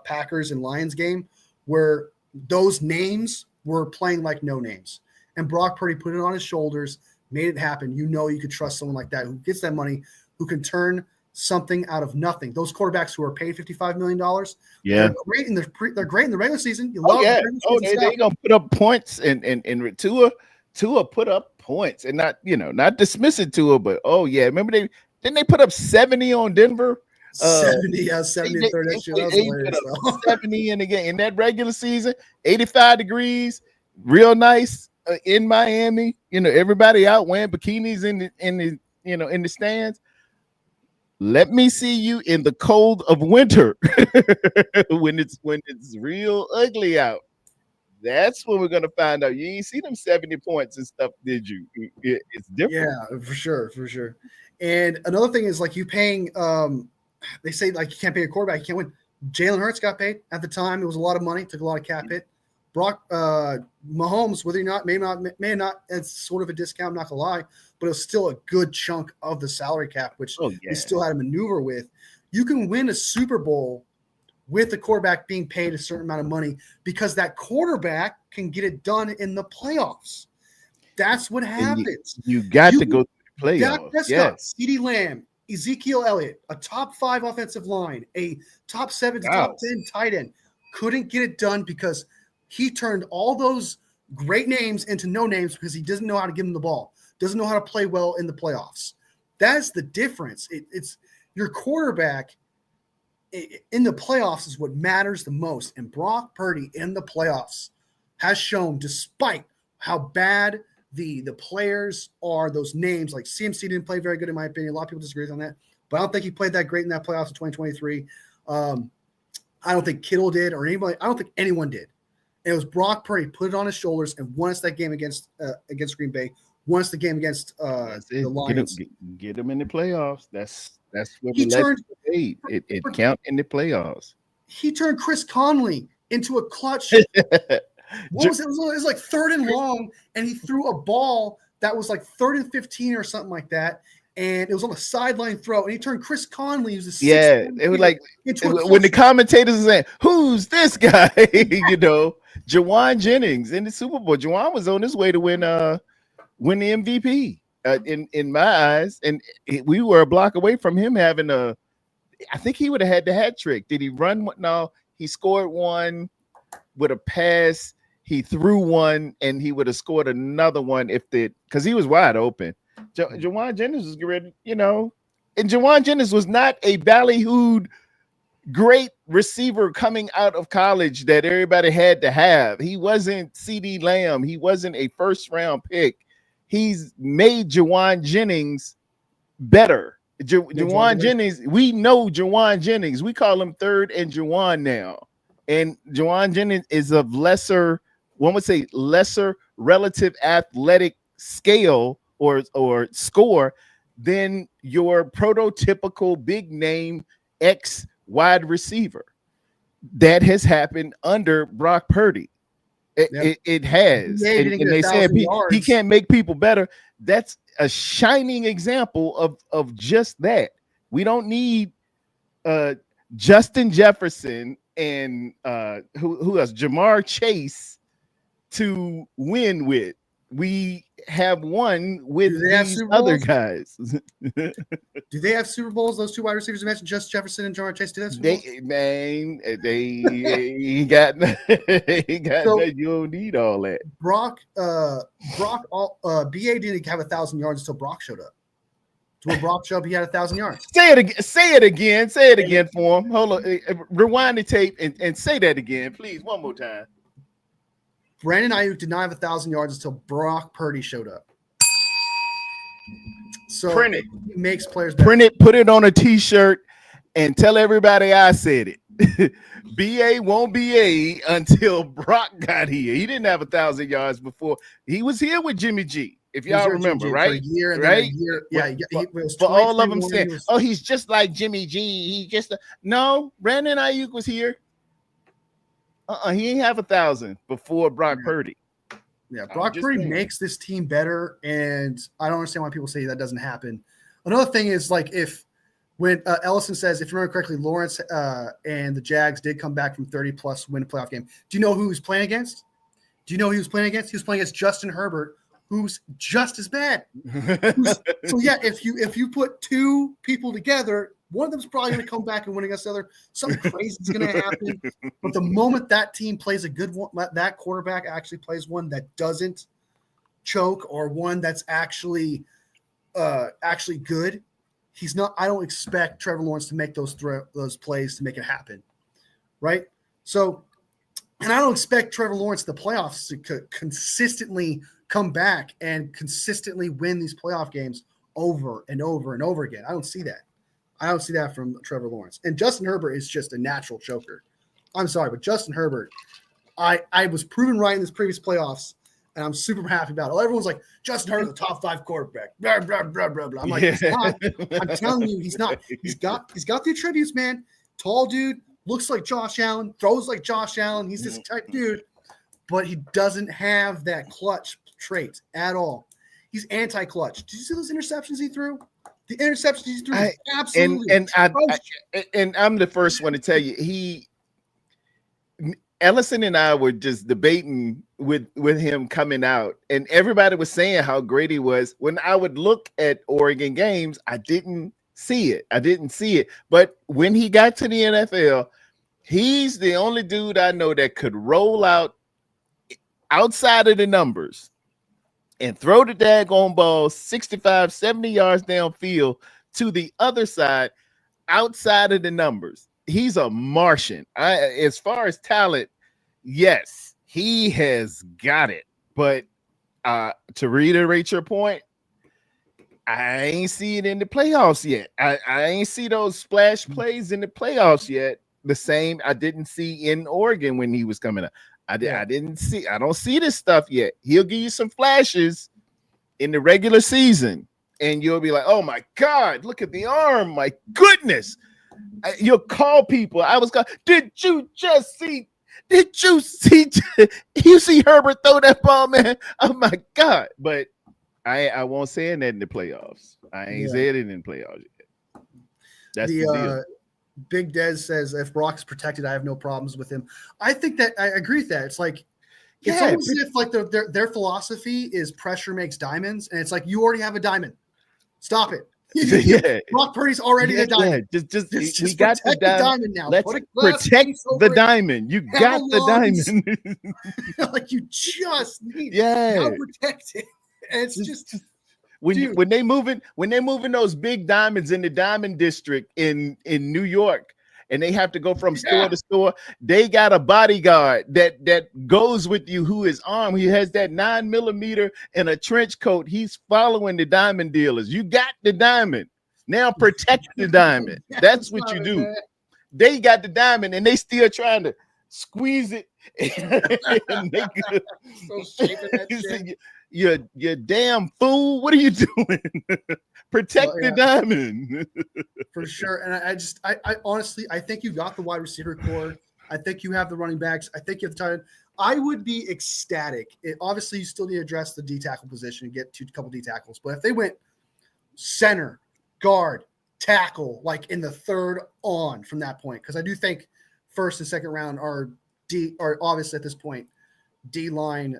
Packers and Lions game, where those names were playing like no names, and Brock Purdy put it on his shoulders, made it happen. You could trust someone like that who gets that money, who can turn something out of nothing. Those quarterbacks who are paid $55 million, yeah, they're great in the regular season. They gonna put up points, and Tua put up points, and not dismissing Tua, but remember they put up 70 on Denver. 70 and 30. They put up 70 in the game in that regular season, 85 degrees, real nice in Miami. Everybody out wearing bikinis in the stands. Let me see you in the cold of winter when it's real ugly out. That's when we're gonna find out. You ain't see them 70 points and stuff, did you? It's different. Yeah, for sure. And another thing is like you paying. They say like you can't pay a quarterback, you can't win. Jalen Hurts got paid at the time. It was a lot of money, took a lot of cap hit. Mahomes, whether or not, may not, it's sort of a discount, I'm not gonna lie, but it was still a good chunk of the salary cap, which he still had to maneuver with. You can win a Super Bowl with the quarterback being paid a certain amount of money because that quarterback can get it done in the playoffs. That's what happens. You got to go to the playoffs. Dak Prescott, CeeDee Lamb, Ezekiel Elliott, a top 5 offensive line, a top 7 to top 10 tight end, couldn't get it done because he turned all those great names into no names because he doesn't know how to give them the ball, doesn't know how to play well in the playoffs. That's the difference. It's your quarterback in the playoffs is what matters the most. And Brock Purdy in the playoffs has shown, despite how bad the players are, those names, like CMC didn't play very good in my opinion. A lot of people disagree on that, but I don't think he played that great in that playoffs of 2023. I don't think Kittle did or anybody. I don't think anyone did. And it was Brock Purdy put it on his shoulders and won us that game against Green Bay. Won us the game against the Lions. Get him in the playoffs. That's what he turned. It count in the playoffs. He turned Chris Conley into a clutch. What was it? It was like 3rd and long, and he threw a ball that was like 3rd and 15 or something like that. And it was on a sideline throw, and he turned Chris Conley, who's a it was like when the commentators are saying, "Who's this guy?" Jawan Jennings in the Super Bowl. Jawan was on his way to win the MVP in my eyes, and we were a block away from him having I think he would have had the hat trick. Did he run? No, he scored one with a pass. He threw one, and he would have scored another one because he was wide open. Jawan Jennings was ready, and Jawan Jennings was not a ballyhooed great receiver coming out of college that everybody had to have. He wasn't CeeDee Lamb. He wasn't a 1st-round pick. He's made Jawan Jennings better. Jawan Jennings, we know Jawan Jennings. We call him 3rd and Jawan now. And Jawan Jennings is of lesser relative athletic scale or score than your prototypical big name X wide receiver. That has happened under Brock Purdy. It has. Yeah, he didn't get and they said 1,000 he yards. can't make people better. That's a shining example of just that. We don't need Justin Jefferson and who else? Jamar Chase to win with. We have one with these other guys. Do they have Super Bowls? Those two wide receivers you mentioned, just Jefferson and Jamar Chase, do they have Super Bowls? He got So- that. You don't need all that. BA didn't have 1,000 yards until Brock showed up. So when Brock showed up, he had 1,000 yards. Say it again. Say it again. Say it again for him. Hold on. Rewind the tape and say that again, please. One more time. Brandon Ayuk did not have 1,000 yards until Brock Purdy showed up. So Print it. He makes players better. Print it. Put it on a T-shirt and tell everybody I said it. BA won't BA until Brock got here. He didn't have 1,000 yards before. He was here with Jimmy G. If y'all remember, right? For a year and right? then a year. Yeah, he was For all of them 23 saying, when he was- "Oh, he's just like Jimmy G." He just no. Brandon Ayuk was here. He ain't have 1,000 before Brock Purdy. Yeah, Brock just Purdy saying. makes this team better, and I don't understand why people say that doesn't happen. Another thing is like when Ellison says, if you remember correctly, Lawrence and the Jags did come back from 30-plus win a playoff game. Do you know who he was playing against? He was playing against Justin Herbert, who's just as bad. So yeah, if you put two people together, one of them's probably going to come back and win against the other. Something crazy is going to happen. But the moment that team plays a good one, that quarterback actually plays one that doesn't choke or one that's actually good, he's not. I don't expect Trevor Lawrence to make those plays to make it happen, right? So, and I don't expect Trevor Lawrence in the playoffs to consistently come back and consistently win these playoff games over and over and over again. I don't see that. I don't see that from Trevor Lawrence. And Justin Herbert is just a natural choker. I'm sorry, but Justin Herbert, I was proven right in this previous playoffs, and I'm super happy about it. Everyone's like, Justin Herbert's a top 5 quarterback. Blah, blah, blah, blah, blah. I'm like, he's not. I'm telling you, he's not. He's got the attributes, man. Tall dude, looks like Josh Allen, throws like Josh Allen. He's this type dude, but he doesn't have that clutch trait at all. He's anti-clutch. Did you see those interceptions he threw? The interceptions he threw, absolutely. And I'm the first one to tell you, Ellison and I were just debating with him coming out, and everybody was saying how great he was. When I would look at Oregon games, I didn't see it. But when he got to the NFL, he's the only dude I know that could roll out outside of the numbers and throw the daggone ball 65, 70 yards downfield to the other side outside of the numbers. He's a Martian. As far as talent, yes, he has got it. But to reiterate your point, I ain't see it in the playoffs yet. I ain't see those splash plays in the playoffs yet. The same I didn't see in Oregon when he was coming up. I don't see this stuff yet. He'll give you some flashes in the regular season, and you'll be like, oh my God, look at the arm. My goodness. You'll call people. Did you see Herbert throw that ball, man? Oh my God. But I won't say that in the playoffs. I ain't said it in the playoffs yet. That's the deal. Big Dez says, if Brock's protected, I have no problems with him. I think that I agree with that. It's like, it's almost as if like their philosophy is pressure makes diamonds. And it's like, you already have a diamond. Stop it. Yeah. Brock Purdy's already the diamond. Yeah. Just we got the diamond now. Let's protect the diamond. You got the diamond. Like you just need to protect it. And it's just when they moving those big diamonds in the diamond district in New York, and they have to go from store to store, they got a bodyguard that goes with you who is armed. He has that 9mm and a trench coat. He's following the diamond dealers. You got the diamond. Now protect the diamond. That's what you do. Man. They got the diamond and they still trying to squeeze it. you damn fool. What are you doing? Protect the diamond. For sure. And I honestly, I think you got the wide receiver core. I think you have the running backs. I think you have the tight end. I would be ecstatic. Obviously, you still need to address the D tackle position and get a couple D tackles. But if they went center, guard, tackle, like in the third on from that point, because I do think first and second round are obviously at this point D line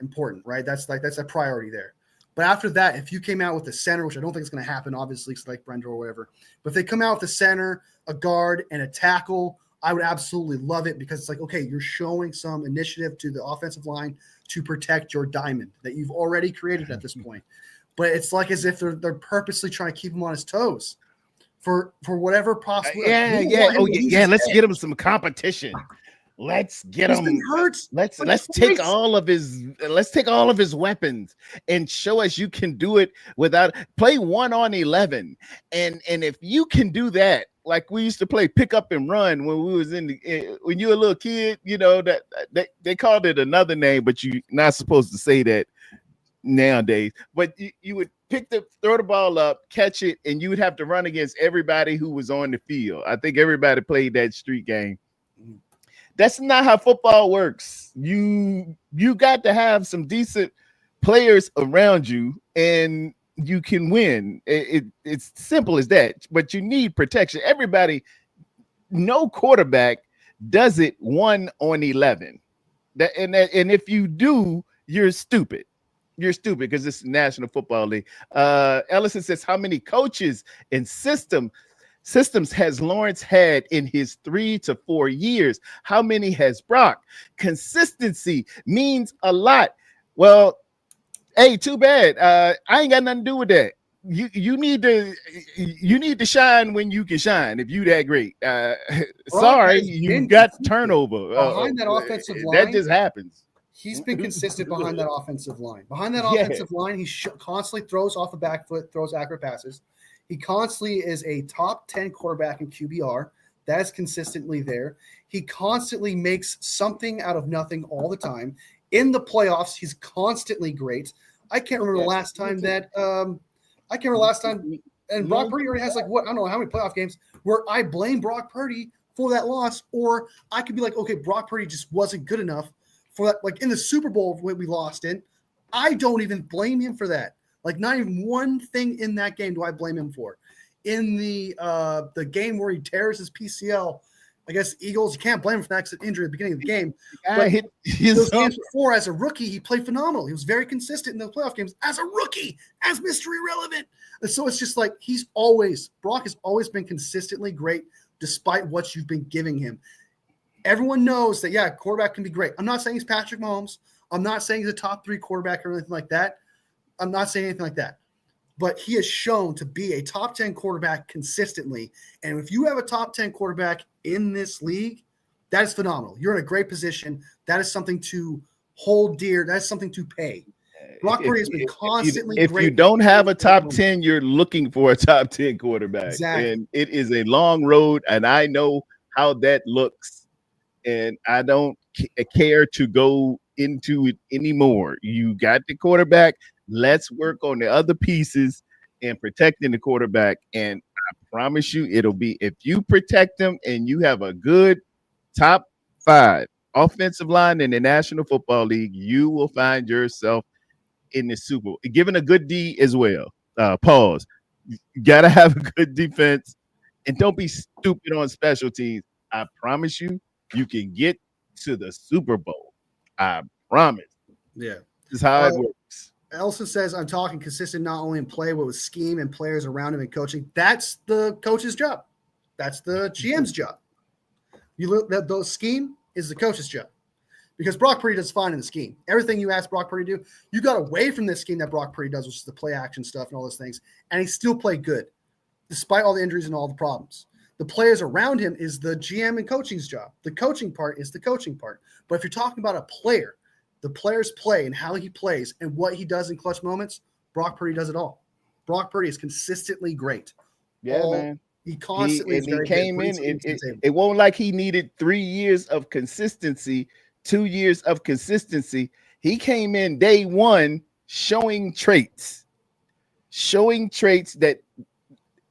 important, right? That's a priority there. But after that, if you came out with the center, which I don't think is going to happen, obviously, it's like Brenda or whatever. But if they come out with a center, a guard, and a tackle, I would absolutely love it because it's like, okay, you're showing some initiative to the offensive line to protect your diamond that you've already created at this point. But it's like as if they're purposely trying to keep him on his toes for whatever possible. Let's get him some competition. Let's get him. Let's take all of his weapons and show us you can do it without play 1-on-11. And if you can do that, like we used to play pick up and run when we was when you were a little kid, you know, that they called it another name, but you're not supposed to say that nowadays. But you would throw the ball up, catch it, and you would have to run against everybody who was on the field. I think everybody played that street game. That's not how football works. You got to have some decent players around you, and you can win. It's simple as that. But you need protection. Everybody, no quarterback does it 1-on-11. And if you do, you're stupid. You're stupid because it's the National Football League. Ellison says, how many coaches and systems has Lawrence had in his 3 to 4 years? How many has Brock? Consistency means a lot. Well, hey, too bad. I ain't got nothing to do with that. You need to shine when you can shine. If you that great, sorry, you got turnover behind that offensive line. That just happens. He's been consistent behind that offensive line. Behind that offensive line, he constantly throws off the back foot, throws accurate passes. He constantly is a top 10 quarterback in QBR. That is consistently there. He constantly makes something out of nothing all the time. In the playoffs, he's constantly great. I can't remember the last time and Brock Purdy already has I don't know how many playoff games where I blame Brock Purdy for that loss, or I could be like, okay, Brock Purdy just wasn't good enough for that. Like in the Super Bowl when we lost in, I don't even blame him for that. Like not even one thing in that game do I blame him for. In the game where he tears his PCL against the Eagles, you can't blame him for that injury at the beginning of the game. But those games before, as a rookie, he played phenomenal. He was very consistent in the playoff games as a rookie, as Mr. Irrelevant. And so it's just like Brock has always been consistently great despite what you've been giving him. Everyone knows that, quarterback can be great. I'm not saying he's Patrick Mahomes. I'm not saying he's a top 3 quarterback or anything like that. I'm not saying anything like that. But he has shown to be a top 10 quarterback consistently. And if you have a top 10 quarterback in this league, that is phenomenal. You're in a great position. That is something to hold dear. That's something to pay. Brock Purdy has been constantly great. If you don't have a top 10, you're looking for a top 10 quarterback. Exactly. And it is a long road, and I know how that looks. And I don't care to go into it anymore. You got the quarterback. Let's work on the other pieces and protecting the quarterback. And I promise you, it'll be if you protect them and you have a good top 5 offensive line in the National Football League, you will find yourself in the Super Bowl. Given a good D as well. Pause. You got to have a good defense and don't be stupid on special teams. I promise you, you can get to the Super Bowl. I promise. Yeah. This is how it works. Elson says, I'm talking consistent not only in play, but with scheme and players around him and coaching. That's the coach's job. That's the GM's job. You look that the scheme is the coach's job. Because Brock Purdy does fine in the scheme. Everything you ask Brock Purdy to do, you got away from this scheme that Brock Purdy does, which is the play action stuff and all those things, and he still played good, despite all the injuries and all the problems. The players around him is the GM and coaching's job. The coaching part is the coaching part. But if you're talking about a player, the player's play and how he plays and what he does in clutch moments, Brock Purdy does it all. Brock Purdy is consistently great. Yeah, man. He constantly came in. It won't like he needed 3 years of consistency, 2 years of consistency. He came in day one showing traits that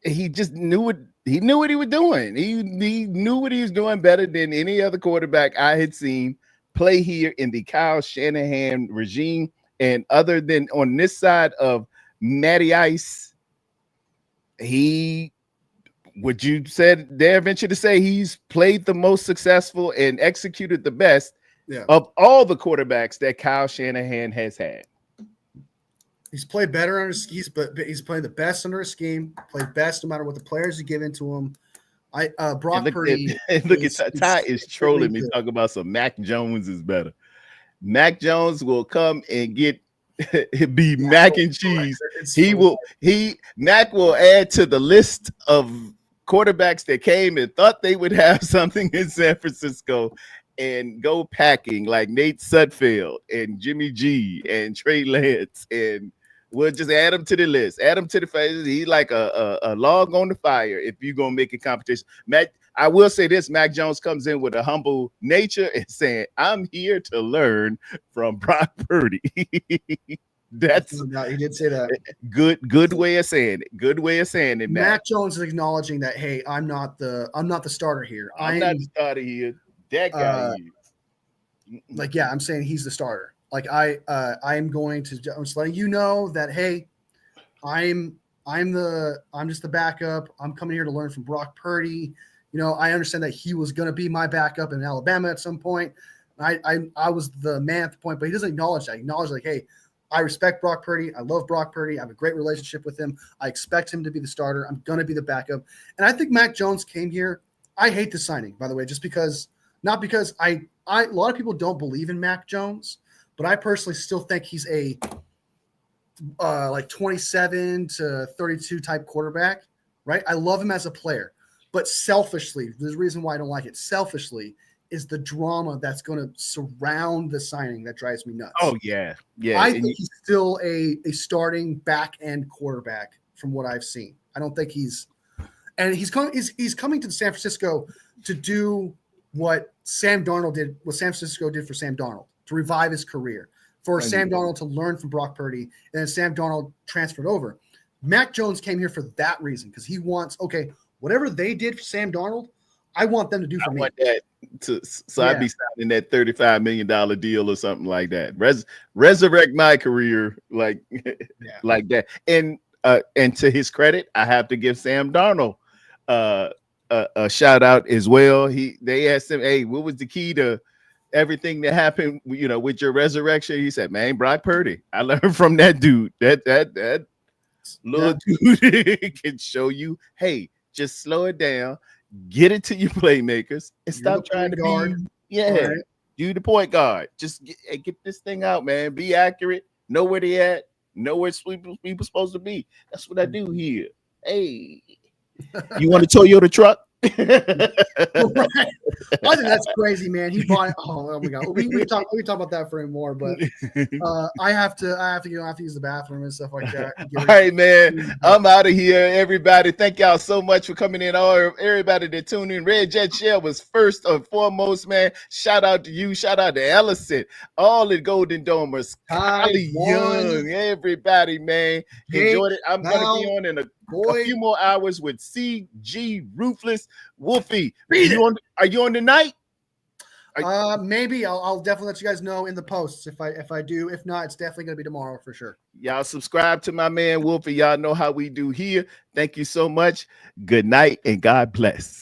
he just knew what he was doing. He knew what he was doing better than any other quarterback I had seen play here in the Kyle Shanahan regime. And other than on this side of Matty Ice, would you dare venture to say he's played the most successful and executed the best of all the quarterbacks that Kyle Shanahan has had? He's played better under he's played the best under a scheme, played best no matter what the players are given to him. Brock Purdy. Look at Ty is trolling me, talking about some Mac Jones is better. Mac Jones will come and get be mac and cheese. Mac will add to the list of quarterbacks that came and thought they would have something in San Francisco and go packing, like Nate Sudfeld and Jimmy G and Trey Lance, and we'll just add them to the list, add them to the faces. He's like a log on the fire if you're gonna make a competition. Mac, I will say this: Mac Jones comes in with a humble nature and saying, "I'm here to learn from Brock Purdy." That's he did say that. Good way of saying it. Good way of saying it. Mac Jones is acknowledging that, hey, I'm not the starter here. I'm not the starter here. That guy is. Like, yeah, I'm saying he's the starter. Like I'm just letting you know that, hey, I'm just the backup. I'm coming here to learn from Brock Purdy. You know, I understand that he was going to be my backup in Alabama at some point. I was the man at the point, but he doesn't acknowledge that. He acknowledges, like, hey, I respect Brock Purdy. I love Brock Purdy. I have a great relationship with him. I expect him to be the starter. I'm going to be the backup. And I think Mac Jones came here. I hate the signing, by the way, just because, not because a lot of people don't believe in Mac Jones, but I personally still think he's a like 27 to 32 type quarterback, right? I love him as a player, but selfishly, there's a reason why I don't like it. Selfishly is the drama that's going to surround the signing that drives me nuts. Oh yeah. I think he's still a starting back end quarterback from what I've seen. I don't think he's coming to San Francisco to do what Sam Darnold did, what San Francisco did for Sam Darnold, to revive his career, for Sam Darnold to learn from Brock Purdy, and then Sam Darnold transferred over. Mac Jones came here for that reason, because he wants, okay, whatever they did for Sam Darnold, I want them to do for me. Want that I'd be signing that $35 million deal or something like that. Resurrect my career like that. And to his credit, I have to give Sam Darnold a shout out as well. They asked him, hey, what was the key to everything that happened, with your resurrection? He said, man, Brock Purdy. I learned from that dude. That little dude can show you, hey, just slow it down, get it to your playmakers, and stop trying to guard. Do the point guard. Just get this thing out, man. Be accurate. Know where they at. Know where people supposed to be. That's what I do here. Hey, you want a Toyota truck? Right. I think that's crazy, man. He bought it. Oh my god, we can talk about that for more, but I have to use the bathroom and stuff like that. All right, man. I'm out of here, everybody. Thank y'all so much for coming in. Everybody that tuned in. Red Jet Shell was first and foremost, man. Shout out to you. Shout out to Ellison, all the Golden Domers, Kylie Young, everybody, man. Enjoyed it. I'm gonna be on in a few more hours with CG Ruthless. Wolfie, are you on tonight? Maybe I'll definitely let you guys know in the posts if I do. If not, it's definitely gonna be tomorrow for sure. Y'all subscribe to my man Wolfie. Y'all know how we do here. Thank you so much. Good night and God bless.